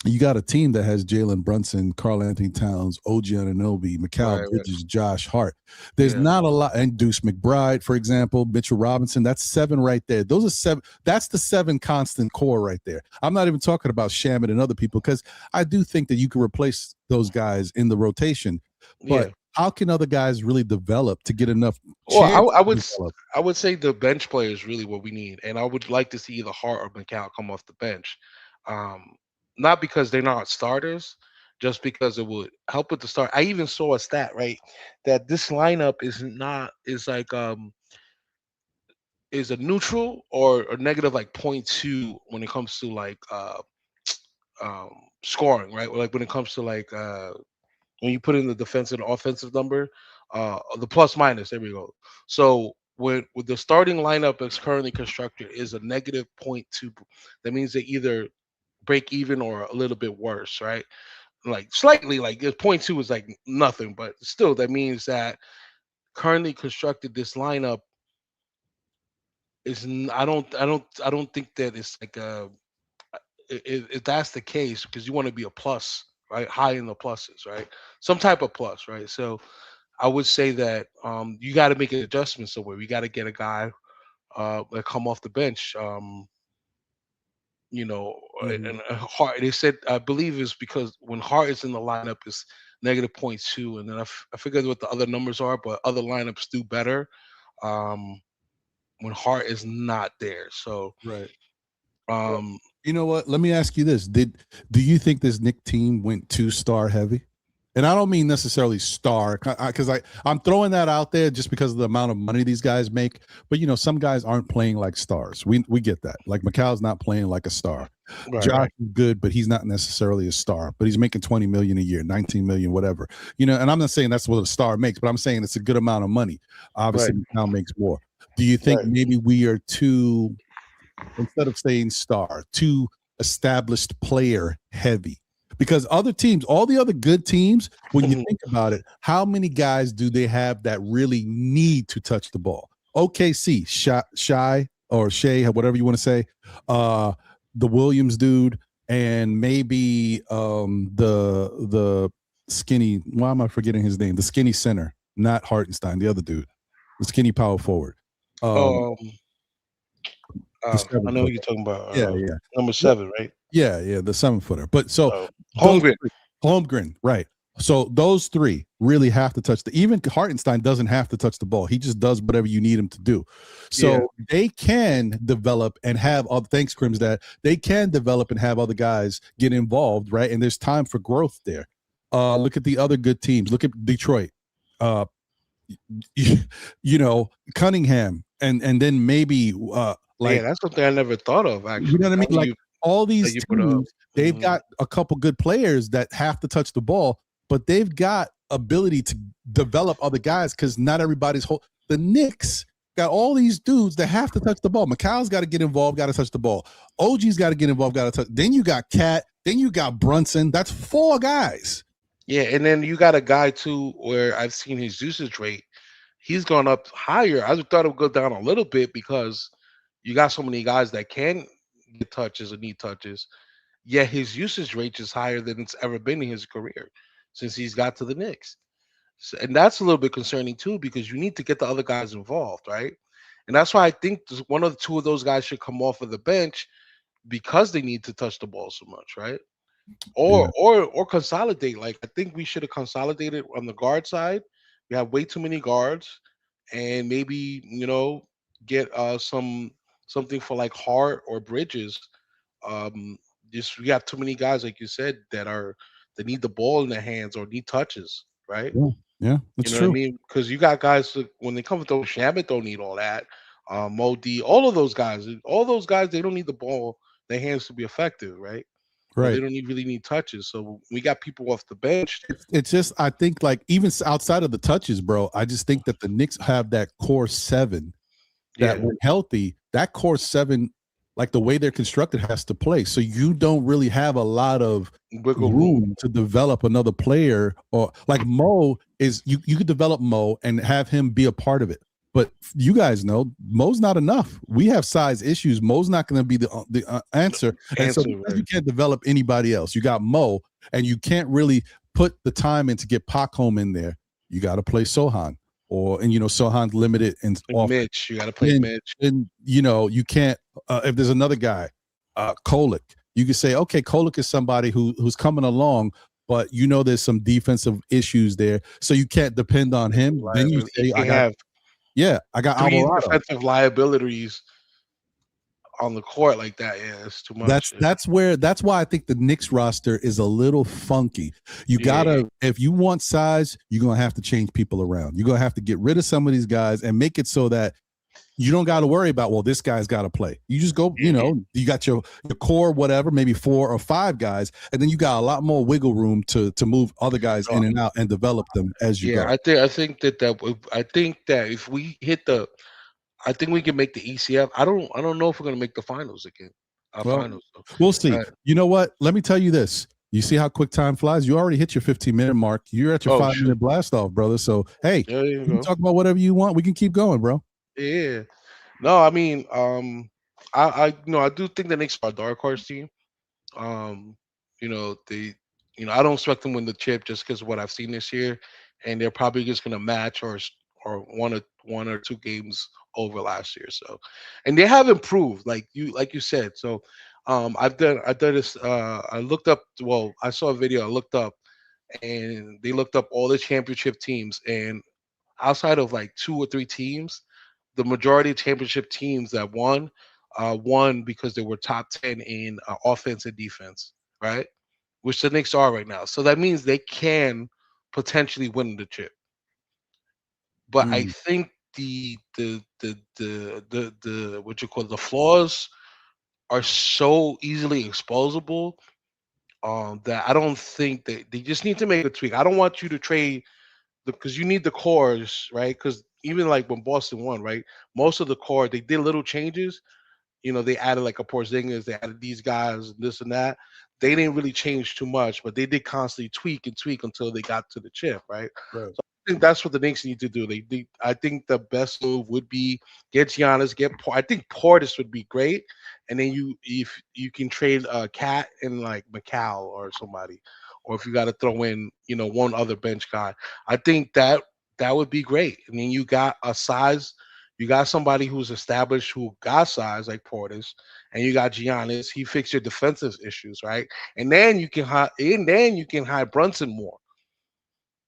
you got a team that has Jalen Brunson, Carl Anthony Towns, OG Anunoby, Mikal Right. Right. Bridges, Josh Hart. There's Yeah. not a lot, and Deuce McBride, for example, Mitchell Robinson. That's seven right there. Those are seven. That's the seven constant core right there. I'm not even talking about Shamit and other people because I do think that you can replace those guys in the rotation. But Yeah. how can other guys really develop to get enough Well, chance I to would develop. I would say the bench player is really what we need, and I would like to see either Hart or McCall come off the bench. Um, Not because they're not starters, just because it would help with the start. I even saw a stat right that this lineup is not is like is a neutral or a negative like point two when it comes to like um scoring, right? Or like when it comes to like when you put in the defensive and offensive number, the plus minus, there we go. So with the starting lineup as currently constructed is a negative point two. That means they either break even or a little bit worse, right? Like slightly, like this point two is like nothing, but still that means that currently constructed this lineup is I don't think that it's like a if that's the case because you want to be a plus, right? High in the pluses, right? Some type of plus, right? So I would say that you got to make an adjustment somewhere. We got to get a guy that come off the bench. You know, Mhm. and Hart. They said I believe is because when Hart is in the lineup is negative point two, and then I forget what the other numbers are, but other lineups do better when Hart is not there. So Right. Well, um, you know what? Let me ask you this: do you think this Nick team went too star heavy? And I don't mean necessarily star, because I'm throwing that out there just because of the amount of money these guys make. But some guys aren't playing like stars. We get that. Like McCall's not playing like a star. right, Josh right, is good, but he's not necessarily a star. But he's making 20 million a year, 19 million, whatever. And I'm not saying that's what a star makes, but I'm saying it's a good amount of money. right, Obviously, McCall makes more. Do you think right. maybe we are too, instead of saying star, too established player heavy? Because other teams, all the other good teams, when you think about it, how many guys do they have that really need to touch the ball? OKC, Shy or Shea, whatever you want to say, the Williams dude, and maybe the skinny. Why am I forgetting his name? The skinny center, not Hartenstein, the other dude, the skinny power forward. Um, Um, the I 7 know who footer. you're talking about. Yeah, yeah. Number seven, right? Yeah, the 7 footer. But so Oh, those Holmgren. three, Holmgren, right? So those three really have to touch even Hartenstein doesn't have to touch the ball. He just does whatever you need him to do. Yeah, So they can develop and have other thanks, Crims, that they can develop and have other guys get involved, right? And there's time for growth there. Look at the other good teams. Look at Detroit. Uh Cunningham and then maybe yeah, like that's something I never thought of you know actually. what I mean? Now Like all that these you put up. teams, they've got a couple good players that have to touch the ball, but they've got ability to develop other guys because not everybody's whole. The Knicks got all these dudes that have to touch the ball. McCall's got to get involved, got to touch the ball. OG's got to get involved, got to touch. Then you got Cat. Then you got Brunson. That's 4 guys. Yeah, and then you got a guy too where I've seen his usage rate. He's gone up higher. I thought it would go down a little bit because you got so many guys that can get touches or need touches. Yet his usage rate is higher than it's ever been in his career since he's got to the Knicks. So, and that's a little bit concerning too because you need to get the other guys involved, right? And that's why I think one of the two of those guys should come off of the bench because they need to touch the ball so much, right? Yeah. Or consolidate. Like I think we should have consolidated on the guard side. We have way too many guards, and maybe get something for like Hart or Bridges. Um, just we have too many guys, like you said, that need the ball in their hands or need touches, right? Yeah. Yeah. You That's know what I true. mean? Because you got guys when they come with those Shamit don't need all that. Modi, all of those guys, they don't need the ball, their hands to be effective, right? Or they Right. don't really need touches. So we got people off the bench. It's just I think like even outside of the touches, bro, I just think that the Knicks have that core 7 that Yeah, when healthy, that core 7, like the way they're constructed, has to play. So you don't really have a lot of wiggle room. room to develop another player, or like Mo is you could develop Mo and have him be a part of it. But you guys know Mo's not enough. We have size issues. Mo's not going to be the answer. And so because Right. you can't develop anybody else, you got Mo, and you can't really put the time in to get Pac home in there. You got to play Sohan, and Sohan's limited and And off. Mitch, you got to play And, Mitch. and you can't if there's another guy, Kolick, you could say, okay, Kolick is somebody who's coming along, but there's some defensive issues there, so you can't depend on him. Then you say, He I can got have Yeah, I got three Alvarado. defensive liabilities on the court like that. Yeah, it's too much. That's why I think the Knicks roster is a little funky. You gotta, if you want size, you're gonna have to change people around. You're gonna have to get rid of some of these guys and make it so that you don't got to worry about, well, this guy's got to play. You just go, you know, you got your core, whatever, maybe 4 or 5 guys, and then you got a lot more wiggle room to move other guys in and out and develop them as you go. I think that if we hit the, I think we can make the ECF. I don't know if we're gonna make the finals again. Well, Finals. we'll see. You know what? Let me tell you this. You see how quick time flies? You already hit your 15-minute mark. You're at your 5-minute blast off, brother. So hey, you can talk about whatever you want. We can keep going, bro. Yeah. No, I mean, I do think the Knicks are a dark horse team. You know, I don't expect them to win the chip just because of what I've seen this year, and they're probably just gonna match or one or two games over last year. So, and they have improved, like you said. So, I've done this. I looked up. Well, I saw a video. I looked up, and they looked up all the championship teams, and outside of like 2 or 3 teams, the majority of championship teams that won because they were top 10 in offense and defense, right? Which the Knicks are right now. So that means they can potentially win the chip. But I think the what you call the flaws are so easily exposable that I don't think that they just need to make a tweak. I don't want you to trade because you need the cores, right? Because even like when Boston won, right? Most of the core they did little changes. You know, they added like a Porzingis, they added these guys, this and that. They didn't really change too much, but they did constantly tweak and tweak until they got to the chip, right? Right. So I think that's what the Knicks need to do. I think the best move would be get Giannis, I think Portis would be great, and then if you can trade Cat and like Macau or somebody, or if you got to throw in one other bench guy, I think that would be great. And then you got a size. You got somebody who's established who got size like Portis, and you got Giannis. He fixed your defensive issues, right? And then you can hide Brunson more.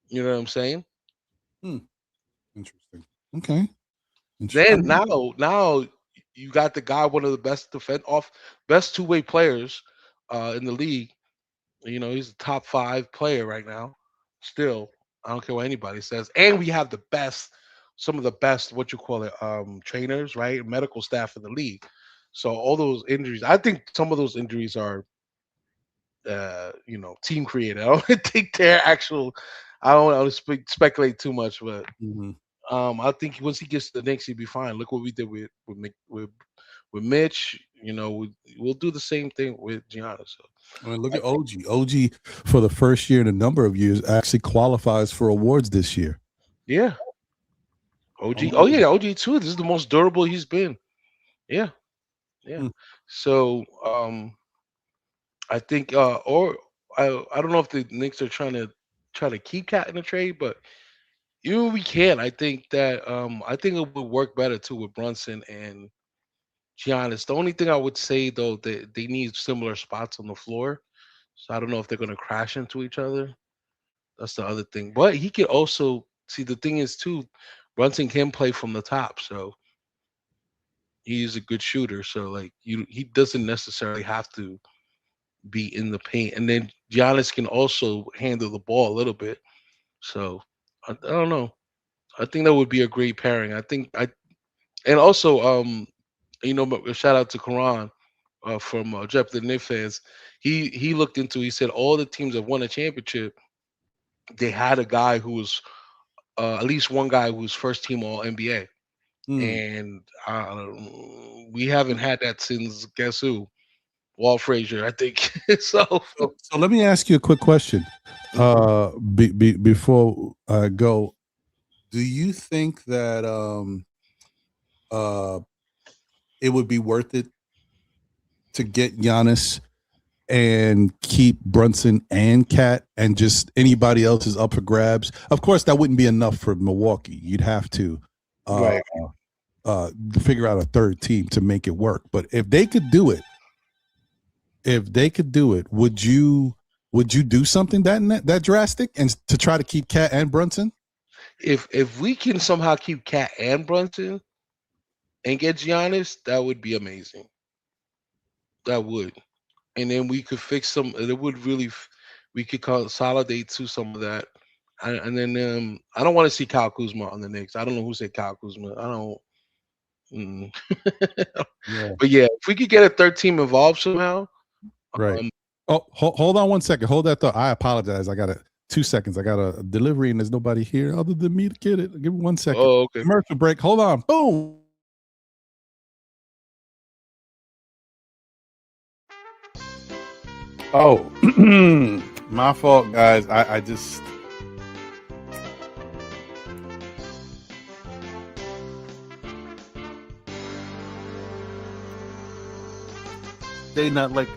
You know what I'm saying? Interesting. Okay. Then now you got the guy, one of the best best two-way players in the league. You know, he's a top 5 player right now. Still, I don't care what anybody says. And we have some of the best, what you call it, trainers, right? Medical staff in the league. So all those injuries, I think some of those injuries are, team created. I don't think they're actual. I don't want to speculate too much, but I think once he gets to the Knicks, he'll be fine. Look what we did with Mitch. You know, we'll do the same thing with Giannis. So. I mean, look at OG. OG, for the first year in a number of years, actually qualifies for awards this year. Yeah. OG. Oh yeah, OG too. This is the most durable he's been. Yeah. Yeah. So I think or I don't know if the Knicks are trying to keep Cat in the trade, but we can. I think that I think it would work better too with Brunson and Giannis. The only thing I would say though, that they need similar spots on the floor. So I don't know if they're gonna crash into each other. That's the other thing. But he could also see, the thing is too, Brunson can play from the top, so he's a good shooter. So like he doesn't necessarily have to be in the paint. And then Giannis can also handle the ball a little bit. So I don't know. I think that would be a great pairing. And also a shout out to Karan from Jeff the Knicks fans. He looked into. He said all the teams that won a championship, they had a guy who was at least one guy who was first team All NBA, and we haven't had that since guess who? Walt Frazier, I think. so let me ask you a quick question. Before I go, do you think that it would be worth it to get Giannis and keep Brunson and Cat, and just anybody else is up for grabs? Of course, that wouldn't be enough for Milwaukee. You'd have to figure out a third team to make it work. But if they could do it, would you do something that drastic and to try to keep Cat and Brunson? if we can somehow keep Cat and Brunson and get Giannis, that would be amazing. That would, and then we could fix some. It would really, we could consolidate to some of that, and then I don't want to see Kyle Kuzma on the Knicks. I don't know who said Kyle Kuzma. I don't. Mm. Yeah. But yeah, if we could get a third team involved somehow, Right. um, Hold on 1 second. Hold that thought. I apologize. I got 2 seconds. I got a delivery and there's nobody here other than me to get it. Give me 1 second. oh, okay. Commercial break. Hold on. Boom. Oh, my fault, guys. I just. They not like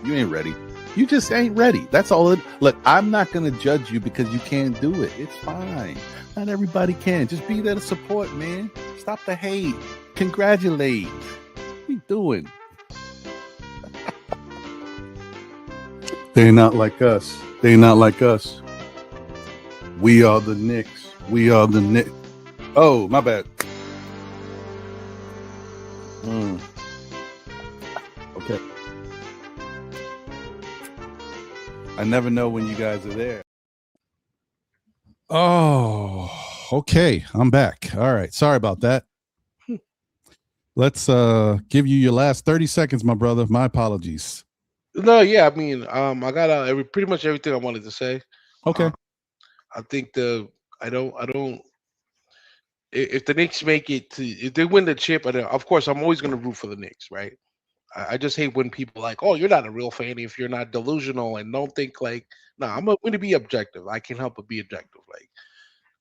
you ain't ready. You just ain't ready. That's all. Look, I'm not gonna judge you because you can't do it. It's fine. Not everybody can. Just be there to support, man. Stop the hate. Congratulate. What you doing? They're not like us. They're not like us. We are the Knicks. We are the Knicks. Oh, my bad. Okay. I never know when you guys are there. Oh, okay. I'm back. All right. Sorry about that. Let's give you your last 30 seconds, my brother. My apologies. No, yeah, I mean, I got pretty much everything I wanted to say. Okay. I think I don't. If the Knicks make it to, if they win the chip, of course, I'm always going to root for the Knicks, right? I just hate when people like, oh, you're not a real fan if you're not delusional and don't think like, no, I'm going to be objective. I can't help but be objective.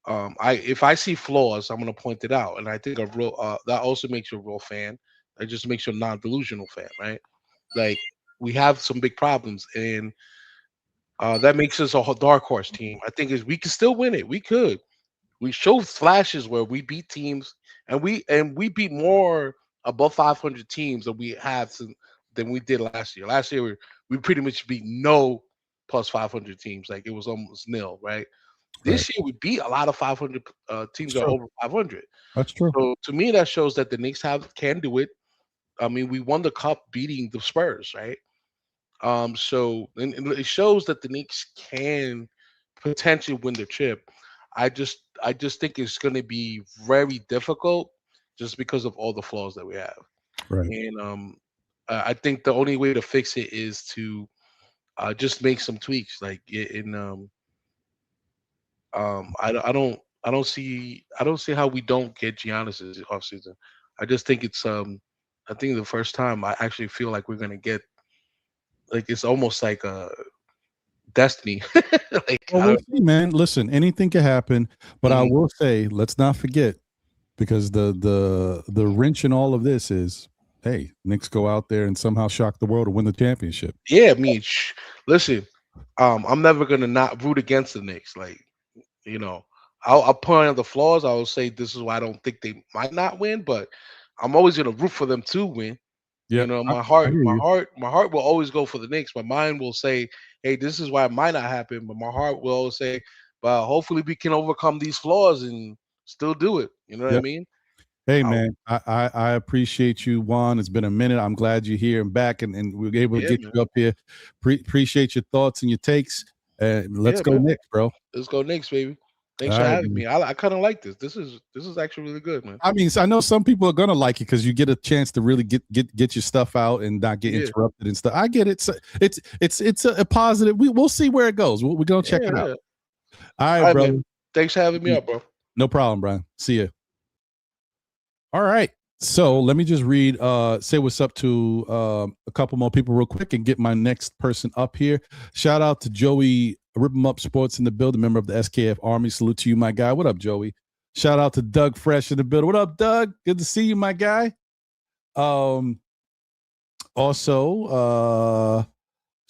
Like, if I see flaws, I'm going to point it out, and I think a real that also makes you a real fan. It just makes you a non-delusional fan, right? Like, we have some big problems, and that makes us a dark horse team. I think is we can still win it. We could. We show flashes where we beat teams, and we beat more above 500 teams than we have than we did last year. Last year we pretty much beat no plus 500 teams. Like, it was almost nil, right? This year we beat a lot of 500 teams that are over 500. That's true. So to me, that shows that the Knicks can do it. I mean, we won the cup beating the Spurs, right? So and it shows that the Knicks can potentially win the chip. I just think it's going to be very difficult just because of all the flaws that we have. Right. And I think the only way to fix it is to just make some tweaks. Like I don't see how we don't get Giannis this offseason. I just think it's I think the first time I actually feel like we're gonna get, like, it's almost like a destiny. Like, Well, we'll see, man. Listen, anything can happen, but I will say, let's not forget, because the wrench in all of this is, hey, Knicks go out there and somehow shock the world and win the championship. yeah, I mean, listen, I'm never gonna not root against the Knicks. Like, you know, I'll point out the flaws. I will say this is why I don't think they might not win, but I'm always gonna root for them to win. Yeah, You know, I hear you. my heart will always go for the Knicks. My mind will say, "Hey, this is why it might not happen," but my heart will always say, "Well, hopefully we can overcome these flaws and still do it." You know what I Yep. mean? Hey, man, I appreciate you, Juan. It's been a minute. I'm glad you're here and back, and we were able to get you up here. Appreciate your thoughts and your takes. Let's go Knicks, bro. Let's go Knicks, baby. Thanks for having me. I kind of like this. This is actually really good, man. I mean, I know some people are gonna like it because you get a chance to really get your stuff out and not get interrupted and stuff. I get it. So it's a positive. We'll see where it goes. We're gonna check it out. All right, brother. Man. Thanks for having me up, bro. No problem, Brian. See you. All right. So let me just read, say what's up to a couple more people real quick and get my next person up here. Shout out to Joey Rip 'em Up Sports in the building, member of the SKF Army. Salute to you, my guy. What up, Joey? Shout out to Doug Fresh in the building. What up, Doug? Good to see you, my guy. Also,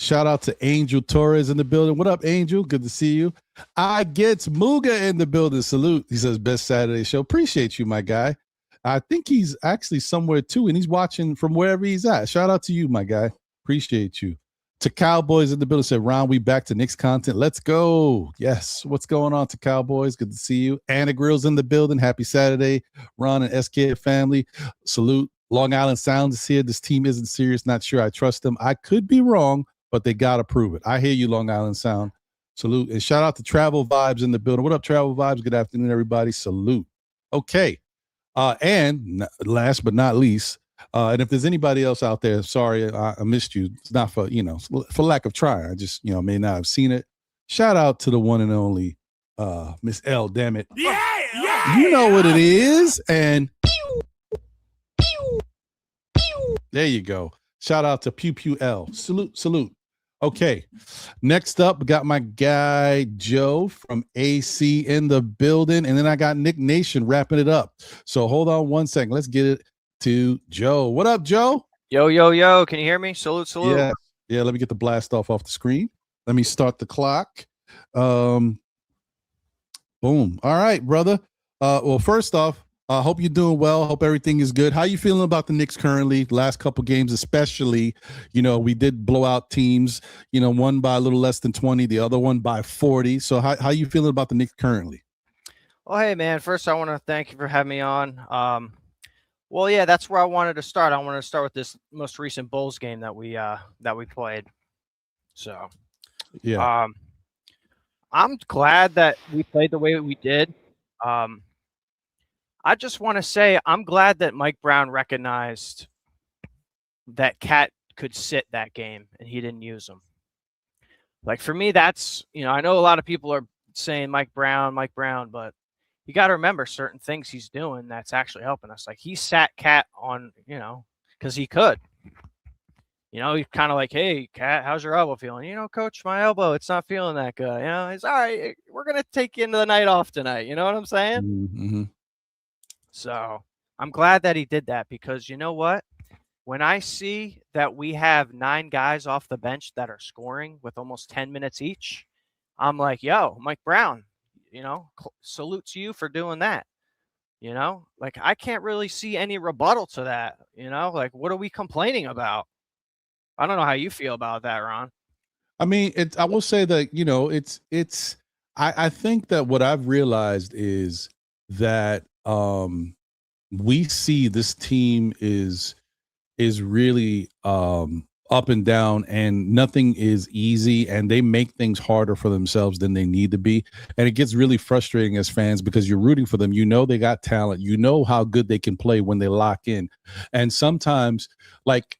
shout out to Angel Torres in the building. What up, Angel? Good to see you. I get Muga in the building. Salute. He says, best Saturday show. Appreciate you, my guy. I think he's actually somewhere too, and he's watching from wherever he's at. Shout out to you, my guy. Appreciate you. To Cowboys in the building said, Ron, we back to Knicks content. Let's go. Yes. What's going on to Cowboys? Good to see you. Anna Grill's in the building. Happy Saturday. Ron and SK family. Salute. Long Island Sound is here. This team isn't serious. Not sure I trust them. I could be wrong, but they got to prove it. I hear you, Long Island Sound. Salute. And shout out to Travel Vibes in the building. What up, Travel Vibes? Good afternoon, everybody. Salute. Okay. And last but not least, and if there's anybody else out there, sorry, I missed you. It's not for, for lack of trying. I just, may not have seen it. Shout out to the one and only Miss L, damn it. Yeah. You know what it is. And there you go. Shout out to Pew Pew L. Salute. Okay. Next up, got my guy Joe from AC in the building. And then I got Nick Nation wrapping it up. So hold on one second. Let's get it to Joe. What up, Joe? Yo. Can you hear me? Salute. Yeah, let me get the blast off the screen. Let me start the clock. Boom. All right, brother. Well, first off, I hope you're doing well. Hope everything is good. How you feeling about the Knicks currently? Last couple games especially. We did blow out teams, one by a little less than 20, the other one by 40. So how you feeling about the Knicks currently? Well, hey, man. First, I want to thank you for having me on. Well, yeah, that's where I wanted to start. I wanted to start with this most recent Bulls game that we played. So, yeah, I'm glad that we played the way we did. I just want to say I'm glad that Mike Brown recognized that Cat could sit that game and he didn't use him. Like for me, that's I know a lot of people are saying Mike Brown, but you got to remember certain things he's doing that's actually helping us. Like he sat Cat on, because he could. He's kind of like, hey, Cat, how's your elbow feeling? Coach, my elbow, it's not feeling that good. It's all right. We're going to take you into the night off tonight. You know what I'm saying? Mm-hmm. So I'm glad that he did that because you know what? When I see that we have 9 guys off the bench that are scoring with almost 10 minutes each, I'm like, yo, Mike Brown, salute to you for doing that. Like I can't really see any rebuttal to that. Like what are we complaining about? I don't know how you feel about that, Ron. I mean, I will say that, I think that what I've realized is that we see this team is really up and down and nothing is easy and they make things harder for themselves than they need to be. And it gets really frustrating as fans because you're rooting for them. They got talent, how good they can play when they lock in. And sometimes like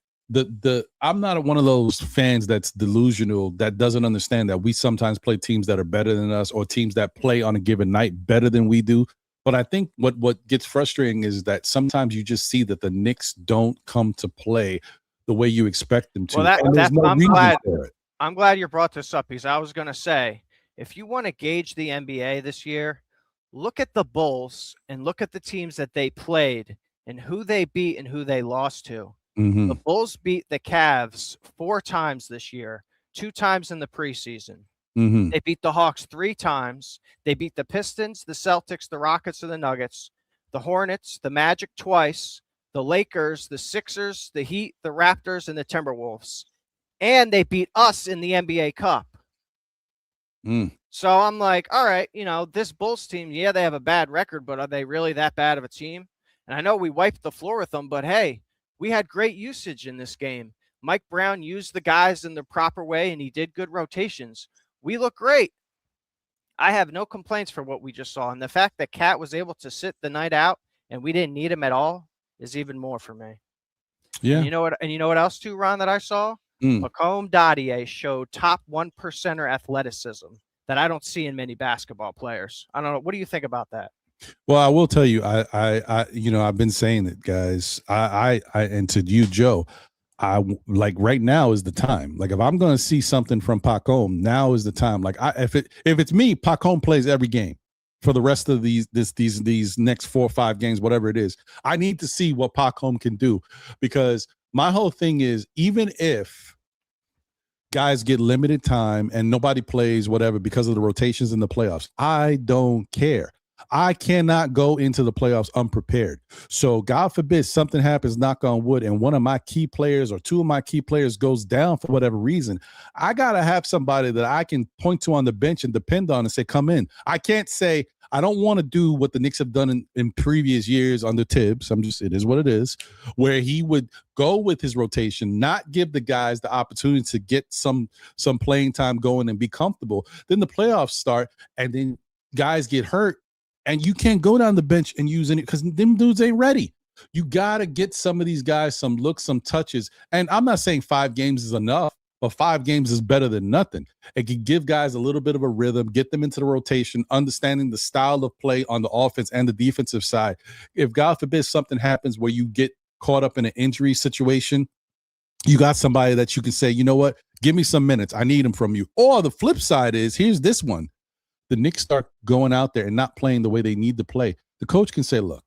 I'm not one of those fans that's delusional that doesn't understand that we sometimes play teams that are better than us or teams that play on a given night better than we do. But I think what gets frustrating is that sometimes you just see that the Knicks don't come to play the way you expect them to. Well, I'm glad you brought this up because I was going to say, if you want to gauge the NBA this year, look at the Bulls and look at the teams that they played and who they beat and who they lost to. Mm-hmm. The Bulls beat the Cavs 4 times this year, 2 times in the preseason. Mm-hmm. They beat the Hawks 3 times. They beat the Pistons, the Celtics, the Rockets, and the Nuggets, the Hornets, the Magic twice, the Lakers, the Sixers, the Heat, the Raptors, and the Timberwolves. And they beat us in the NBA Cup. So I'm like, all right, this Bulls team, yeah, they have a bad record, but are they really that bad of a team? And I know we wiped the floor with them, but hey, we had great usage in this game. Mike Brown used the guys in the proper way, and he did good rotations. We look great. I have no complaints for what we just saw. And the fact that Cat was able to sit the night out and we didn't need him at all is even more for me. Yeah. And you know what else too, Ron, that I saw? Macomb Dadier showed top 1%er athleticism that I don't see in many basketball players. I don't know. What do you think about that? Well, I will tell you, I've been saying it, guys. And to you, Joe, I like right now is the time. Like if I'm going to see something from Pacom, now is the time. Like if it's me, Pacom plays every game for the rest of these next 4 or 5 games, whatever it is. I need to see what Pacom can do because my whole thing is even if guys get limited time and nobody plays whatever because of the rotations in the playoffs, I don't care. I cannot go into the playoffs unprepared. So God forbid something happens, knock on wood, and one of my key players or two of my key players goes down for whatever reason. I got to have somebody that I can point to on the bench and depend on and say, come in. I can't say, I don't want to do what the Knicks have done in previous years under Tibbs. It is what it is, where he would go with his rotation, not give the guys the opportunity to get some playing time going and be comfortable. Then the playoffs start, and then guys get hurt, and you can't go down the bench and use any because them dudes ain't ready. You got to get some of these guys some looks, some touches. And I'm not saying 5 games is enough, but 5 games is better than nothing. It can give guys a little bit of a rhythm, get them into the rotation, understanding the style of play on the offense and the defensive side. If God forbid something happens where you get caught up in an injury situation, you got somebody that you can say, you know what, give me some minutes. I need them from you. Or the flip side is, here's this one. The Knicks start going out there and not playing the way they need to play. The coach can say, look,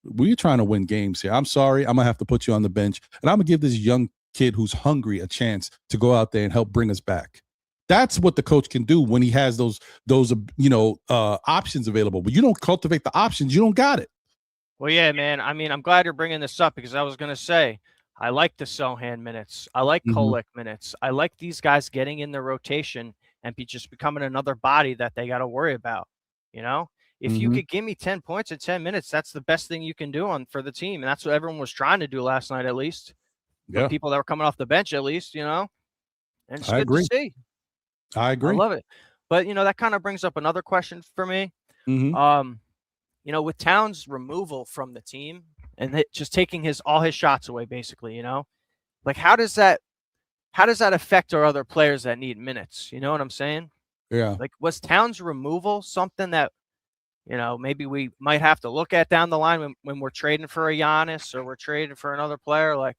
we're trying to win games here. I'm sorry. I'm going to have to put you on the bench. And I'm going to give this young kid who's hungry a chance to go out there and help bring us back. That's what the coach can do when he has those options available. But you don't cultivate the options, you don't got it. Well, yeah, man. I mean, I'm glad you're bringing this up because I was going to say, I like the Sohan minutes. I like Kolek minutes. I like these guys getting in the rotation and just becoming another body that they got to worry about. You know, if you could give me 10 points in 10 minutes, that's the best thing you can do for the team. And that's what everyone was trying to do last night, at least. Yeah. People that were coming off the bench, at least, and it's good to see. I agree. I love it. But, that kind of brings up another question for me. With Towns' removal from the team and just taking all his shots away, basically, like how does that affect our other players that need minutes? You know what I'm saying? Yeah. Like, was Towns' removal something that, maybe we might have to look at down the line when we're trading for a Giannis or we're trading for another player? Like,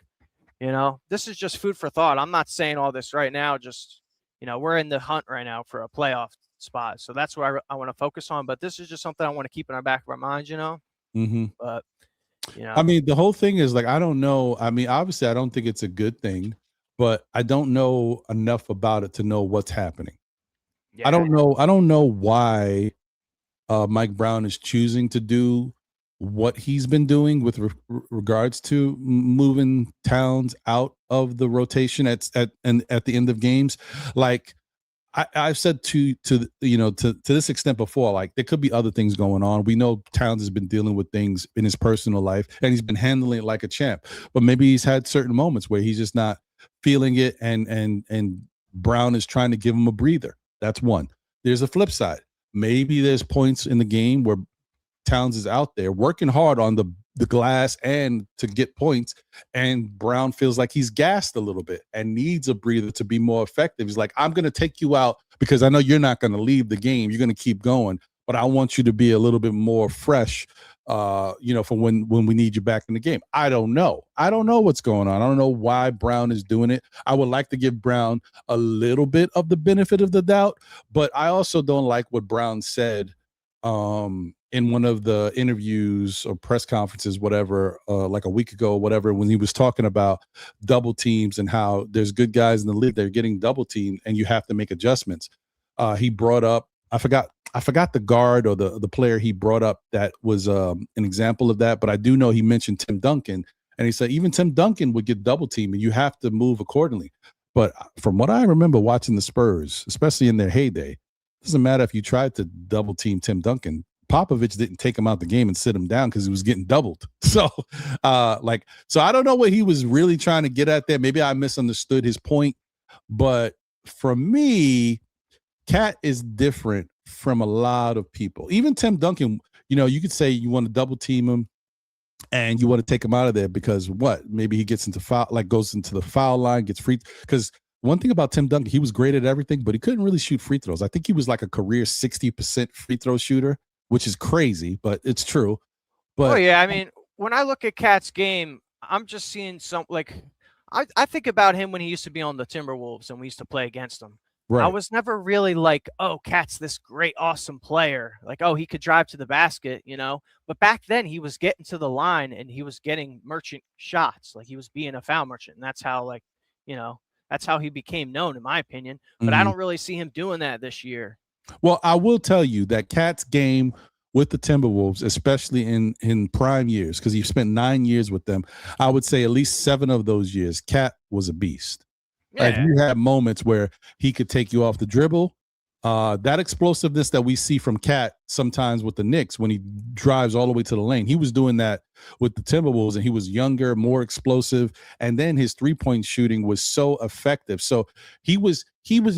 this is just food for thought. I'm not saying all this right now. Just, we're in the hunt right now for a playoff spot. So that's where I want to focus on. But this is just something I want to keep in our back of our minds, But, I mean, the whole thing is like, I don't know. I mean, obviously, I don't think it's a good thing, but I don't know enough about it to know what's happening. Yeah. I don't know why Mike Brown is choosing to do what he's been doing with regards to moving Towns out of the rotation at the end of games. Like I've said to this extent before, like there could be other things going on. We know Towns has been dealing with things in his personal life and he's been handling it like a champ, but maybe he's had certain moments where he's just not feeling it. And Brown is trying to give him a breather. That's one. There's a flip side. Maybe there's points in the game where Towns is out there working hard on the glass and to get points, and Brown feels like he's gassed a little bit and needs a breather to be more effective. He's like, I'm going to take you out because I know you're not going to leave the game. You're going to keep going, but I want you to be a little bit more fresh, for when we need you back in the game. I don't know what's going on. I don't know why Brown is doing it. I would like to give Brown a little bit of the benefit of the doubt, but I also don't like what Brown said in one of the interviews or press conferences, whatever, like a week ago or whatever, when he was talking about double teams and how there's good guys in the league, they're getting double teamed and you have to make adjustments. He brought up, I forgot the guard or the player he brought up that was an example of that, but I do know he mentioned Tim Duncan, and he said even Tim Duncan would get double teamed and you have to move accordingly. But from what I remember watching the Spurs, especially in their heyday, it doesn't matter if you tried to double team Tim Duncan. Popovich didn't take him out the game and sit him down because he was getting doubled. So I don't know what he was really trying to get at there. Maybe I misunderstood his point, but for me, Cat is different from a lot of people. Even Tim Duncan, you could say you want to double team him and you want to take him out of there because maybe he gets into goes into the foul line, gets free. Because one thing about Tim Duncan, he was great at everything, but he couldn't really shoot free throws. I think he was like a career 60% free throw shooter, which is crazy, but it's true. But yeah, I mean, when I look at Cat's game, I'm just seeing I think about him when he used to be on the Timberwolves and we used to play against him. Right. I was never really like, oh, Cat's this great, awesome player. Like, oh, he could drive to the basket, But back then he was getting to the line and he was getting merchant shots. Like he was being a foul merchant. And that's how that's how he became known, in my opinion. But I don't really see him doing that this year. Well, I will tell you that Cat's game with the Timberwolves, especially in prime years, because he spent 9 years with them, I would say at least 7 of those years, Cat was a beast. Like, Yeah. you had moments where he could take you off the dribble. That explosiveness that we see from Cat sometimes with the Knicks when he drives all the way to the lane, he was doing that with the Timberwolves, and he was younger, more explosive, and then his 3-point shooting was so effective. So he was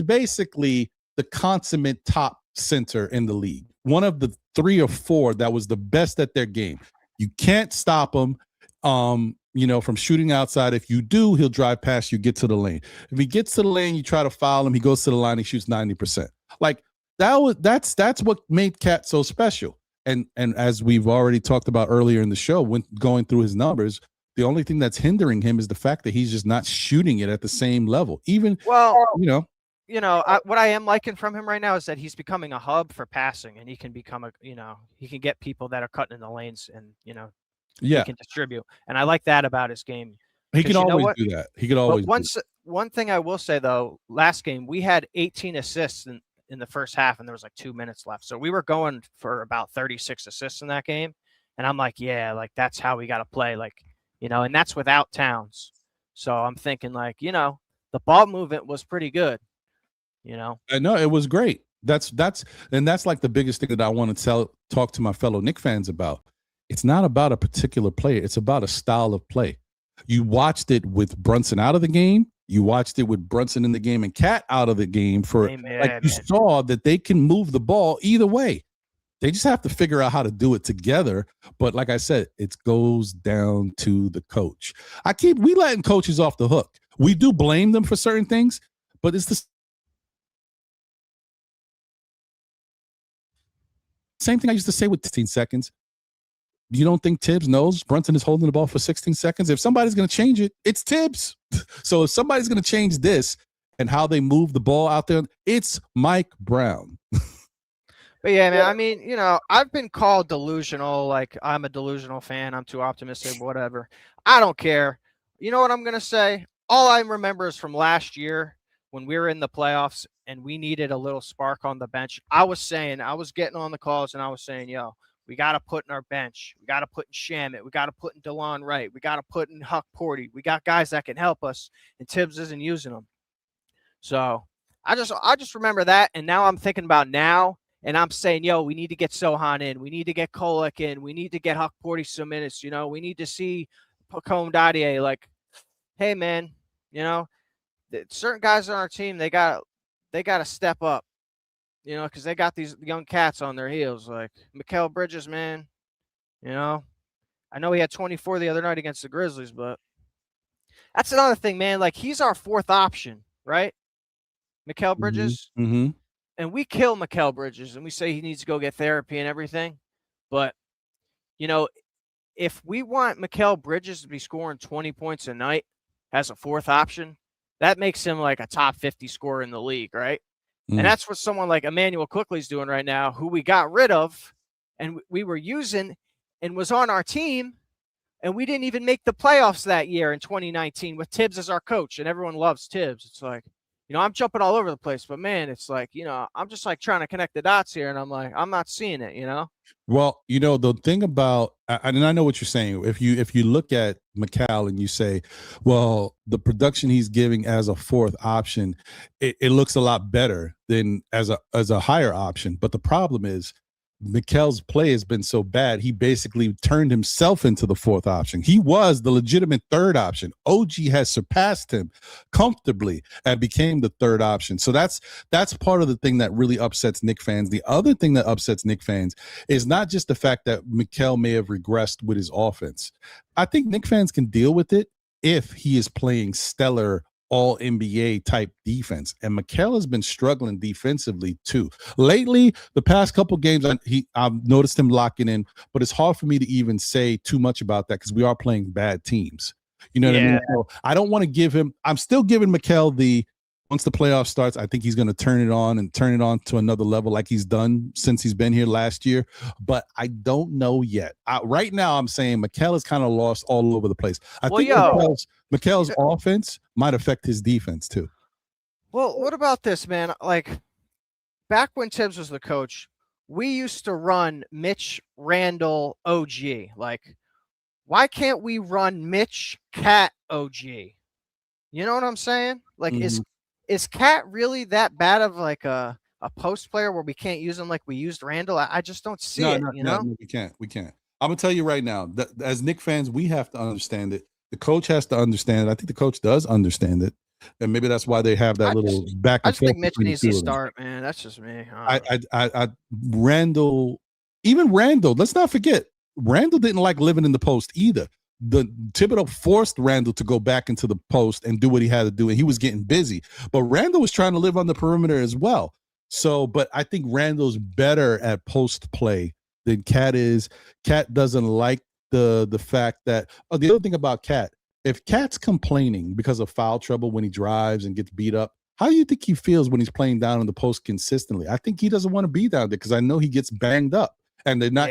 basically the consummate top center in the league, one of the 3 or 4 that was the best at their game. You can't stop him. From shooting outside. If you do, he'll drive past you, get to the lane. If he gets to the lane, you try to foul him, he goes to the line, he shoots 90%. Like, that's what made Cat so special. And as we've already talked about earlier in the show, when going through his numbers, the only thing that's hindering him is the fact that he's just not shooting it at the same level. Even, Well, what I am liking from him right now is that he's becoming a hub for passing, and he can become he can get people that are cutting in the lanes, and he can distribute. And I like that about his game. He can always what? do that. He could always. But one thing I will say though, last game we had 18 assists in the first half, and there was like 2 minutes left. So we were going for about 36 assists in that game. And I'm like, yeah, like that's how we got to play. Like, and that's without Towns. So I'm thinking like, the ball movement was pretty good, I know it was great. That's like the biggest thing that I want to talk to my fellow Knicks fans about. It's not about a particular player. It's about a style of play. You watched it with Brunson out of the game. You watched it with Brunson in the game and Cat out of the game you saw that they can move the ball either way. They just have to figure out how to do it together. But like I said, it goes down to the coach. We letting coaches off the hook. We do blame them for certain things, but it's the same thing I used to say with 16 seconds. You don't think Tibbs knows Brunson is holding the ball for 16 seconds? If somebody's going to change it, it's Tibbs. So if somebody's going to change this and how they move the ball out there, it's Mike Brown. But yeah, man, I mean, I've been called delusional. Like, I'm a delusional fan. I'm too optimistic, whatever. I don't care. You know what I'm going to say? All I remember is from last year when we were in the playoffs and we needed a little spark on the bench. I was getting on the calls and I was saying, we got to put in our bench. We got to put in Shamit. We got to put in DeLon Wright. We got to put in Huck Porty. We got guys that can help us, and Tibbs isn't using them. So I just remember that, and now I'm thinking about now, and I'm saying, we need to get Sohan in. We need to get Kolek in. We need to get Huck Porty some minutes. We need to see Pacome Dadier. Like, hey, man, certain guys on our team, they got to step up. Because they got these young cats on their heels, like Mikal Bridges, man. I know he had 24 the other night against the Grizzlies, but that's another thing, man. Like, he's our 4th option, right? Mikal Bridges. Mm-hmm. And we kill Mikal Bridges, and we say he needs to go get therapy and everything. But, if we want Mikal Bridges to be scoring 20 points a night as a 4th option, that makes him like a top 50 scorer in the league, right? And that's what someone like Emmanuel Quickley's doing right now, who we got rid of and we were using and was on our team, and we didn't even make the playoffs that year in 2019 with Tibbs as our coach, and everyone loves Tibbs. It's like, I'm jumping all over the place, but man, it's like, I'm just like trying to connect the dots here, and I'm like, I'm not seeing it, Well, the thing about, and I know what you're saying. If you look at Mikal and you say, well, the production he's giving as a 4th option, it looks a lot better than as a higher option. But the problem is, Mikal's play has been so bad, he basically turned himself into the 4th option. He was the legitimate 3rd option. OG has surpassed him comfortably and became the 3rd option. So that's part of the thing that really upsets Knicks fans. The other thing that upsets Knicks fans is not just the fact that Mikal may have regressed with his offense. I think Knicks fans can deal with it if he is playing stellar all NBA type defense. And Mikal has been struggling defensively too. Lately, the past couple games, I've noticed him locking in, but it's hard for me to even say too much about that because we are playing bad teams. You know what I mean? So I don't want to give him, I'm still giving Mikal once the playoff starts, I think he's going to turn it on to another level like he's done since he's been here last year. But I don't know yet. Right now, I'm saying Mikal is kind of lost all over the place. I think Mikal's offense might affect his defense too. Well, what about this, man? Like, back when Tibbs was the coach, we used to run Mitch, Randall, OG. Like, why can't we run Mitch, Cat, OG? You know what I'm saying? Like, is Cat really that bad of like a post player where we can't use him like we used Randall? I just don't see it. No, we can't. We can't. I'm gonna tell you right now that as Knicks fans, we have to understand it. The coach has to understand it. I think the coach does understand it, and maybe that's why they have that little back and I just forth. think Mitch needs to start, man. That's just me. Randall, even Randall. Let's not forget, Randall didn't like living in the post either. The Thibodeau forced Randall to go back into the post and do what he had to do, and he was getting busy. But Randall was trying to live on the perimeter as well. So, but I think Randall's better at post play than Cat is. Cat doesn't like the fact that the other thing about Cat, if Cat's complaining because of foul trouble when he drives and gets beat up, how do you think he feels when he's playing down in the post consistently? I think he doesn't want to be down there because I know he gets banged up and they're not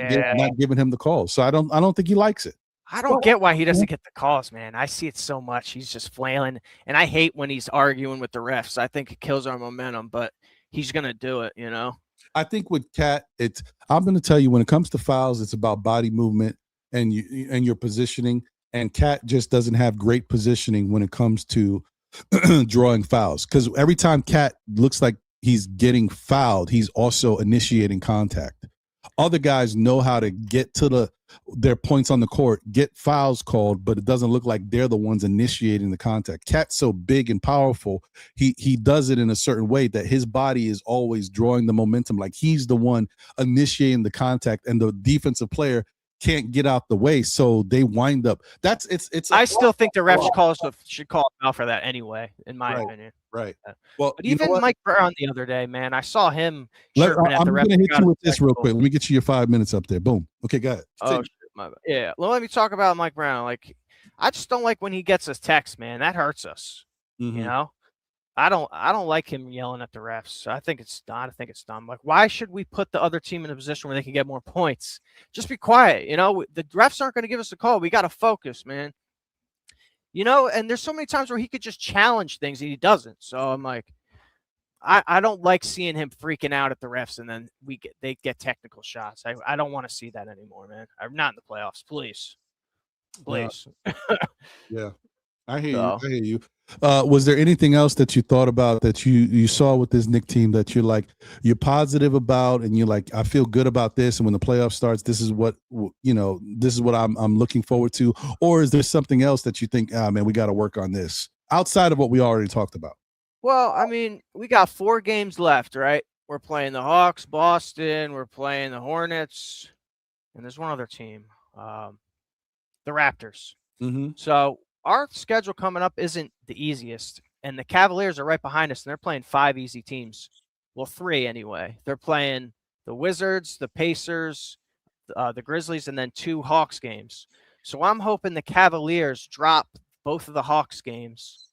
giving him the calls. So I don't think he likes it. I don't get why he doesn't get the calls, man. I see it so much. He's just flailing, and I hate when he's arguing with the refs. I think it kills our momentum, but he's gonna do it, you know. I think with Cat, I'm going to tell you when it comes to fouls, it's about body movement and your positioning. And Cat just doesn't have great positioning when it comes to drawing fouls. Because every time Cat looks like he's getting fouled, he's also initiating contact. Other guys know how to get to their points on the court, get fouls called, but it doesn't look like they're the ones initiating the contact. Cat's so big and powerful, he does it in a certain way that his body is always drawing the momentum, like he's the one initiating the contact, and the defensive player can't get out the way, so they wind up. I still think the refs should call him out for that anyway, in my opinion. Right. Well, but even Mike Brown the other day, man, I saw him chirping at the ref. I'm going to hit you with this real quick. Let me get you your 5 minutes up there. Boom. Okay, go ahead. Oh, shit, my bad. Yeah. Well, let me talk about Mike Brown. Like, I just don't like when he gets his text, man. That hurts us. You know, I don't like him yelling at the refs. I think it's dumb. Like, why should we put the other team in a position where they can get more points? Just be quiet. You know, the refs aren't going to give us a call. We got to focus, man. You know, and there's so many times where he could just challenge things and he doesn't. So I'm like, I don't like seeing him freaking out at the refs and then they get technical shots. I don't want to see that anymore, man. I'm not in the playoffs, please. Yeah. I hear you. Was there anything else that you thought about that you saw with this Knicks team that you're positive about, and you're like, I feel good about this, and when the playoff starts, this is what I'm looking forward to? Or is there something else that you think, man, we got to work on this outside of what we already talked about? Well, I mean, we got 4 games left, right? We're playing the Hawks, Boston, we're playing the Hornets, and there's one other team, the Raptors. So our schedule coming up isn't the easiest, and the Cavaliers are right behind us, and they're playing 5 easy teams. Well, 3 anyway. They're playing the Wizards, the Pacers, the Grizzlies, and then 2 Hawks games. So I'm hoping the Cavaliers drop both of the Hawks games,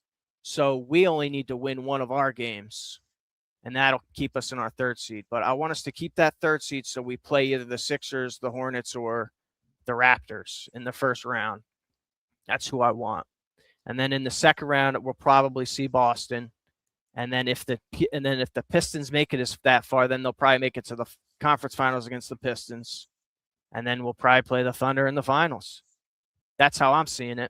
so we only need to win one of our games, and that'll keep us in our 3rd seed. But I want us to keep that 3rd seed so we play either the Sixers, the Hornets, or the Raptors in the first round. That's who I want. And then in the second round, we'll probably see Boston. And then if the Pistons make it that far, then they'll probably make it to the conference finals against the Pistons. And then we'll probably play the Thunder in the finals. That's how I'm seeing it.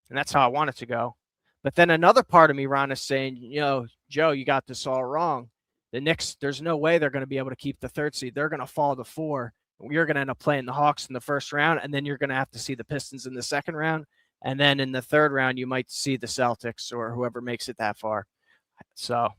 And that's how I want it to go. But then another part of me, Ron, is saying, you know, Joe, you got this all wrong. The Knicks, there's no way they're going to be able to keep the 3rd seed. They're going to fall to 4. You're going to end up playing the Hawks in the first round, and then you're going to have to see the Pistons in the second round. And then in the 3rd round, you might see the Celtics or whoever makes it that far. So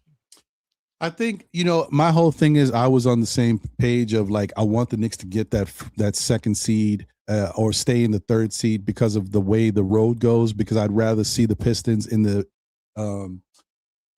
I think, you know, my whole thing is I was on the same page of like, I want the Knicks to get that 2nd seed or stay in the 3rd seed because of the way the road goes, because I'd rather see the Pistons in the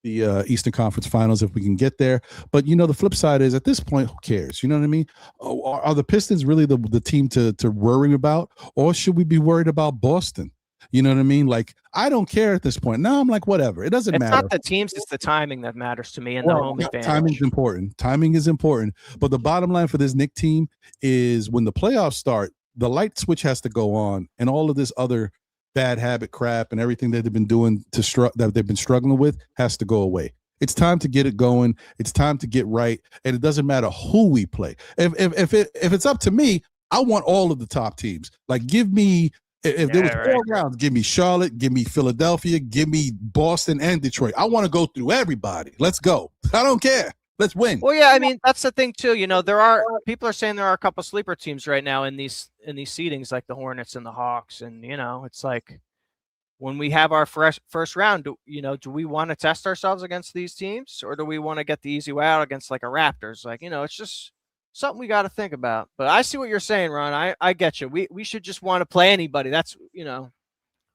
Eastern Conference Finals if we can get there. But, you know, the flip side is at this point, who cares? You know what I mean? Are the Pistons really the team to worry about, or should we be worried about Boston? You know what I mean? Like, I don't care at this point. Now I'm like, whatever. It doesn't matter. It's not the teams, it's the timing that matters to me and the home advantage. Timing's important. Timing is important. But the bottom line for this Knicks team is when the playoffs start, the light switch has to go on, and all of this other bad habit crap and everything that they've been doing that they've been struggling with has to go away. It's time to get it going. It's time to get right, and it doesn't matter who we play. If it's up to me, I want all of the top teams. Like, give me if there was 4 rounds, give me Charlotte, give me Philadelphia, give me Boston and Detroit. I want to go through everybody. Let's go. I don't care. Let's win. Well, yeah, I mean that's the thing too. You know, people are saying there are a couple sleeper teams right now in these seedings, like the Hornets and the Hawks, and you know, it's like when we have our first round, do we want to test ourselves against these teams, or do we want to get the easy way out against like a Raptors? Like, you know, it's just something we got to think about. But I see what you're saying, Ron. I get you. We should just want to play anybody. That's, you know,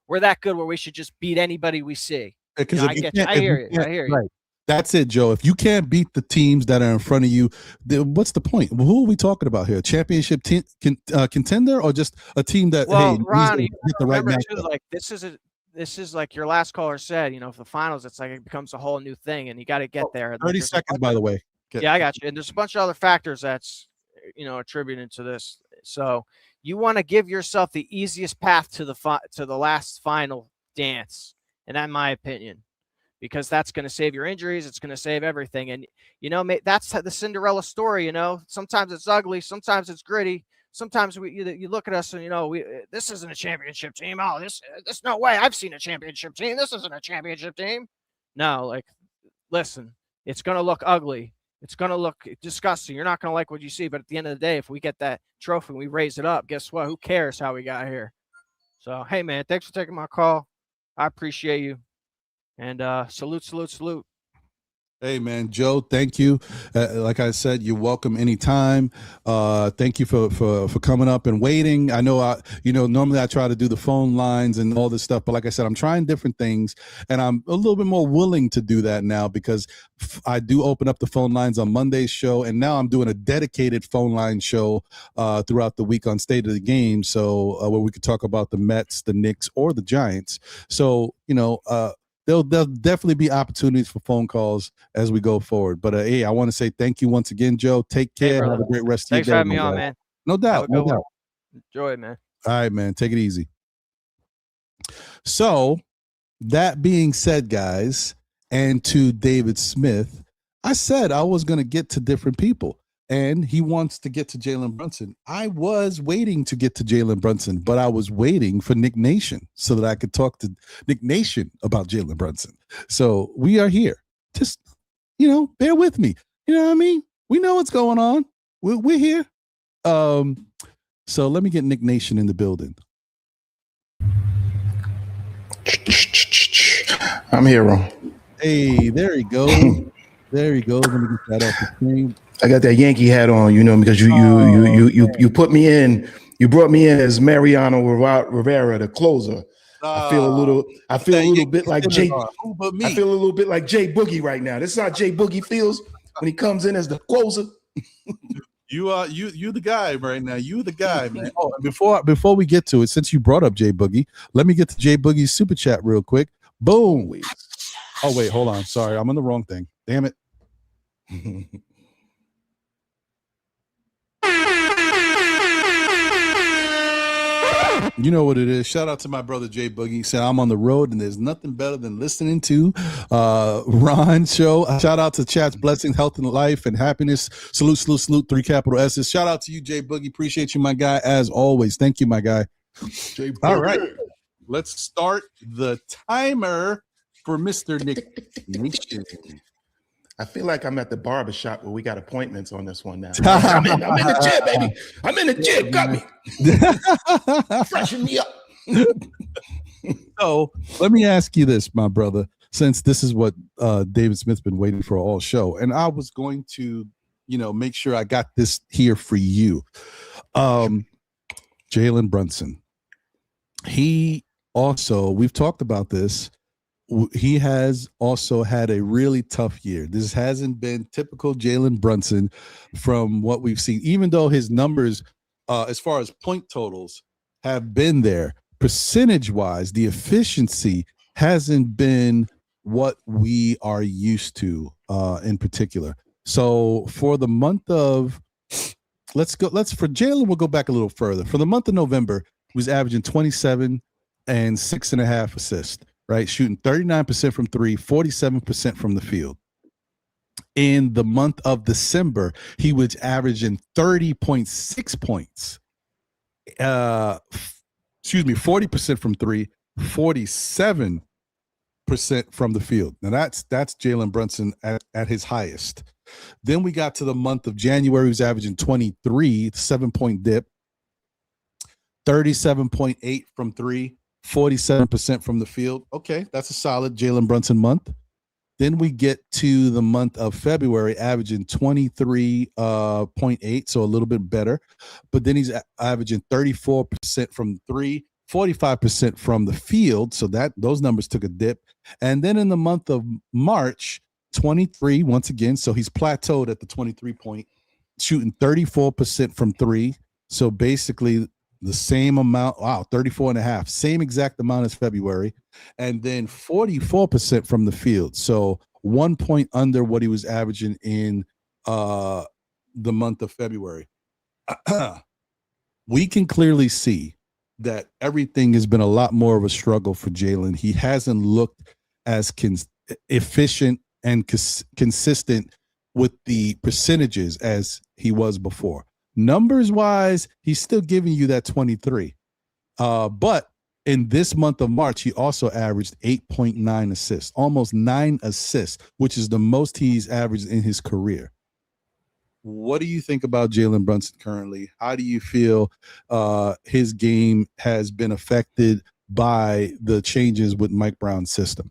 we're that good where we should just beat anybody we see. Because I get you. I hear you. I hear you. Right. That's it, Joe. If you can't beat the teams that are in front of you, what's the point? Who are we talking about here? Championship contender, or just a team that? Well, hey, Ron, get the right match. like this is like your last caller said. You know, for the finals, it's like it becomes a whole new thing, and you got to get there. 30 seconds, by the way. Yeah, I got you. And there's a bunch of other factors that's, you know, attributed to this. So you want to give yourself the easiest path to the last final dance, and that's my opinion. Because that's going to save your injuries. It's going to save everything. And, you know, that's the Cinderella story, you know. Sometimes it's ugly. Sometimes it's gritty. Sometimes you look at us and, you know, this isn't a championship team. Oh, this no way. I've seen a championship team. This isn't a championship team. No, like, listen, it's going to look ugly. It's going to look disgusting. You're not going to like what you see. But at the end of the day, if we get that trophy and we raise it up, guess what? Who cares how we got here? So, hey, man, thanks for taking my call. I appreciate you. And salute. Hey, man, Joe, thank you. Like I said, you're welcome anytime. Thank you for coming up and waiting. I know, normally I try to do the phone lines and all this stuff, but like I said, I'm trying different things, and I'm a little bit more willing to do that now because I do open up the phone lines on Monday's show, and now I'm doing a dedicated phone line show throughout the week on State of the Game, so where we could talk about the Mets, the Knicks, or the Giants. So, there'll definitely be opportunities for phone calls as we go forward. But hey, I want to say thank you once again, Joe. Take care. Have a great rest of your day. Thanks for having me on, man. No doubt. No doubt. Enjoy it, man. All right, man. Take it easy. So, that being said, guys, and to David Smith, I said I was going to get to different people. And he wants to get to Jalen Brunson. I was waiting to get to Jalen Brunson, but I was waiting for Nick Nation so that I could talk to Nick Nation about Jalen Brunson. So we are here. Just, bear with me. You know what I mean? We know what's going on. We're here. So let me get Nick Nation in the building. I'm here, Ron. Hey, there he goes. There he goes. Let me get that off the screen. I got that Yankee hat on, because you put me in. You brought me in as Mariano Rivera, the closer. I feel a little bit like Jay. I feel a little bit like Jay Boogie right now. This is how Jay Boogie feels when he comes in as the closer. You the guy right now. You the guy, man. Oh, before we get to it, since you brought up Jay Boogie, let me get to Jay Boogie's super chat real quick. Boom. Oh wait, hold on. Sorry, I'm on the wrong thing. Damn it. You know what it is. Shout out to my brother Jay Boogie. He said, I'm on the road and there's nothing better than listening to Ron's show. Shout out to Chat's Blessings, Health and Life and Happiness. Salute, 3 capital S's. Shout out to you, Jay Boogie. Appreciate you, my guy, as always. Thank you, my guy. All right. Let's start the timer for Mr. Nick Nation. I feel like I'm at the barbershop where we got appointments on this one now. I'm in the gym, baby. I'm in the gym. Got me. Freshen me up. So let me ask you this, my brother, since this is what David Smith's been waiting for all show. And I was going to, make sure I got this here for you. Jalen Brunson. We've talked about this. He has also had a really tough year. This hasn't been typical Jalen Brunson from what we've seen, even though his numbers, as far as point totals, have been there. Percentage-wise, the efficiency hasn't been what we are used to in particular. So for the month of, for Jalen, we'll go back a little further. For the month of November, he was averaging 27 and 6.5 assists. Right, shooting 39% from three, 47% from the field. In the month of December, he was averaging 30.6 points. 40% from three, 47% from the field. Now that's Jalen Brunson at his highest. Then we got to the month of January, he was averaging 23, 7-point dip, 37.8 from three, 47% from the field. Okay, that's a solid Jalen Brunson month. Then we get to the month of February, averaging 23.8, so a little bit better. But then he's averaging 34% from three, 45% from the field. So those numbers took a dip. And then in the month of March, 23 once again. So he's plateaued at the 23 point, shooting 34% from three. So basically the same amount. Wow, 34.5, same exact amount as February. And then 44% from the field. So 1 point under what he was averaging in the month of February. We can clearly see that everything has been a lot more of a struggle for Jalen. He hasn't looked as efficient and consistent with the percentages as he was before. Numbers wise, he's still giving you that 23. But in this month of March, he also averaged 8.9 assists, almost 9 assists, which is the most he's averaged in his career. What do you think about Jalen Brunson currently? How do you feel his game has been affected by the changes with Mike Brown's system?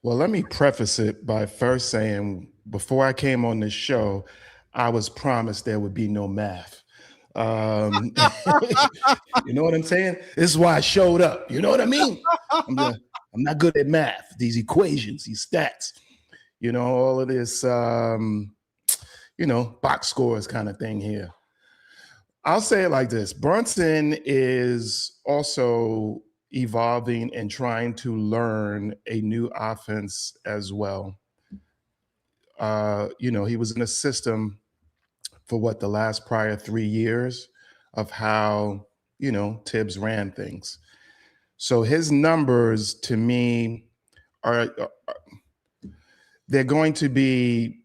Well, let me preface it by first saying, before I came on this show, I was promised there would be no math. You know what I'm saying? This is why I showed up. You know what I mean? I'm not good at math, these equations, these stats, all of this, box scores kind of thing here. I'll say it like this. Brunson is also evolving and trying to learn a new offense as well. He was in a system for the last prior 3 years of how, Tibbs ran things. So his numbers to me they're going to be,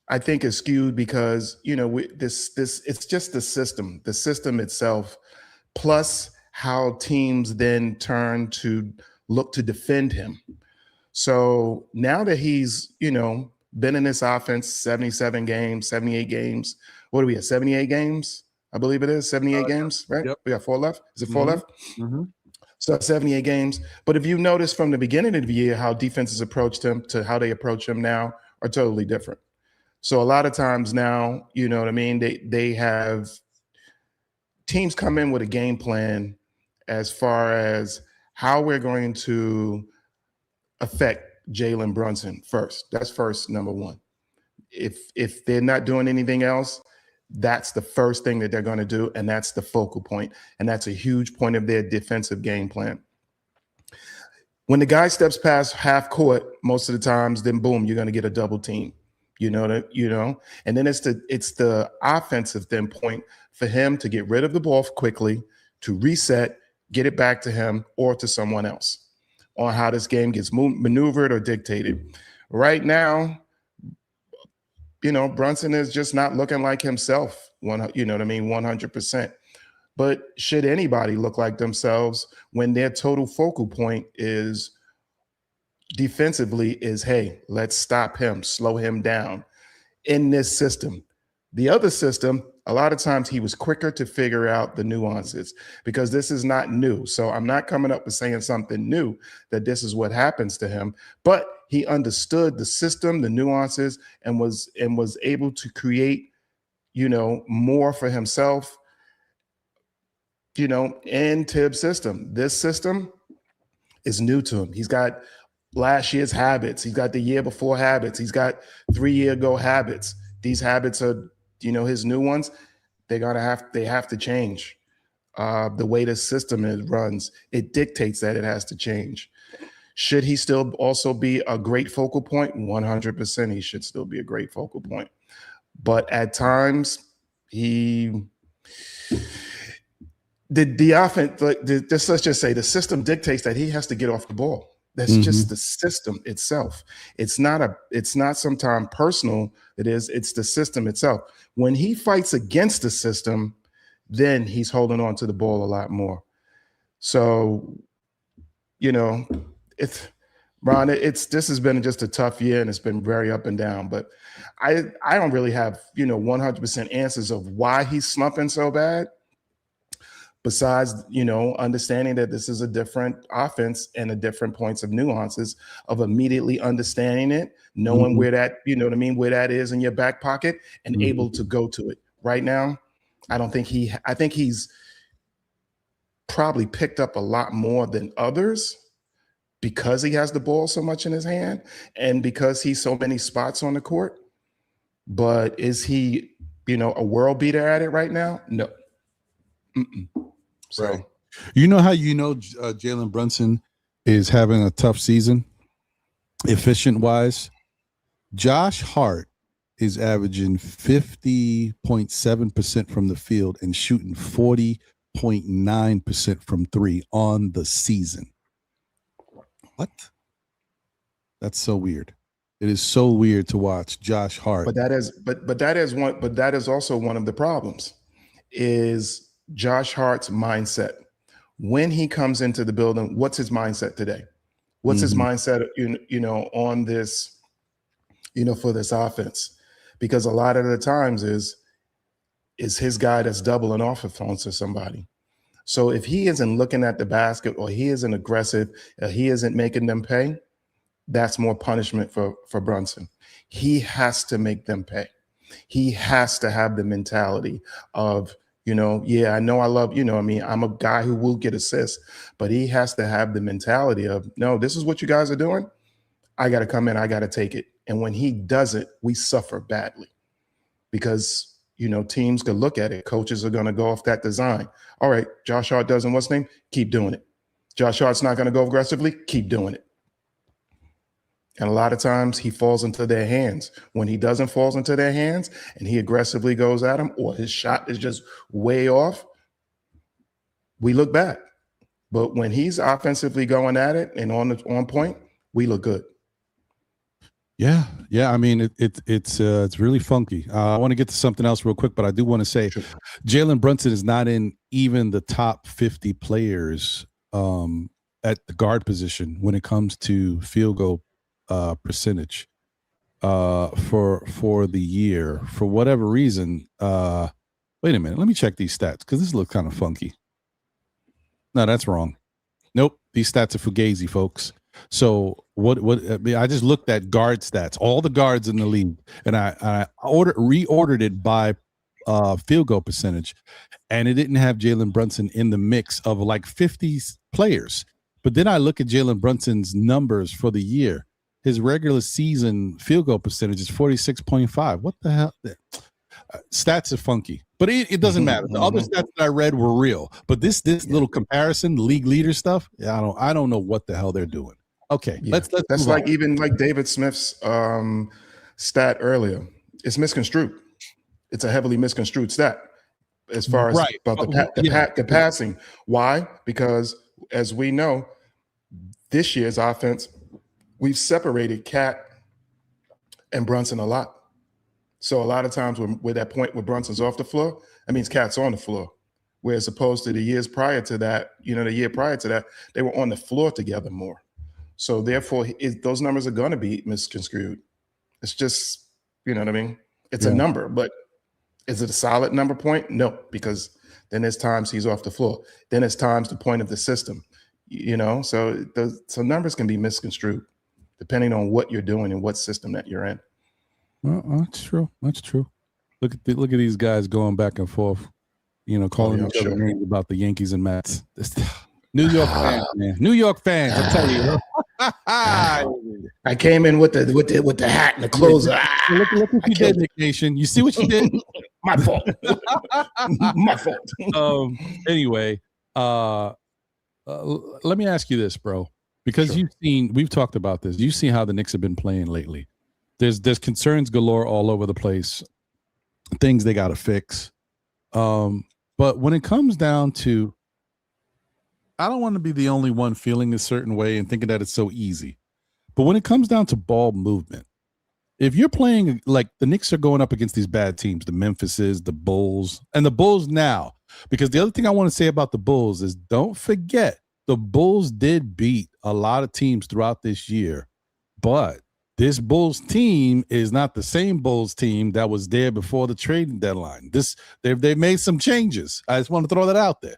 I think, is skewed because, it's just the system itself, plus how teams then turn to look to defend him. So now that he's, been in this offense 77 games, 78 games. What do we have? 78 games? I believe it is 78 games, right? Yep. We got 4 left. Is it 4 left? Mm-hmm. So 78 games. But if you notice from the beginning of the year, how defenses approached him to how they approach him now are totally different. So a lot of times now, you know what I mean? They have teams come in with a game plan as far as how we're going to affect Jalen Brunson first. That's first, number one. If they're not doing anything else, that's the first thing that they're going to do, and that's the focal point, and that's a huge point of their defensive game plan. When the guy steps past half court, most of the times, then boom, you're going to get a double team. And then it's the offensive then point for him to get rid of the ball quickly, to reset, get it back to him or to someone else on how this game gets maneuvered or dictated. Right now, Brunson is just not looking like himself, 100%. But should anybody look like themselves when their total focal point is defensively is, hey, let's stop him, slow him down in this system. The other system, a lot of times he was quicker to figure out the nuances because this is not new. So I'm not coming up with saying something new that this is what happens to him, but he understood the system, the nuances, and was able to create, more for himself, in Tibbs' system. This system is new to him. He's got last year's habits. He's got the year before habits. He's got 3 year ago habits. These habits are, his new ones. They have to change. The way the system runs, it dictates that it has to change. Should he still also be a great focal point? 100%, he should still be a great focal point. But at times, the offense, let's just say the system dictates that he has to get off the ball. That's just the system itself. It's not sometimes personal. It's the system itself. When he fights against the system, then he's holding on to the ball a lot more. So, it's Ron, this has been just a tough year, and it's been very up and down. But I don't really have 100% answers of why he's slumping so bad. Besides, understanding that this is a different offense and a different points of nuances of immediately understanding it, knowing where that, where that is in your back pocket and able to go to it. Right now, I think he's probably picked up a lot more than others because he has the ball so much in his hand and because he's so many spots on the court. But is he, a world beater at it right now? No. So, right. How Jalen Brunson is having a tough season, efficient wise? Josh Hart is averaging 50.7% from the field and shooting 40.9% from three on the season. What? That's so weird. It is so weird to watch Josh Hart. But that is also one of the problems is Josh Hart's mindset. When he comes into the building, what's his mindset today? What's his mindset, on this, for this offense? Because a lot of the times is his guy that's doubling off onto somebody. So if he isn't looking at the basket or he isn't aggressive, he isn't making them pay, that's more punishment for Brunson. He has to make them pay. He has to have the mentality of, I know I love, I'm a guy who will get assists, but he has to have the mentality of, no, this is what you guys are doing. I got to come in. I got to take it. And when he does it, we suffer badly because, teams could look at it. Coaches are going to go off that design. All right, Josh Hart doesn't, what's his name? Keep doing it. Josh Hart's not going to go aggressively. Keep doing it. And a lot of times he falls into their hands. When he doesn't fall into their hands and he aggressively goes at them or his shot is just way off, we look bad. But when he's offensively going at it and on point, we look good. Yeah. I mean, it's really funky. I want to get to something else real quick, but I do want to say Jalen Brunson is not in even the top 50 players at the guard position when it comes to field goal percentage for the year. For whatever reason, wait a minute, let me check these stats because this looks kind of funky. No, that's wrong. Nope, these stats are fugazi, folks. So what I just looked at guard stats, all the guards in the league, and I reordered it by field goal percentage, and it didn't have Jalen Brunson in the mix of like 50 players. But then I look at Jalen Brunson's numbers for the year. His regular season field goal percentage is 46.5. What the hell? Stats are funky, but it doesn't matter. The other stats that I read were real, but this little comparison, league leader stuff, I don't know what the hell they're doing. Okay, let's that's like on. Even like David Smith's stat earlier. It's misconstrued. It's a heavily misconstrued stat as far as about the passing. Why? Because as we know, this year's offense, we've separated Cat and Brunson a lot. So a lot of times with that point where Brunson's off the floor, that means Cat's on the floor. Whereas opposed to the years prior to that, the year prior to that, they were on the floor together more. So therefore, those numbers are going to be misconstrued. It's just, you know what I mean? It's a number, but is it a solid number point? No, because then there's times he's off the floor. Then it's times the point of the system, so numbers can be misconstrued depending on what you're doing and what system that you're in. Well, that's true. That's true. Look at these guys going back and forth, calling each other names about the Yankees and Mets. New York fans, man. New York fans, I'll tell you. I came in with the hat and the clothes. Look what you did, Nick Nation. You see what you did? My fault. My fault. Anyway, let me ask you this, bro, because we've talked about this. You've seen how the Knicks have been playing lately. There's concerns galore all over the place, things they got to fix. But when it comes down to I don't want to be the only one feeling a certain way and thinking that it's so easy. But when it comes down to ball movement, if you're playing like the Knicks are going up against these bad teams, the Memphises, the Bulls, and the Bulls now, because the other thing I want to say about the Bulls is don't forget the Bulls did beat a lot of teams throughout this year, but this Bulls team is not the same Bulls team that was there before the trading deadline. They've made some changes. I just want to throw that out there.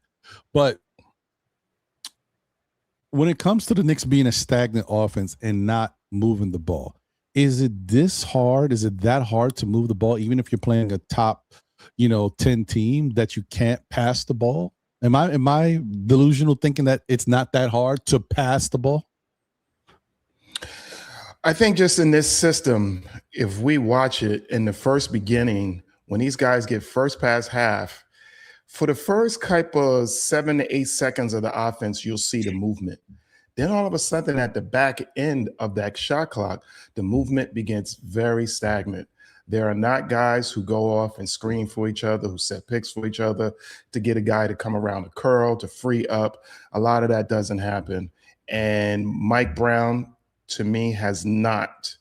But when it comes to the Knicks being a stagnant offense and not moving the ball, is it this hard? Is it that hard to move the ball, even if you're playing a top, 10 team that you can't pass the ball? Am I delusional thinking that it's not that hard to pass the ball? I think just in this system, if we watch it in the first beginning, when these guys get first pass half, for the first couple of 7 to 8 seconds of the offense, you'll see the movement. Then all of a sudden at the back end of that shot clock, the movement begins very stagnant. There are not guys who go off and screen for each other, who set picks for each other to get a guy to come around a curl, to free up. A lot of that doesn't happen. And Mike Brown, to me, has not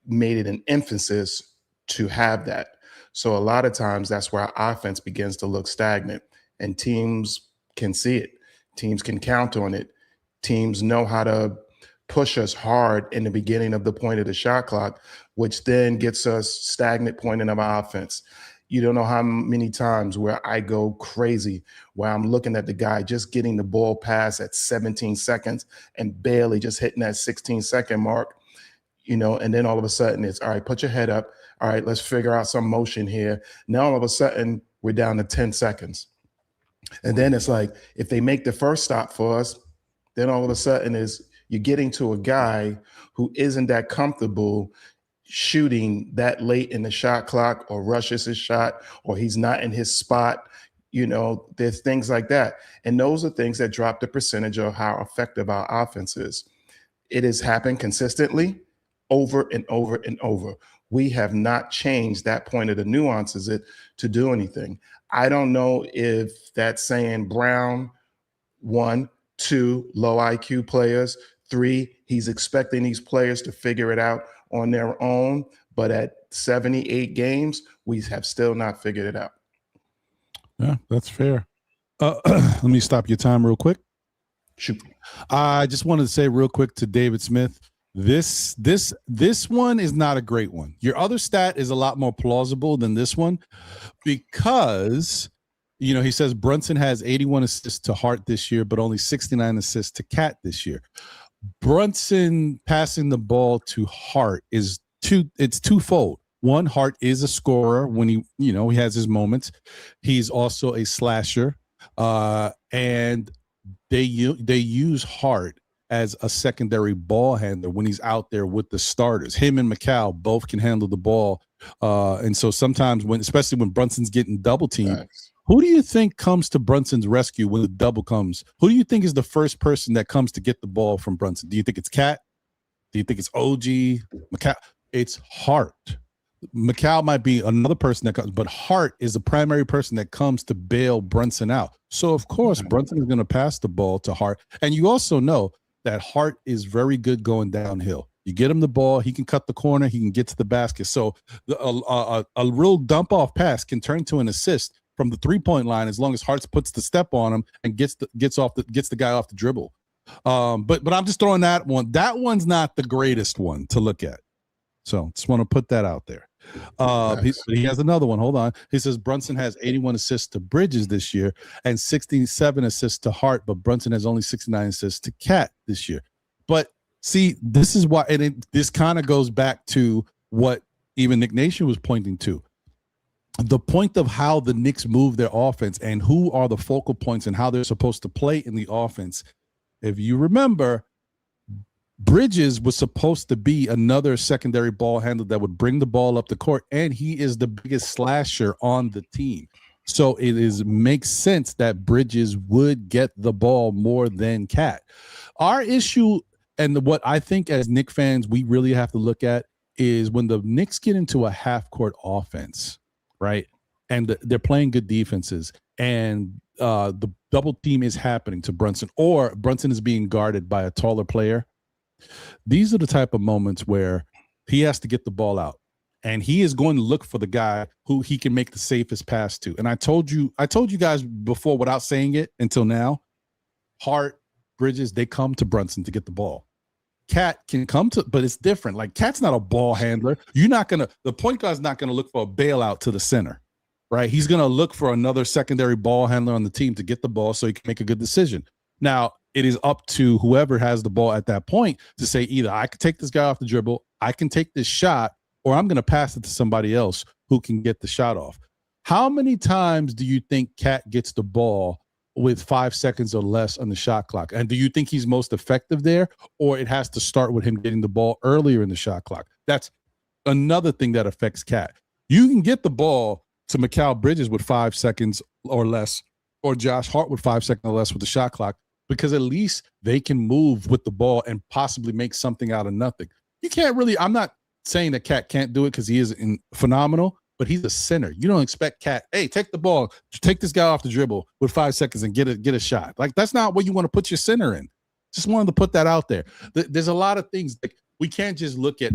made it an emphasis to have that. So a lot of times that's where our offense begins to look stagnant, and teams can see it. Teams can count on it. Teams know how to push us hard in the beginning of the point of the shot clock, which then gets us stagnant point in our offense. You don't know how many times where I go crazy, where I'm looking at the guy just getting the ball pass at 17 seconds and barely just hitting that 16-second mark, and then all of a sudden it's, all right, put your head up. All right, let's figure out some motion here. Now all of a sudden we're down to 10 seconds. And then it's like, if they make the first stop for us, then all of a sudden you're getting to a guy who isn't that comfortable shooting that late in the shot clock, or rushes his shot, or he's not in his spot. There's things like that. And those are things that drop the percentage of how effective our offense is. It has happened consistently over and over and over. We have not changed that point of the nuances to do anything. I don't know if that's saying Brown, 1, 2, low IQ players, 3, he's expecting these players to figure it out on their own. But at 78 games, we have still not figured it out. Yeah, that's fair. Let me stop your time real quick. Shoot. I just wanted to say real quick to David Smith, this one is not a great one. Your other stat is a lot more plausible than this one, because he says Brunson has 81 assists to Hart this year, but only 69 assists to Cat this year. Brunson passing the ball to Hart is twofold. One, Hart is a scorer when he has his moments. He's also a slasher, and they use Hart as a secondary ball handler when he's out there with the starters. Him and McCall both can handle the ball, and so sometimes especially when Brunson's getting double teamed. Nice. Who do you think comes to Brunson's rescue when the double comes? Who do you think is the first person that comes to get the ball from Brunson? Do you think it's Cat? Do you think it's OG? McCall? It's Hart. McCall might be another person that comes, but Hart is the primary person that comes to bail Brunson out. So, of course, Brunson is going to pass the ball to Hart. And you also know that Hart is very good going downhill. You get him the ball, he can cut the corner, he can get to the basket. So a real dump-off pass can turn to an assist from the three-point line as long as Hart puts the step on him and gets the guy off the dribble. But I'm just throwing that one. That one's not the greatest one to look at. So just want to put that out there. Nice. He has another one. Hold on. He says Brunson has 81 assists to Bridges this year and 67 assists to Hart, but Brunson has only 69 assists to Cat this year. But see, this is why, and this kind of goes back to what even Nick Nation was pointing to. The point of how the Knicks move their offense and who are the focal points and how they're supposed to play in the offense. If you remember, Bridges was supposed to be another secondary ball handler that would bring the ball up the court, and he is the biggest slasher on the team. So it makes sense that Bridges would get the ball more than Cat. Our issue, and what I think as Knicks fans we really have to look at, is when the Knicks get into a half-court offense, right? and they're playing good defenses, and the double team is happening to Brunson, or Brunson is being guarded by a taller player. These are the type of moments where he has to get the ball out, and he is going to look for the guy who he can make the safest pass to. And I told you guys before without saying it until now, Hart, Bridges, they come to Brunson to get the ball. Cat can come to, but it's different. Like, Cat's not a ball handler. The point guard's not going to look for a bailout to the center, right? He's going to look for another secondary ball handler on the team to get the ball so he can make a good decision. Now, it is up to whoever has the ball at that point to say, either I can take this guy off the dribble, I can take this shot, or I'm going to pass it to somebody else who can get the shot off. How many times do you think Cat gets the ball with 5 seconds or less on the shot clock? And do you think he's most effective there, or it has to start with him getting the ball earlier in the shot clock? That's another thing that affects Cat. You can get the ball to Mikal Bridges with 5 seconds or less, or Josh Hart with 5 seconds or less with the shot clock, because at least they can move with the ball and possibly make something out of nothing. You can't really, I'm not saying that Cat can't do it because he is phenomenal, but he's a center. You don't expect Cat, hey, take the ball, take this guy off the dribble with 5 seconds and get a shot. Like, that's not what you want to put your center in. Just wanted to put that out there. There's a lot of things, like, we can't just look at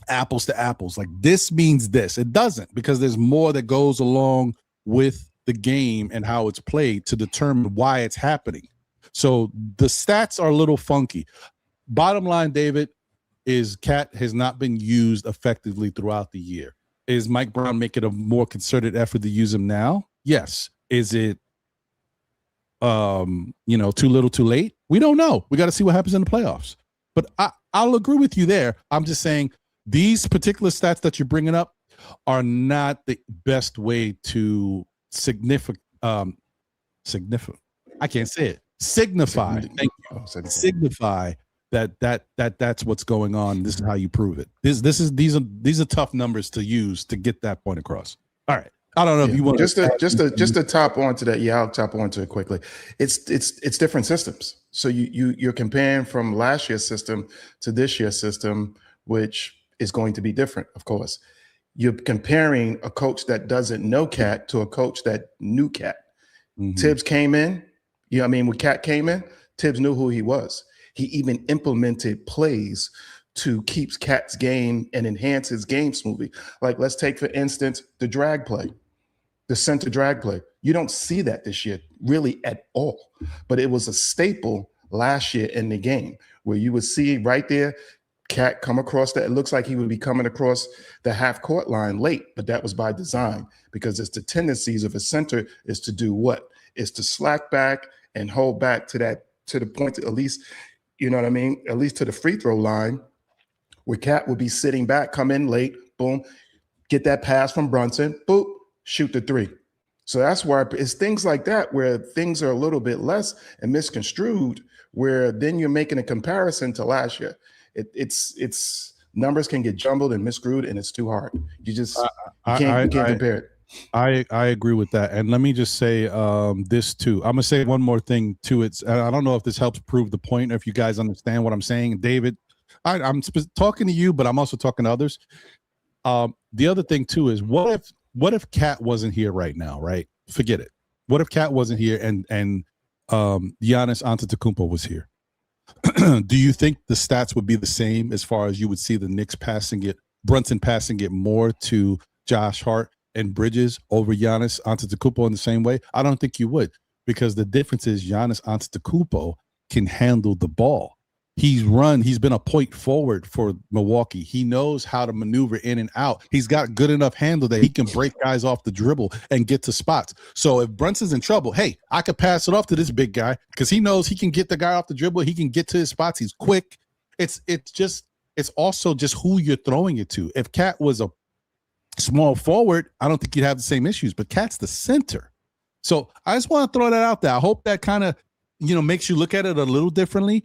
apples to apples. Like, this means this. It doesn't, because there's more that goes along with the game and how it's played to determine why it's happening. So the stats are a little funky. Bottom line, David, is Cat has not been used effectively throughout the year. Is Mike Brown making a more concerted effort to use him now? Yes. Is it, too little too late? We don't know. We got to see what happens in the playoffs. But I'll agree with you there. I'm just saying these particular stats that you're bringing up are not the best way to signify. I can't say it. Signify. Thank you. Signify that's what's going on. This is how you prove it. These are tough numbers to use to get that point across. All right. I don't know if you want just to top onto that. Yeah, I'll top onto it quickly. It's different systems. So you're comparing from last year's system to this year's system, which is going to be different, of course. You're comparing a coach that doesn't know Cat to a coach that knew Cat. Mm-hmm. Tibbs came in. When Cat came in, Tibbs knew who he was. He even implemented plays to keep Cat's game and enhance his game smoothly. Like, let's take, for instance, the drag play, the center drag play. You don't see that this year really at all, but it was a staple last year in the game where you would see right there, Cat come across that. It looks like he would be coming across the half court line late, but that was by design, because it's the tendencies of a center is to do what? Is to slack back and hold back to the point to at least, at least to the free throw line, where Cat would be sitting back, come in late, boom, get that pass from Brunson, boop, shoot the three. So that's why it's things like that where things are a little bit less and misconstrued, where then you're making a comparison to last year. It's numbers can get jumbled and miscrewed, and it's too hard. You just can't compare it. I agree with that. And let me just say this too. I'm gonna say one more thing too. I don't know if this helps prove the point, or if you guys understand what I'm saying. David, I'm talking to you, but I'm also talking to others. The other thing too is, what if Cat wasn't here right now? Right? Forget it. What if Cat wasn't here and Giannis Antetokounmpo was here? Do you think the stats would be the same, as far as you would see the Knicks Brunson passing it more to Josh Hart and Bridges over Giannis Antetokounmpo in the same way? I don't think you would, because the difference is Giannis Antetokounmpo can handle the ball. He's been a point forward for Milwaukee. He knows how to maneuver in and out. He's got good enough handle that he can break guys off the dribble and get to spots. So if Brunson's in trouble, hey, I could pass it off to this big guy, because he knows he can get the guy off the dribble. He can get to his spots. He's quick. It's also just who you're throwing it to. If Cat was a small forward, I don't think you'd have the same issues, but Cat's the center. So I just want to throw that out there. I hope that kind of, makes you look at it a little differently.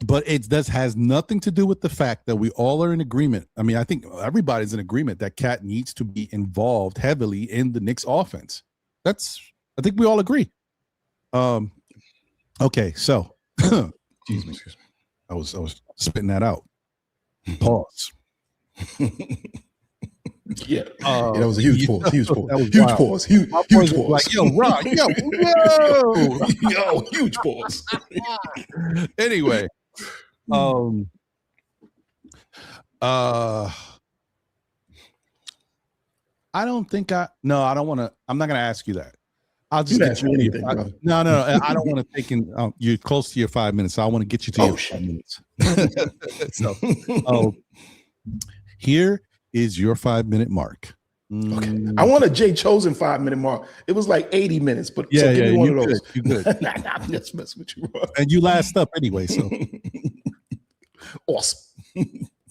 But it has nothing to do with the fact that we all are in agreement. I mean, I think everybody's in agreement that Cat needs to be involved heavily in the Knicks offense. I think we all agree. Okay, so excuse me. I was spitting that out. Pause. Yeah, that was a huge pause. Huge pause. That was Huge wild. pause. Huge My boys pause. were like, yo, Rock, Yo, huge pause. Anyway, I don't think I don't want to. I'm not going to ask you that. I'll just You can get ask me anything, brother. No. I don't want to take in. You're close to your 5 minutes, so I want to get you to your 5 minutes. So, here is your 5-minute mark. Okay. I want a Jay Chosen 5-minute mark. It was like 80 minutes, but so give me one of those. You good. Nah, I'm just messing with you, bro. And you last up anyway, so awesome.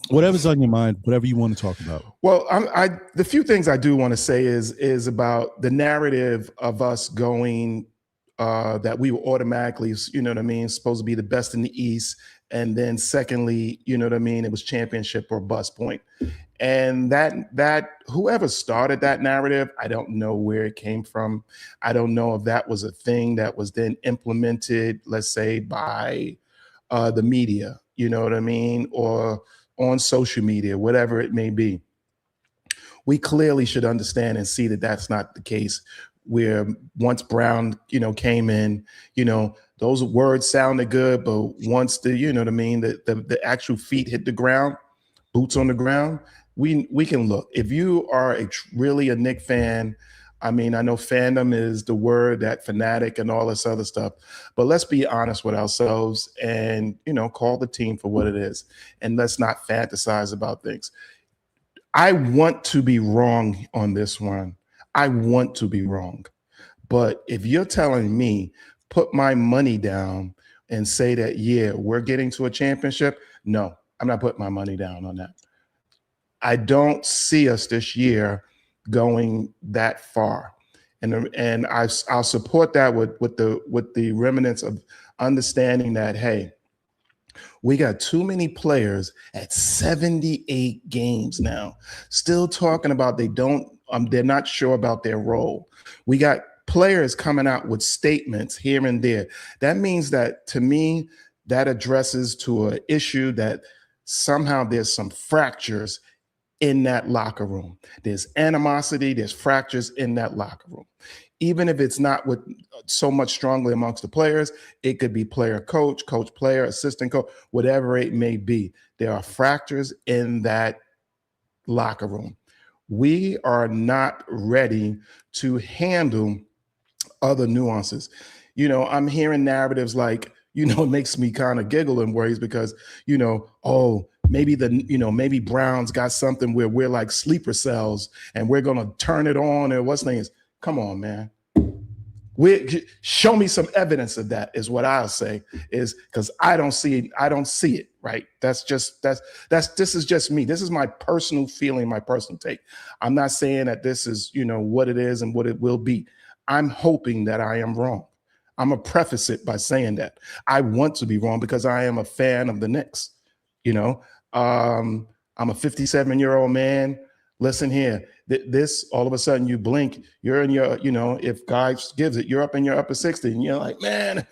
Whatever's on your mind, whatever you want to talk about. Well, the few things I do want to say is about the narrative of us going that we were automatically, you know what I mean, supposed to be the best in the East. And then secondly, you know what I mean, it was championship or bust point. And that whoever started that narrative, I don't know where it came from. I don't know if that was a thing that was then implemented, let's say, by the media, you know what I mean, or on social media, whatever it may be. We clearly should understand and see that that's not the case. Where once Brown, you know, came in, you know, those words sounded good, but once the, you know what I mean, the actual feet hit the ground, boots on the ground, we can look. If you are really a Knicks fan, I mean, I know fandom is the word, that fanatic and all this other stuff, but let's be honest with ourselves and, you know, call the team for what it is. And let's not fantasize about things. I want to be wrong on this one. I want to be wrong. But if you're telling me, put my money down and say that, yeah, we're getting to a championship, no, I'm not putting my money down on that. I don't see us this year going that far. And I'll support that with the remnants of understanding that, hey, we got too many players at 78 games now, still talking about they're not sure about their role. We got players coming out with statements here and there. That means that, to me, that addresses to an issue that somehow there's some fractures in that locker room. There's animosity, there's fractures in that locker room. Even if it's not with so much strongly amongst the players, it could be player coach, coach player, assistant coach, whatever it may be. There are fractures in that locker room. We are not ready to handle other nuances. You know, I'm hearing narratives like, you know, it makes me kind of giggle in ways because, you know, oh, maybe maybe Brown's got something where we're like sleeper cells and we're going to turn it on, or what's the name is. Come on, man. Show me some evidence of that is what I'll say, is because I don't see it, right? This is just me. This is my personal feeling, my personal take. I'm not saying that this is, you know, what it is and what it will be. I'm hoping that I am wrong. I'm going to preface it by saying that I want to be wrong because I am a fan of the Knicks. You know, I'm a 57-year-old man. Listen here, this all of a sudden you blink, you're in your, you know, if God gives it, you're up in your upper 60 and you're like, man,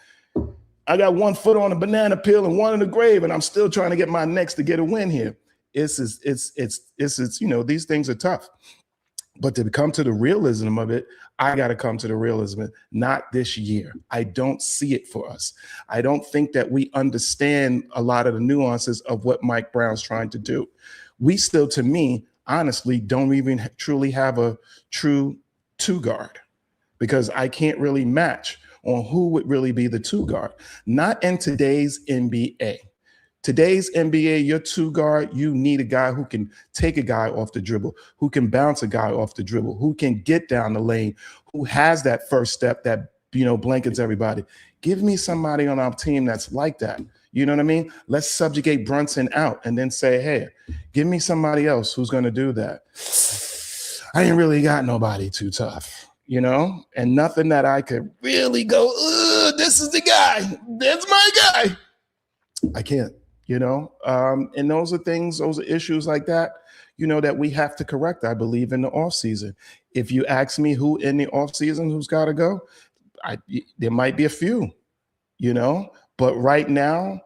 I got one foot on a banana peel and one in the grave, and I'm still trying to get my Knicks to get a win here. It's you know, these things are tough. But to come to the realism of it, I got to come to the realism, not this year. I don't see it for us. I don't think that we understand a lot of the nuances of what Mike Brown's trying to do. We still, to me, honestly, don't even truly have a true two guard, because I can't really match on who would really be the two guard. Not in today's NBA. Today's NBA, your two guard, you need a guy who can take a guy off the dribble, who can bounce a guy off the dribble, who can get down the lane, who has that first step that, you know, blankets everybody. Give me somebody on our team that's like that. You know what I mean? Let's subjugate Brunson out and then say, hey, give me somebody else who's going to do that. I ain't really got nobody too tough, you know, and nothing that I could really go, this is the guy. That's my guy. I can't. You know, and those are things, those are issues like that, you know, that we have to correct, I believe, in the offseason. If you ask me who in the offseason who's got to go, there might be a few, you know, but right now,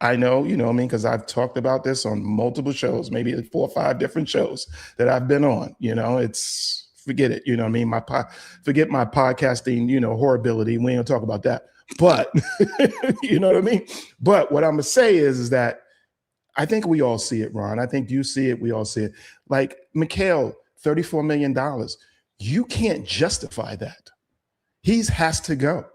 I know, you know what I mean, because I've talked about this on multiple shows, maybe 4 or 5 different shows that I've been on. You know, it's forget it. You know what I mean? Forget my podcasting, you know, horribility. We ain't gonna talk about that. But you know what I mean? But what I'm gonna say is that I think we all see it, Ron. I think you see it, we all see it. Like Mikhail, $34 million. You can't justify that. He has to go.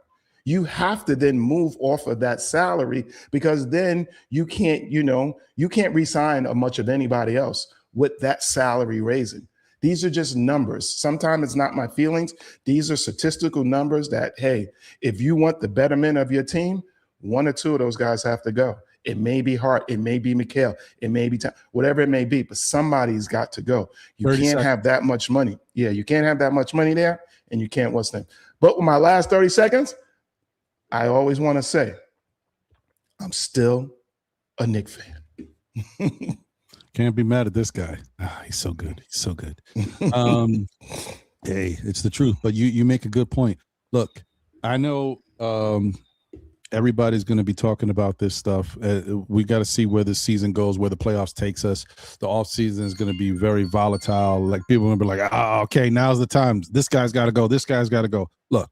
You have to then move off of that salary, because then you can't, you know, you can't re-sign much of anybody else with that salary raising. These are just numbers. Sometimes it's not my feelings. These are statistical numbers that, hey, if you want the betterment of your team, 1 or 2 of those guys have to go. It may be Hart, it may be Mikhail, it may be whatever it may be, but somebody's got to go. You can't have that much money. Yeah, you can't have that much money there, and you can't what's that. But with my last 30 seconds, I always want to say, I'm still a Knicks fan. Can't be mad at this guy. He's so good. He's so good. Hey, it's the truth. But you make a good point. Look, I know everybody's going to be talking about this stuff. We got to see where the season goes, where the playoffs takes us. The offseason is going to be very volatile. Like people are going to be like, oh, okay, now's the time. This guy's got to go. This guy's got to go. Look.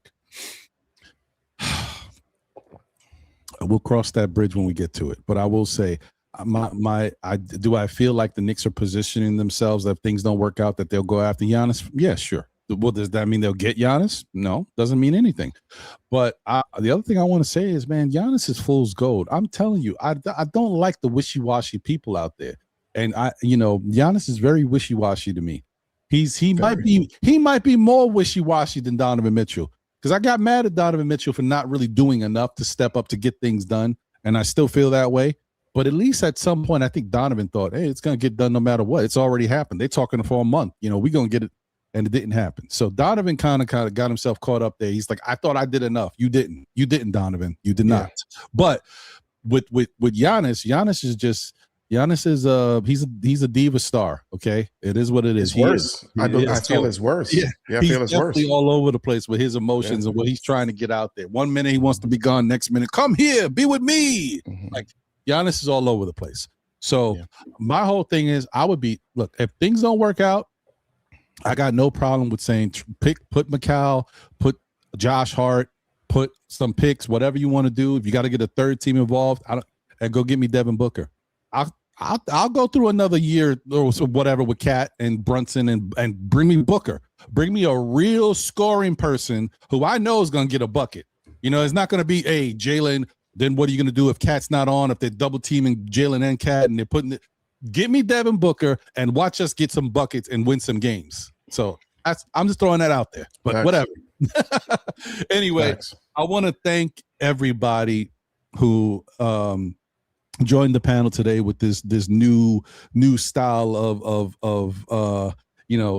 We'll cross that bridge when we get to it. But I will say, I feel like the Knicks are positioning themselves that if things don't work out, that they'll go after Giannis? Yeah, sure. Well, does that mean they'll get Giannis? No, doesn't mean anything. But the other thing I want to say is, man, Giannis is fool's gold. I'm telling you, I don't like the wishy-washy people out there. And Giannis is very wishy-washy to me. He might be more wishy-washy than Donovan Mitchell. Because I got mad at Donovan Mitchell for not really doing enough to step up to get things done. And I still feel that way. But at least at some point, I think Donovan thought, hey, it's going to get done no matter what. It's already happened. They're talking for a month. You know, we're going to get it. And it didn't happen. So Donovan kind of got himself caught up there. He's like, I thought I did enough. You didn't. You didn't, Donovan. You did not. But with Giannis, Giannis is he's a diva star. Okay, it is what it is. It's worse. I feel it's worse. Yeah, I feel it's worse. All over the place with his emotions and what he's trying to get out there. One minute he wants to be gone, next minute come here, be with me. Mm-hmm. Like Giannis is all over the place. So my whole thing is, look, if things don't work out, I got no problem with saying put Mikal, put Josh Hart, put some picks, whatever you want to do. If you got to get a third team involved, and go get me Devin Booker. I'll go through another year or whatever with Cat and Brunson and bring me Booker. Bring me a real scoring person who I know is going to get a bucket. You know, it's not going to be, hey, Jalen, then what are you going to do if Cat's not on, if they're double teaming Jalen and Cat and they're putting it. Get me Devin Booker and watch us get some buckets and win some games. So I'm just throwing that out there, but whatever. Anyway, I want to thank everybody who joined the panel today with this new style of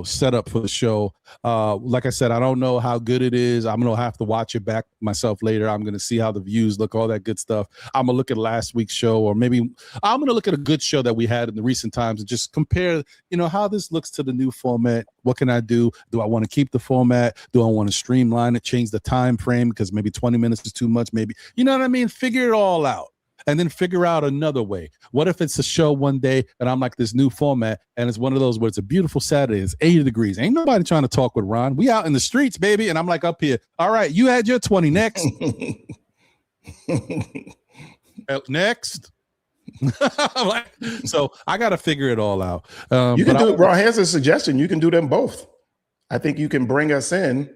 setup for the show. Like I said, I don't know how good it is. I'm gonna have to watch it back myself later. I'm gonna see how the views look, all that good stuff. I'm gonna look at last week's show, or maybe I'm gonna look at a good show that we had in the recent times and just compare, how this looks to the new format. What can I do? Do I want to keep the format? Do I want to streamline it, change the time frame because maybe 20 minutes is too much? Maybe, you know what I mean? Figure it all out. And then figure out another way. What if it's a show one day and I'm like this new format and it's one of those where it's a beautiful Saturday, it's 80 degrees. Ain't nobody trying to talk with Ron. We out in the streets, baby. And I'm like up here. All right, you had your 20 next. Next. So I got to figure it all out. You can do it, Ron. Here's a suggestion. You can do them both. I think you can bring us in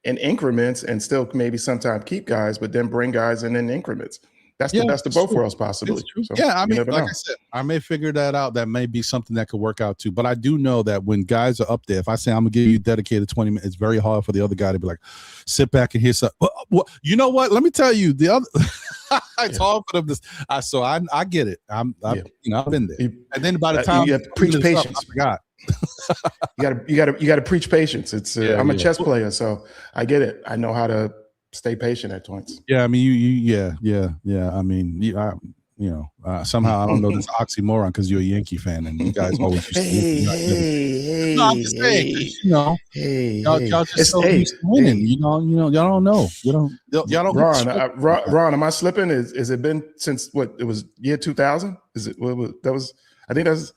increments and still maybe sometimes keep guys, but then bring guys in increments. That's the best of both worlds, possibly. So I mean, like I said, I may figure that out. That may be something that could work out too. But I do know that when guys are up there, if I say I'm gonna give you dedicated 20 minutes, it's very hard for the other guy to be like, sit back and hear something. Well, you know what? Let me tell you, the other. It's hard for them to. So I get it. I've been there. And then by the time you have to preach patience, I forgot. you got to preach patience. It's I'm a chess player, so I get it. I know how to stay patient at points. Yeah, I mean, I mean, somehow I don't know this oxymoron because you're a Yankee fan and you guys always used to. Hey, no, I'm just saying, y'all just so used to winning. Y'all don't know. Y'all don't. Ron, am I slipping? Is it been since what? It was year 2000? Is it? That was. I think that's.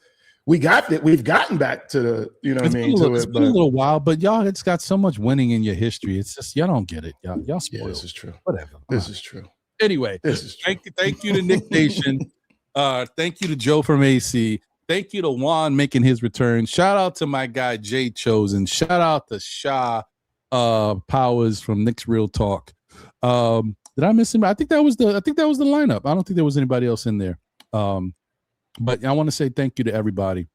We've gotten back to the. It's been a little while, but y'all, it's got so much winning in your history. It's just y'all don't get it. Y'all spoiled. Yeah, this is true. Whatever. This is true. Anyway, this is true. Thank you to Nick Nation. Thank you to Joe from AC. Thank you to Juan making his return. Shout out to my guy Jay Chosen. Shout out to Shah Powers from Knicks Real Talk. Did I miss him? I think that was the lineup. I don't think there was anybody else in there. But I want to say thank you to everybody.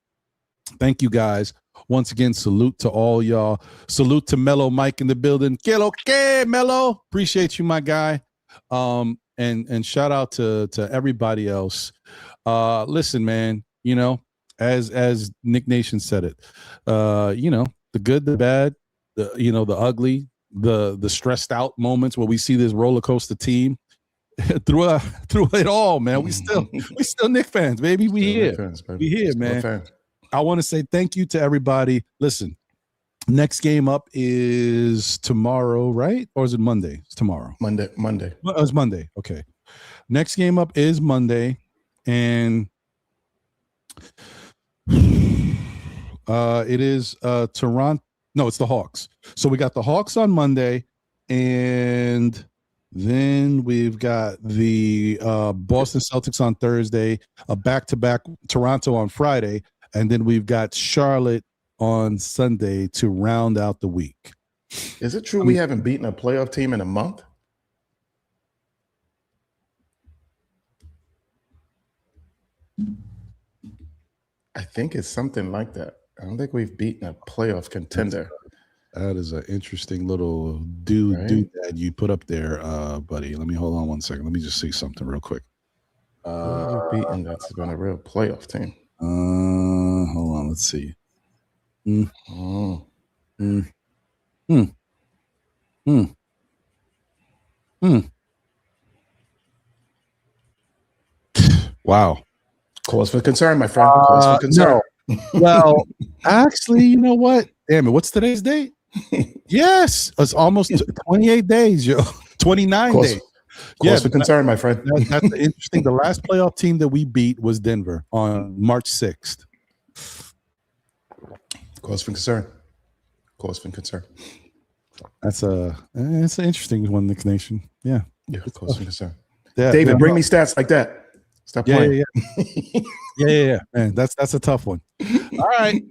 Thank you guys. Once again, salute to all y'all. Salute to Mellow Mike in the building. Que lo que, Mellow. Appreciate you, my guy. And shout out to everybody else. Listen, man, as Nick Nation said it, the good, the bad, the ugly, the stressed out moments where we see this roller coaster team through it all, man. We still Knick fans, baby. We here, man. I want to say thank you to everybody. Listen, next game up is tomorrow, right? Or is it Monday? It's tomorrow. Monday. Oh, it's Monday. Okay. Next game up is Monday, and it is Toronto. No, it's the Hawks. So we got the Hawks on Monday, and then we've got the Boston Celtics on Thursday, a back-to-back Toronto on Friday, and then we've got Charlotte on Sunday to round out the week. Is it true we haven't beaten a playoff team in a month? I think it's something like that. I don't think we've beaten a playoff contender. That is an interesting little dude that you put up there, buddy. Let me hold on 1 second. Let me just see something real quick. We've beaten that's been a real playoff team. Hold on. Let's see. Wow. Cause for concern, my friend. Cause for concern. No. Well, actually, you know what? Damn it. What's today's date? Yes. It's almost 28 days, yo. 29 days. Cause for concern, my friend. That's interesting. The last playoff team that we beat was Denver on March 6th. Cause for concern. Cause for concern. It's an interesting one, Knicks Nation. Yeah. Yeah, cause for concern. Yeah, David, bring me stats like that. Stop playing. Yeah. Man, that's a tough one. All right.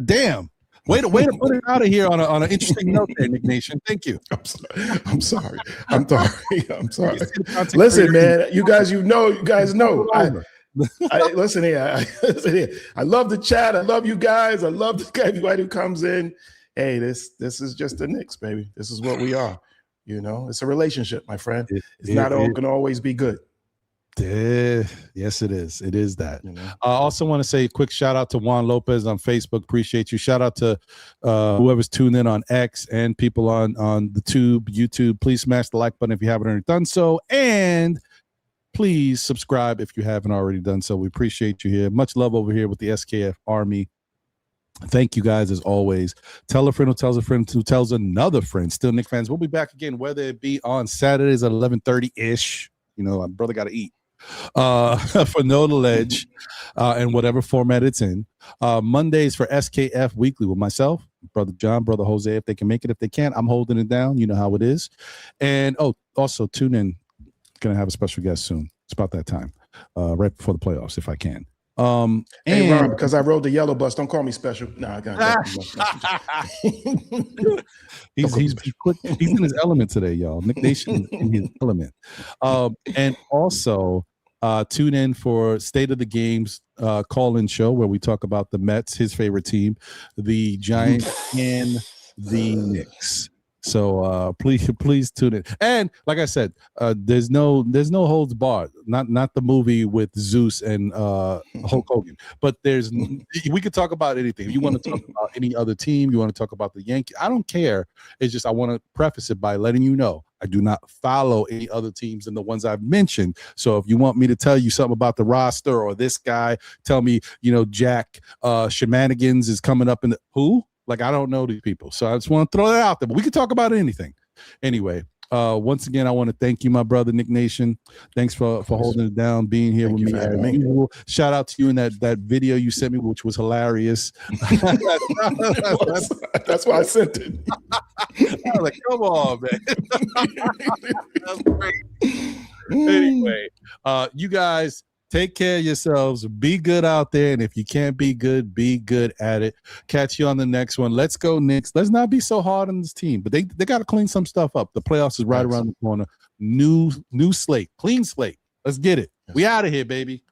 Damn. Way to put it out of here on an interesting note there, Nick Nation. Thank you. I'm sorry. Listen, man, you guys know. Listen here. I love the chat. I love you guys. I love everybody who comes in. Hey, this is just the Knicks, baby. This is what we are. It's a relationship, my friend. It's not all going to always be good. Yes, it is. It is that. I also want to say a quick shout out to Juan Lopez on Facebook. Appreciate you. Shout out to whoever's tuned in on X and people on the YouTube. Please smash the like button if you haven't already done so. And please subscribe if you haven't already done so. We appreciate you here. Much love over here with the SKF Army. Thank you guys as always. Tell a friend who tells a friend who tells another friend. Still Knick fans. We'll be back again, whether it be on Saturdays at 11:30-ish. My brother got to eat. For Know the Ledge and whatever format it's in. Mondays for SKF Weekly with myself, Brother John, Brother Jose, if they can make it. If they can't, I'm holding it down. You know how it is. And also tune in. Gonna have a special guest soon. It's about that time. Right before the playoffs, if I can. Hey, Ron, because I rode the yellow bus, don't call me special. No, I got he's in his element today, y'all. Nick Nation in his element. And also tune in for State of the Games call-in show where we talk about the Mets, his favorite team, the Giants, and the Knicks. So please tune in. And like I said, there's no holds barred. Not the movie with Zeus and Hulk Hogan. But we could talk about anything. If you want to talk about any other team, you want to talk about the Yankees, I don't care. It's just I want to preface it by letting you know I do not follow any other teams than the ones I've mentioned. So if you want me to tell you something about the roster or this guy, tell me, Jack Shenanigans is coming up in the who? Like, I don't know these people. So I just want to throw that out there. But we can talk about anything. Anyway, once again, I want to thank you, my brother, Nick Nation. Thanks for holding it down, being here with me as usual. Shout out to you in that video you sent me, which was hilarious. That's why I sent it. I was like, come on, man. That's great. Anyway, you guys take care of yourselves. Be good out there. And if you can't be good at it. Catch you on the next one. Let's go, Knicks. Let's not be so hard on this team. But they got to clean some stuff up. The playoffs is right around the corner. New slate. Clean slate. Let's get it. We out of here, baby.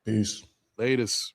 Peace. Latest.